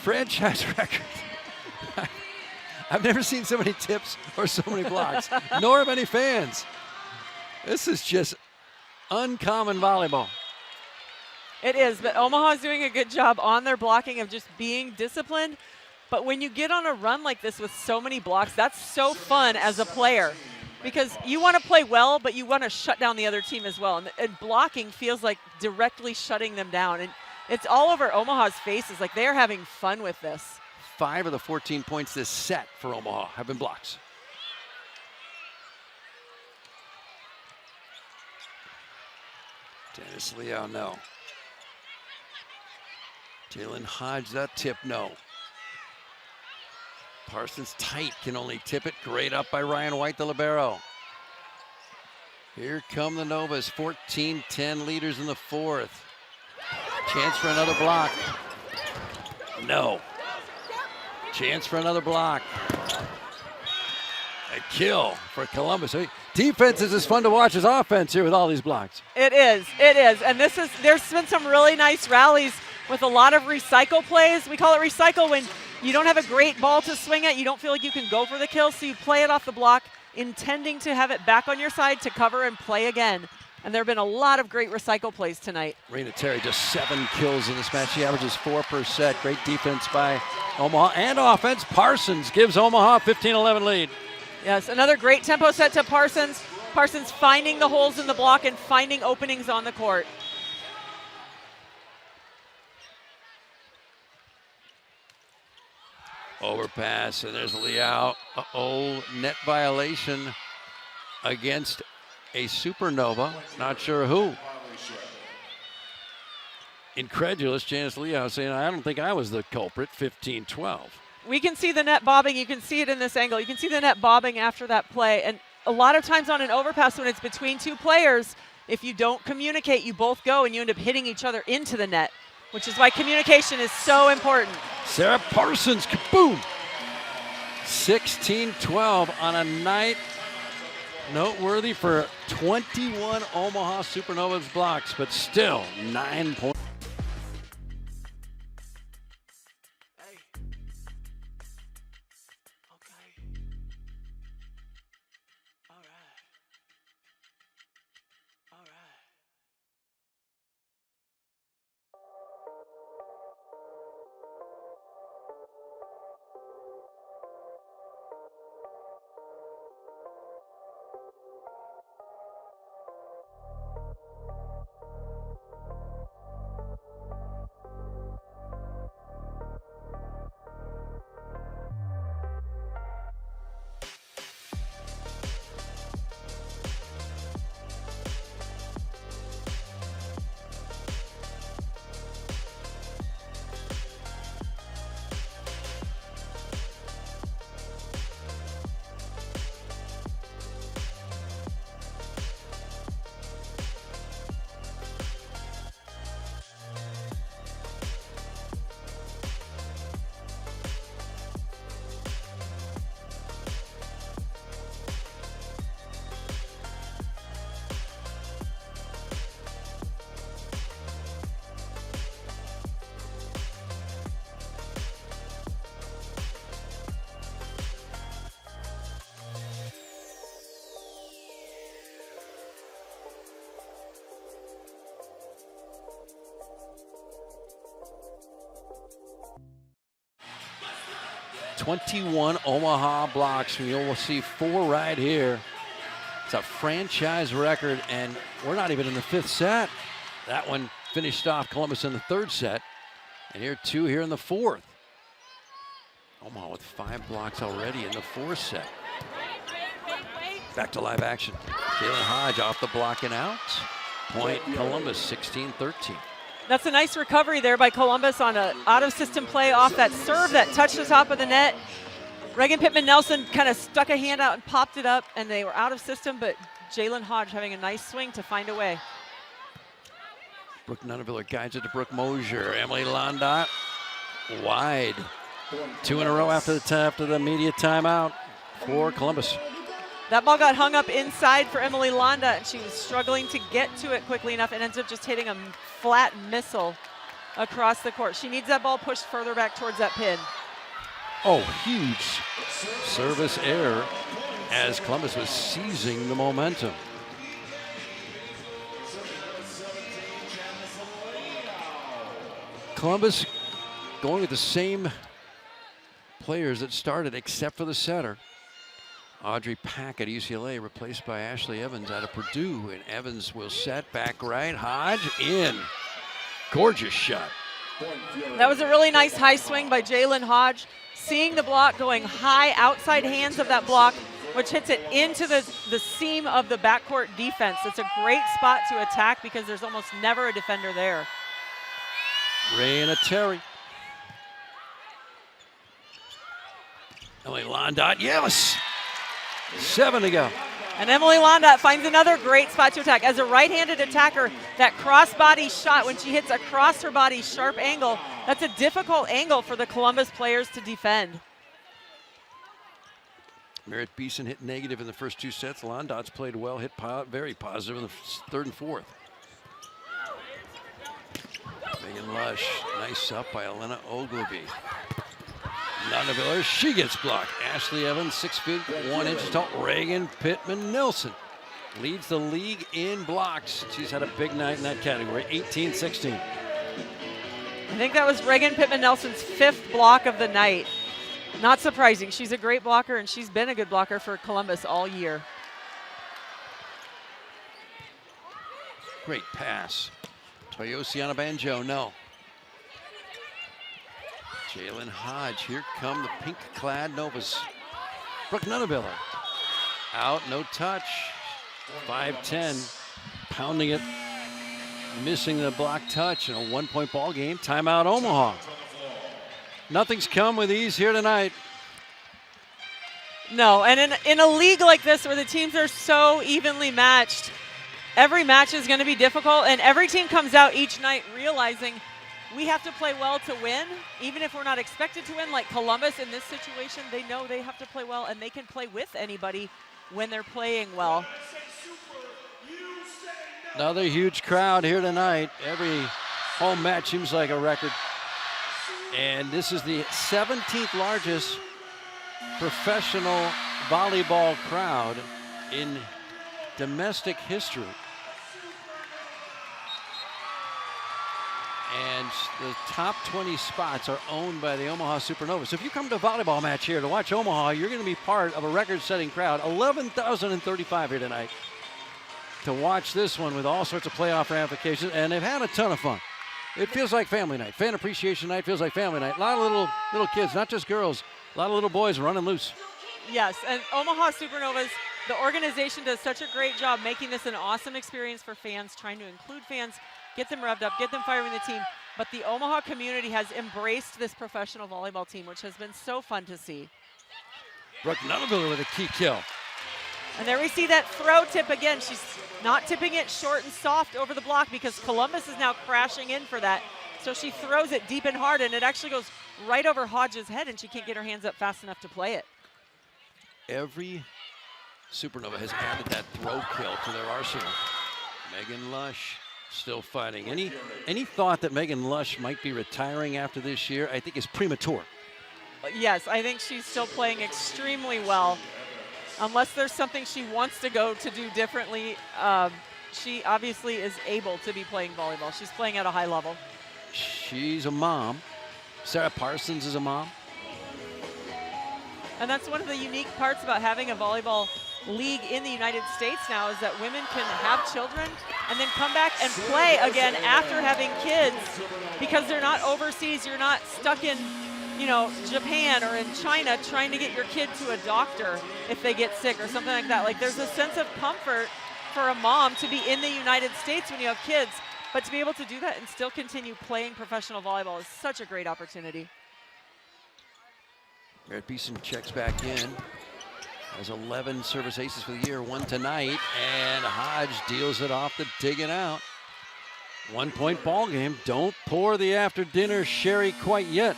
franchise record. I've never seen so many tips or so many blocks, nor have any fans. This is just uncommon volleyball. It is, but Omaha's doing a good job on their blocking of just being disciplined. But when you get on a run like this with so many blocks, that's so fun as a player, because you want to play well, but you want to shut down the other team as well. And blocking feels like directly shutting them down. And it's all over Omaha's faces, like they're having fun with this. 5 of the 14 points this set for Omaha have been blocks. Dennis Leo, no. Jalen Hodge, that tip, no. Parsons tight, can only tip it. Great up by Ryan White, the libero. Here come the Novas, 14-10 leaders in the fourth. Chance for another block. No. Chance for another block. A kill for Columbus. Defense is as fun to watch as offense here with all these blocks. It is. And there's been some really nice rallies with a lot of recycle plays. We call it recycle when you don't have a great ball to swing at. You don't feel like you can go for the kill, so you play it off the block, intending to have it back on your side to cover and play again. And there have been a lot of great recycle plays tonight. Rena Terry just 7 kills in this match. She averages 4 per set. Great defense by Omaha and offense. Parsons gives Omaha a 15-11 lead. Yes, another great tempo set to Parsons. Parsons finding the holes in the block and finding openings on the court. Overpass, and there's Liao. Net violation against a Supernova. Not sure who. Incredulous, Janice Liao saying, I don't think I was the culprit, 15-12. We can see the net bobbing. You can see it in this angle. You can see the net bobbing after that play. And a lot of times on an overpass when it's between two players, if you don't communicate, you both go and you end up hitting each other into the net, which is why communication is so important. Sarah Parsons, kaboom! 16-12 on a night noteworthy for 21 Omaha Supernovas blocks, but still 9 points. "21 Omaha blocks." You will see 4 right here. It's a franchise record, and we're not even in the 5th set. That one finished off Columbus in the 3rd set, and here 2 here in the 4th. Omaha with 5 blocks already in the 4th set. Back to live action. Jalen Hodge off the block and out. Point Columbus, 16-13. That's a nice recovery there by Columbus on an out-of-system play off that serve that touched the top of the net. Reagan Pittman-Nelson kind of stuck a hand out and popped it up, and they were out of system, but Jalen Hodge having a nice swing to find a way. Brooke Nunaviller guides it to Brooke Mosier. Emily Landot wide. 2 in a row after the media timeout for Columbus. That ball got hung up inside for Emily Londa, and she was struggling to get to it quickly enough and ends up just hitting a flat missile across the court. She needs that ball pushed further back towards that pin. Oh, huge service error as Columbus was seizing the momentum. Columbus going with the same players that started except for the setter. Audrey Pack at UCLA replaced by Ashley Evans out of Purdue, and Evans will set back right. Hodge in. Gorgeous shot. That was a really nice high swing by Jalen Hodge. Seeing the block going high outside hands of that block, which hits it into the seam of the backcourt defense. It's a great spot to attack because there's almost never a defender there. Raina Terry. Emily Landot, yes! 7 to go. And Emily Landot finds another great spot to attack. As a right-handed attacker, that cross-body shot, when she hits across her body sharp angle, that's a difficult angle for the Columbus players to defend. Merritt Beeson hit negative in the first 2 sets. Landot's played well, hit very positive in the 3rd and 4th. Megan Lush, nice up by Elena Ogilvy. Nunaviller, she gets blocked. Ashley Evans, 6 feet, 1 inch tall. Reagan Pittman-Nelson leads the league in blocks. She's had a big night in that category, 18-16. I think that was Reagan Pittman-Nelson's 5th block of the night. Not surprising. She's a great blocker, and she's been a good blocker for Columbus all year. Great pass. Toyosiana Banjo, no. Jalen Hodge, here come the pink-clad Novas. Brooke Nunaviller. Out, no touch. 5'10", pounding it, missing the block touch in a 1-point ball game. Timeout Omaha. Nothing's come with ease here tonight. No, and in a league like this where the teams are so evenly matched, every match is going to be difficult, and every team comes out each night realizing we have to play well to win, even if we're not expected to win. Like Columbus in this situation, they know they have to play well, and they can play with anybody when they're playing well. Another huge crowd here tonight. Every home match seems like a record. And this is the 17th largest professional volleyball crowd in domestic history. And the top 20 spots are owned by the Omaha Supernovas. So if you come to a volleyball match here to watch Omaha, you're going to be part of a record-setting crowd. 11,035 here tonight to watch this one with all sorts of playoff ramifications. And they've had a ton of fun. It feels like family night. Fan appreciation night feels like family night. A lot of little kids, not just girls. A lot of little boys running loose. Yes, and Omaha Supernovas, the organization does such a great job making this an awesome experience for fans, trying to include fans, get them revved up, get them firing the team. But the Omaha community has embraced this professional volleyball team, which has been so fun to see. Brooke Nunaviller with a key kill. And there we see that throw tip again. She's not tipping it short and soft over the block because Columbus is now crashing in for that. So she throws it deep and hard, and it actually goes right over Hodge's head, and she can't get her hands up fast enough to play it. Every Supernova has added that throw kill to their arsenal. Megan Lush still fighting. Any thought that Megan Lush might be retiring after this year, I think is premature. Yes, I think she's still playing extremely well. Unless there's something she wants to go to do differently, she obviously is able to be playing volleyball. She's playing at a high level. She's a mom. Sarah Parsons is a mom. And that's one of the unique parts about having a volleyball league in the United States now is that women can have children and then come back and play again after having kids because they're not overseas. You're not stuck in, Japan or in China trying to get your kid to a doctor if they get sick or something like that. Like there's a sense of comfort for a mom to be in the United States when you have kids, but to be able to do that and still continue playing professional volleyball is such a great opportunity. Merritt Beeson checks back in. Has 11 service aces for the year, 1 tonight, and Hodge deals it off the digging out. 1-point ball game. Don't pour the after dinner sherry quite yet.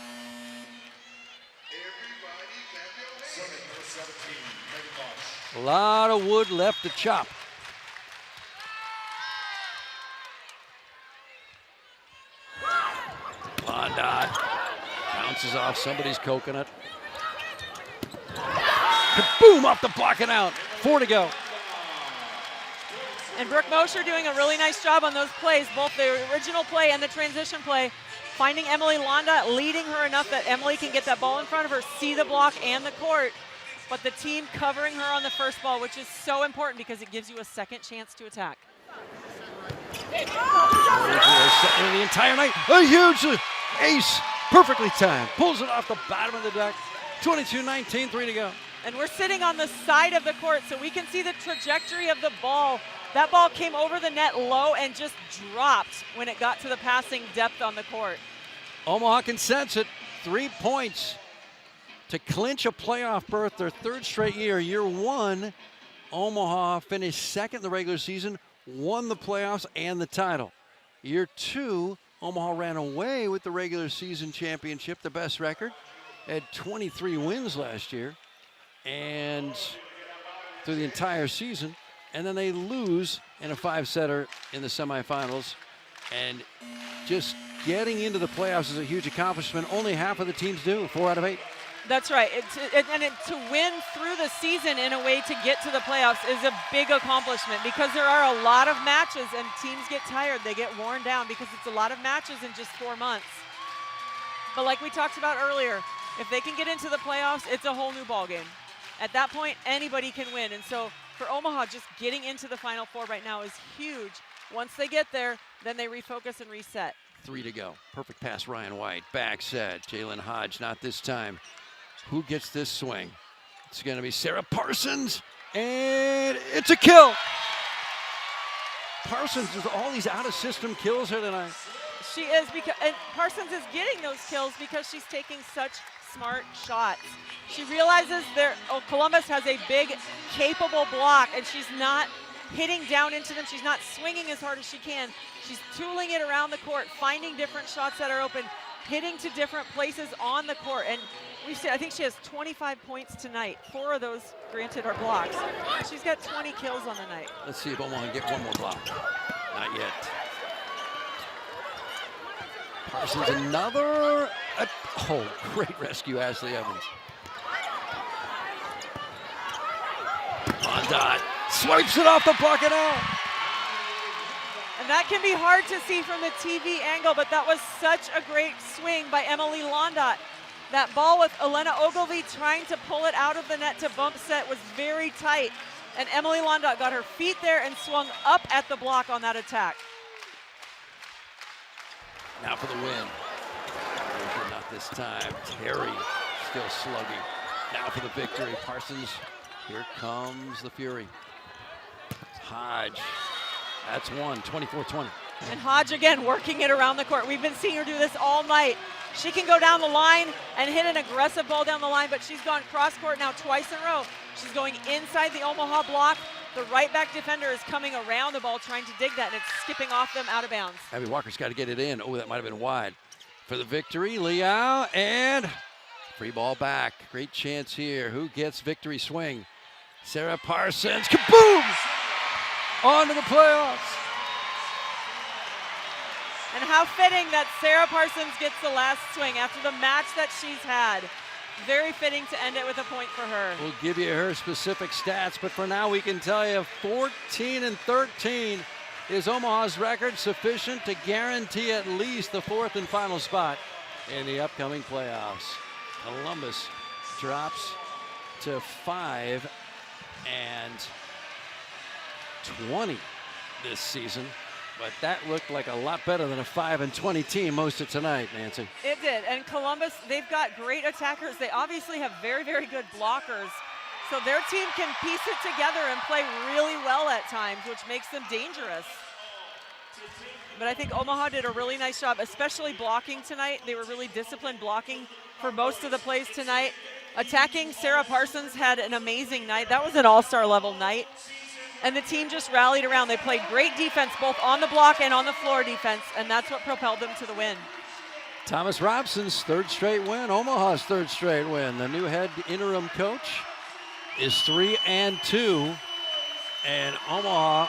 A lot of wood left to chop. Blondot bounces off somebody's coconut. Kaboom, off the block and out. 4 to go. And Brooke Mosher doing a really nice job on those plays, both the original play and the transition play, finding Emily Londa, leading her enough that Emily can get that ball in front of her, see the block and the court, but the team covering her on the first ball, which is so important because it gives you a second chance to attack. The entire night, a huge ace, perfectly timed, pulls it off the bottom of the deck. 22-19, 3 to go. And we're sitting on the side of the court, so we can see the trajectory of the ball. That ball came over the net low and just dropped when it got to the passing depth on the court. Omaha can sense it. 3 points to clinch a playoff berth, their 3rd straight year. Year 1, Omaha finished 2nd in the regular season, won the playoffs and the title. Year 2, Omaha ran away with the regular season championship, the best record. Had 23 wins last year and through the entire season. And then they lose in a 5-setter in the semifinals. And just getting into the playoffs is a huge accomplishment. Only half of the teams do, 4 out of 8. That's right. To win through the season in a way to get to the playoffs is a big accomplishment because there are a lot of matches and teams get tired. They get worn down because it's a lot of matches in just 4 months. But like we talked about earlier, If they can get into the playoffs, it's a whole new ballgame. At that point, anybody can win. And so for Omaha, just getting into the Final Four right now is huge. Once they get there, then they refocus and reset. 3 to go. Perfect pass, Ryan White. Back set. Jalen Hodge, not this time. Who gets this swing? It's going to be Sarah Parsons, and it's a kill. Parsons does all these out-of-system kills here tonight. She is, and Parsons is getting those kills because she's taking such smart shots. She realizes Columbus has a big, capable block, and she's not hitting down into them. She's not swinging as hard as she can. She's tooling it around the court, finding different shots that are open, hitting to different places on the court. And I think she has 25 points tonight. 4 of those, granted, are blocks. She's got 20 kills on the night. Let's see if Omaha can get one more block. Not yet. Parsons, another. Great rescue, Ashley Evans. Mondot swipes it off the bucket out. And that can be hard to see from the TV angle, but that was such a great swing by Emily Londot. That ball with Elena Ogilvy trying to pull it out of the net to bump set was very tight. And Emily Londot got her feet there and swung up at the block on that attack. Now for the win. Not this time. Terry still slugging. Now for the victory. Parsons, here comes the Fury. Hodge, that's one, 24-20. And Hodge again working it around the court. We've been seeing her do this all night. She can go down the line and hit an aggressive ball down the line, but she's gone cross court now twice in a row. She's going inside the Omaha block. The right back defender is coming around the ball trying to dig that, and it's skipping off them out of bounds. Abby Walker's got to get it in. Oh, that might have been wide. For the victory, Liao, and free ball back. Great chance here. Who gets victory swing? Sarah Parsons. Kaboom! On to the playoffs. And how fitting that Sarah Parsons gets the last swing after the match that she's had. Very fitting to end it with a point for her. We'll give you her specific stats, but for now we can tell you 14-13 is Omaha's record, sufficient to guarantee at least the 4th and final spot in the upcoming playoffs. Columbus drops to 5-20 this season. But that looked like a lot better than a 5-20 team most of tonight, Nancy. It did, and Columbus, they've got great attackers. They obviously have very, very good blockers. So their team can piece it together and play really well at times, which makes them dangerous. But I think Omaha did a really nice job, especially blocking tonight. They were really disciplined blocking for most of the plays tonight. Attacking, Sarah Parsons had an amazing night. That was an all-star level night. And the team just rallied around. They played great defense, both on the block and on the floor defense, and that's what propelled them to the win. Thomas Robson's 3rd straight win, Omaha's 3rd straight win. The new head interim coach is 3-2, and Omaha,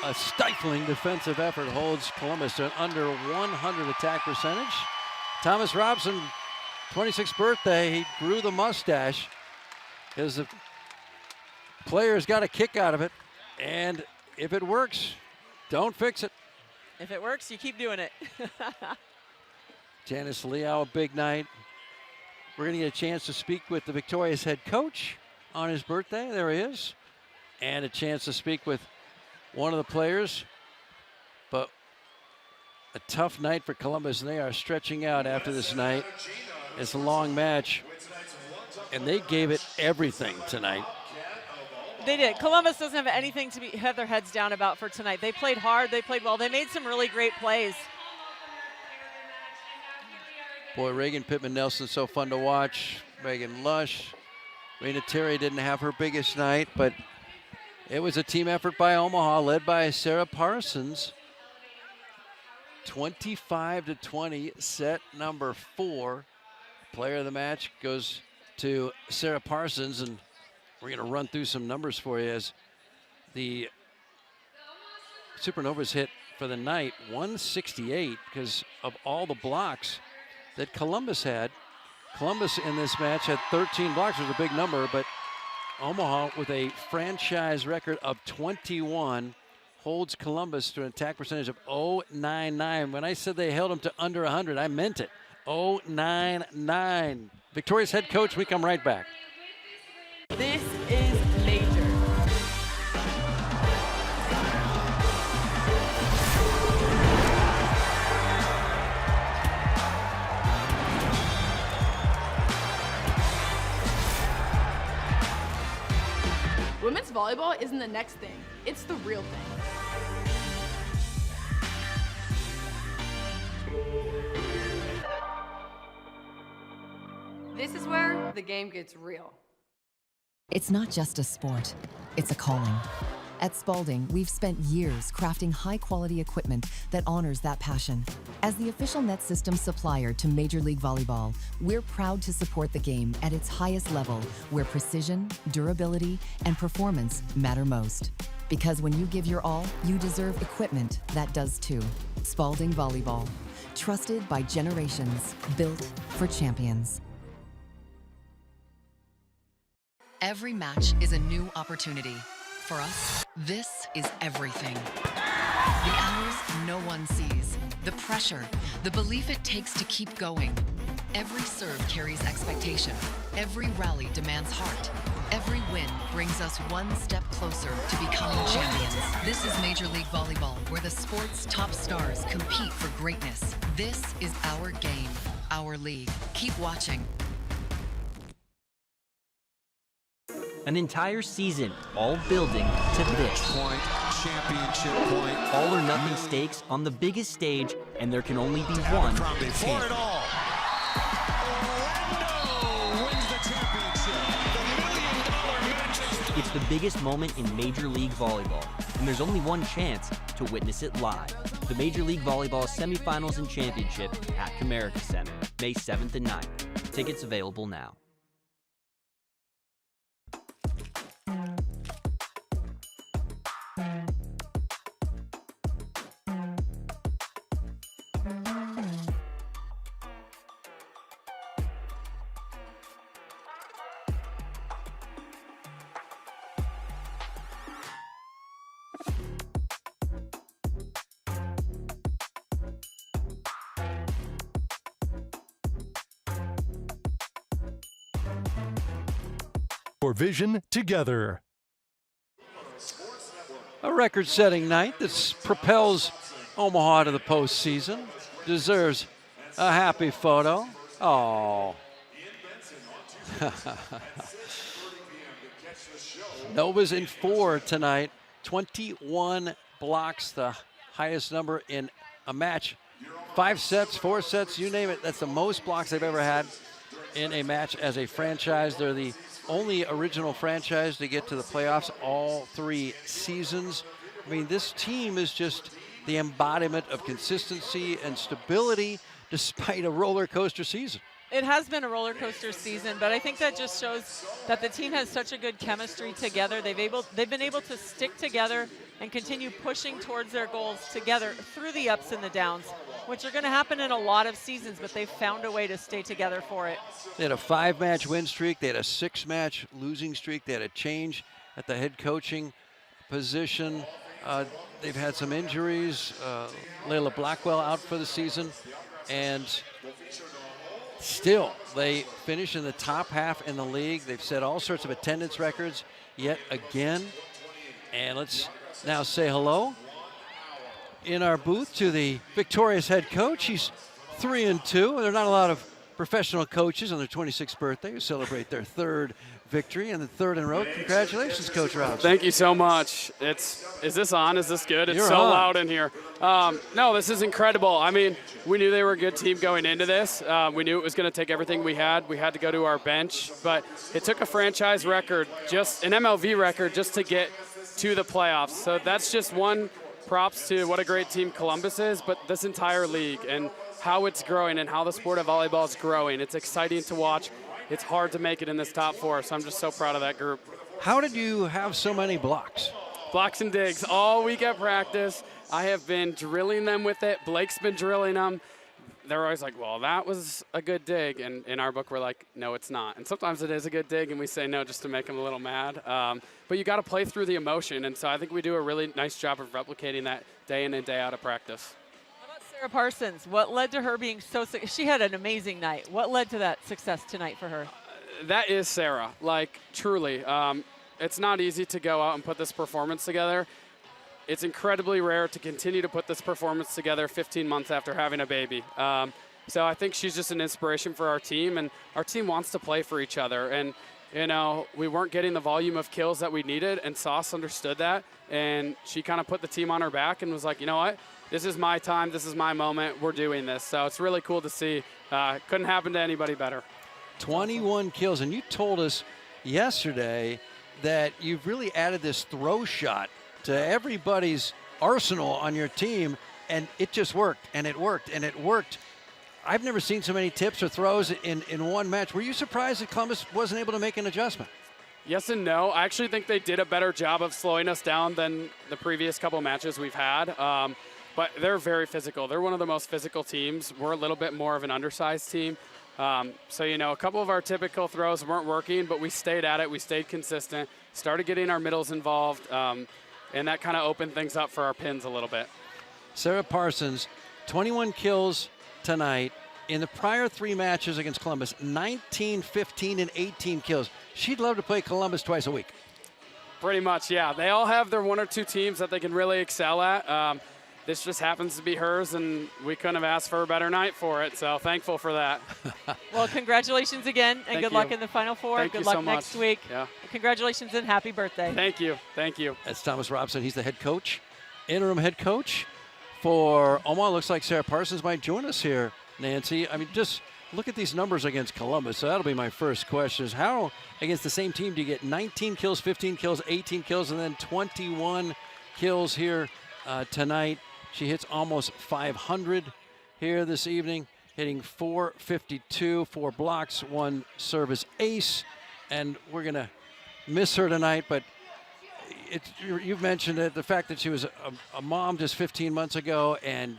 a stifling defensive effort, holds Columbus to an under 100 attack percentage. Thomas Robson, 26th birthday, he grew the mustache because the players got a kick out of it. And if it works, don't fix it. If it works, you keep doing it. Janice Liao, a big night. We're going to get a chance to speak with the Victoria's head coach on his birthday. There he is. And a chance to speak with one of the players. But a tough night for Columbus, and they are stretching out after this night. It's a long match, and they gave it everything tonight. They did. Columbus doesn't have anything to have their heads down about for tonight. They played hard. They played well. They made some really great plays. Boy, Reagan Pittman-Nelson, so fun to watch. Megan Lush. Raina Terry didn't have her biggest night, but it was a team effort by Omaha, led by Sarah Parsons. 25-20, set number 4. Player of the match goes to Sarah Parsons, and we're going to run through some numbers for you as the Supernovas hit for the night 168 because of all the blocks that Columbus had. Columbus in this match had 13 blocks, which was a big number, but Omaha with a franchise record of 21 holds Columbus to an attack percentage of .099. When I said they held them to under 100, I meant it. 099. Victoria's head coach, we come right back. This is major. Women's volleyball isn't the next thing, it's the real thing. This is where the game gets real. It's not just a sport, it's a calling. At Spalding, we've spent years crafting high-quality equipment that honors that passion. As the official net system supplier to Major League Volleyball, we're proud to support the game at its highest level, where precision, durability, and performance matter most. Because when you give your all, you deserve equipment that does too. Spalding Volleyball, trusted by generations, built for champions. Every match is a new opportunity. For us, this is everything. The hours no one sees, the pressure, the belief it takes to keep going. Every serve carries expectation. Every rally demands heart. Every win brings us one step closer to becoming champions. This is Major League Volleyball, where the sport's top stars compete for greatness. This is our game, our league. Keep watching. An entire season, all building to this. Point, championship point. All or nothing stakes on the biggest stage, and there can only be one For champion. it all. Orlando wins the championship. The $1 million match. It's the biggest moment in Major League Volleyball, and there's only one chance to witness it live. The Major League Volleyball semifinals and championship at Comerica Center, May 7th and 9th. Tickets available now. For vision together. A record-setting night that propels Omaha to the postseason. Deserves a happy photo. Oh. Novas in 4 tonight. 21 blocks, the highest number in a match. 5 sets, 4 sets, you name it. That's the most blocks they've ever had in a match as a franchise. They're the only original franchise to get to the playoffs all 3 seasons. I mean, this team is just the embodiment of consistency and stability despite a roller coaster season. It has been a roller coaster season, but I think that just shows that the team has such a good chemistry together. They've been able to stick together and continue pushing towards their goals together through the ups and the downs, which are going to happen in a lot of seasons, but they've found a way to stay together for it. They had a 5-match win streak. They had a 6-match losing streak. They had a change at the head coaching position. They've had some injuries. Layla Blackwell out for the season. And still, they finish in the top half in the league. They've set all sorts of attendance records yet again. And let's now say hello in our booth to the victorious head coach. He's 3-2. There are not a lot of professional coaches on their 26th birthday who celebrate their 3rd victory and the 3rd in a row. Congratulations, Coach Rouse. Thank you so much. Is this on? Is this good? It's You're so on. loud in here. No, this is incredible. I mean, we knew they were a good team going into this. We knew it was going to take everything we had. We had to go to our bench, but it took a franchise record, just an MLV record, just to get to the playoffs. So that's just one props to what a great team Columbus is, but this entire league and how it's growing and how the sport of volleyball is growing. It's exciting to watch. It's hard to make it in this top 4, so I'm just so proud of that group. How did you have so many blocks? Blocks and digs all week at practice. I have been drilling them with it. Blake's been drilling them. They're always like, well, that was a good dig. And in our book, we're like, no, it's not. And sometimes it is a good dig, and we say no just to make them a little mad. But you got to play through the emotion. And so I think we do a really nice job of replicating that day in and day out of practice. How about Sarah Parsons, what led to her being so she had an amazing night. What led to that success tonight for her? That is Sarah, like truly. It's not easy to go out and put this performance together. It's incredibly rare to continue to put this performance together 15 months after having a baby. So I think she's just an inspiration for our team, and our team wants to play for each other. And, you know, we weren't getting the volume of kills that we needed, and Sauce understood that, and she kind of put the team on her back and was like, you know what, this is my time, this is my moment, we're doing this. So it's really cool to see. Couldn't happen to anybody better. 21 kills, and you told us yesterday that you've really added this throw shot to everybody's arsenal on your team, and it just worked, and it worked, and it worked. I've never seen so many tips or throws in one match. Were you surprised that Columbus wasn't able to make an adjustment? Yes and no. I actually think they did a better job of slowing us down than the previous couple matches we've had. But they're very physical. They're one of the most physical teams. We're a little bit more of an undersized team. So, you know, a couple of our typical throws weren't working, but we stayed at it. We stayed consistent, started getting our middles involved, and that kind of opened things up for our pins a little bit. Sarah Parsons, 21 kills tonight. In the prior 3 matches against Columbus, 19, 15, and 18 kills. She'd love to play Columbus twice a week. Pretty much, yeah. They all have their 1 or 2 teams that they can really excel at. This just happens to be hers, and we couldn't have asked for a better night for it, so thankful for that. Well, congratulations again, and good luck in the Final Four. Good luck next week. Yeah. Congratulations and happy birthday. Thank you. Thank you. That's Thomas Robson. He's the head coach, interim head coach for Omaha. Looks like Sarah Parsons might join us here, Nancy. I mean, just look at these numbers against Columbus. So that'll be my first question is how against the same team do you get 19 kills, 15 kills, 18 kills, and then 21 kills here tonight? She hits almost 500 here this evening, hitting .452, 4 blocks, 1 service ace, and we're going to miss her tonight, but you've mentioned it, the fact that she was a mom just 15 months ago, and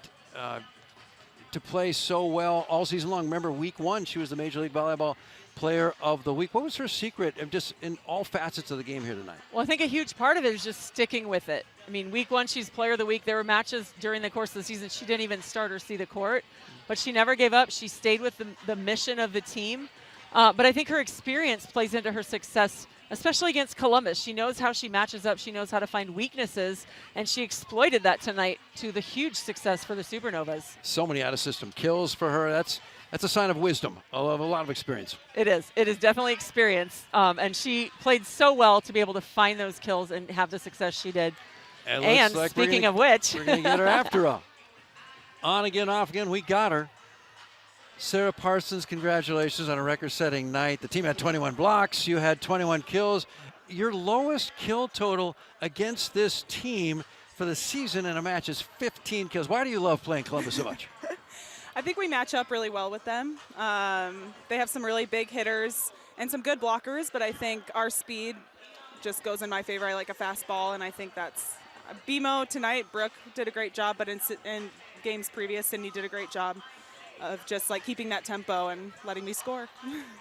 to play so well all season long. Remember, week 1, she was the Major League Volleyball Player of the Week. What was her secret of just in all facets of the game here tonight? Well, I think a huge part of it is just sticking with it. I mean, week 1, she's Player of the Week. There were matches during the course of the season she didn't even start or see the court, but she never gave up. She stayed with the mission of the team. But I think her experience plays into her success, especially against Columbus. She knows how she matches up. She knows how to find weaknesses, and she exploited that tonight to the huge success for the Supernovas. So many out-of-system kills for her. That's a sign of wisdom, of a lot of experience. It is. It is definitely experience, and she played so well to be able to find those kills and have the success she did. And like speaking of which, we're going to get her after all. On again, off again, we got her. Sarah Parsons, congratulations on a record-setting night. The team had 21 blocks. You had 21 kills. Your lowest kill total against this team for the season in a match is 15 kills. Why do you love playing Columbus so much? I think we match up really well with them. They have some really big hitters and some good blockers, but I think our speed just goes in my favor. I like a fast ball, and I think that's BMO tonight. Brooke did a great job, but in games previous, Sydney did a great job of just like keeping that tempo and letting me score.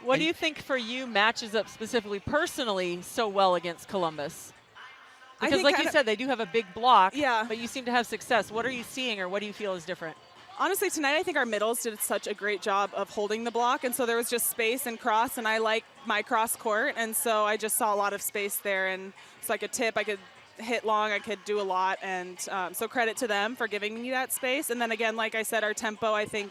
What do you think for you matches up specifically, personally, so well against Columbus? Because like you said, they do have a big block, but you seem to have success. What are you seeing, or what do you feel is different? Honestly, tonight I think our middles did such a great job of holding the block, and so there was just space and cross, and I like my cross court, and so I just saw a lot of space there, and it's like a tip. I could hit long, I could do a lot, and so credit to them for giving me that space. And then again, like I said, our tempo, I think,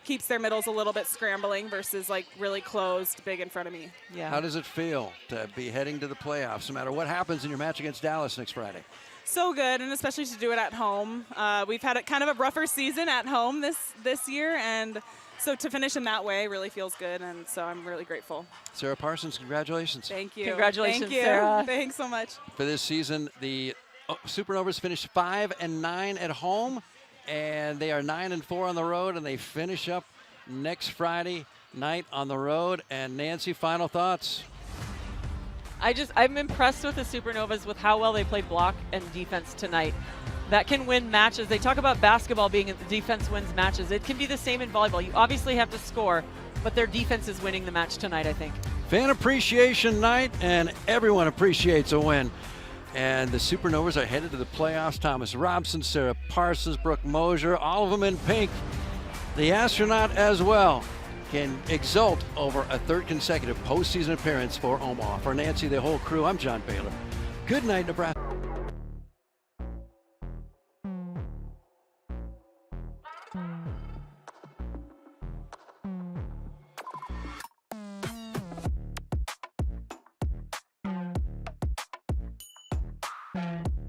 keeps their middles a little bit scrambling versus like really closed, big in front of me. Yeah. How does it feel to be heading to the playoffs, no matter what happens in your match against Dallas next Friday? So good, and especially to do it at home. We've had a kind of a rougher season at home this year, and so to finish in that way really feels good, and so I'm really grateful. Sarah Parsons, congratulations. Thank you. Congratulations, Thank you. Sarah. Thanks so much. For this season, the Supernovas finished 5-9 at home, and they are 9-4 on the road, and they finish up next Friday night on the road. And Nancy, final thoughts? I'm impressed with the Supernovas with how well they played block and defense tonight. That can win matches. They talk about basketball being the defense wins matches. It can be the same in volleyball. You obviously have to score, but their defense is winning the match tonight, I think. Fan appreciation night, and everyone appreciates a win. And the Supernovas are headed to the playoffs. Thomas Robson, Sarah Parsons, Brooke Mosier, all of them in pink. The astronaut as well can exult over a third consecutive postseason appearance for Omaha. For Nancy, the whole crew, I'm John Baylor. Good night, Nebraska. Mm-hmm.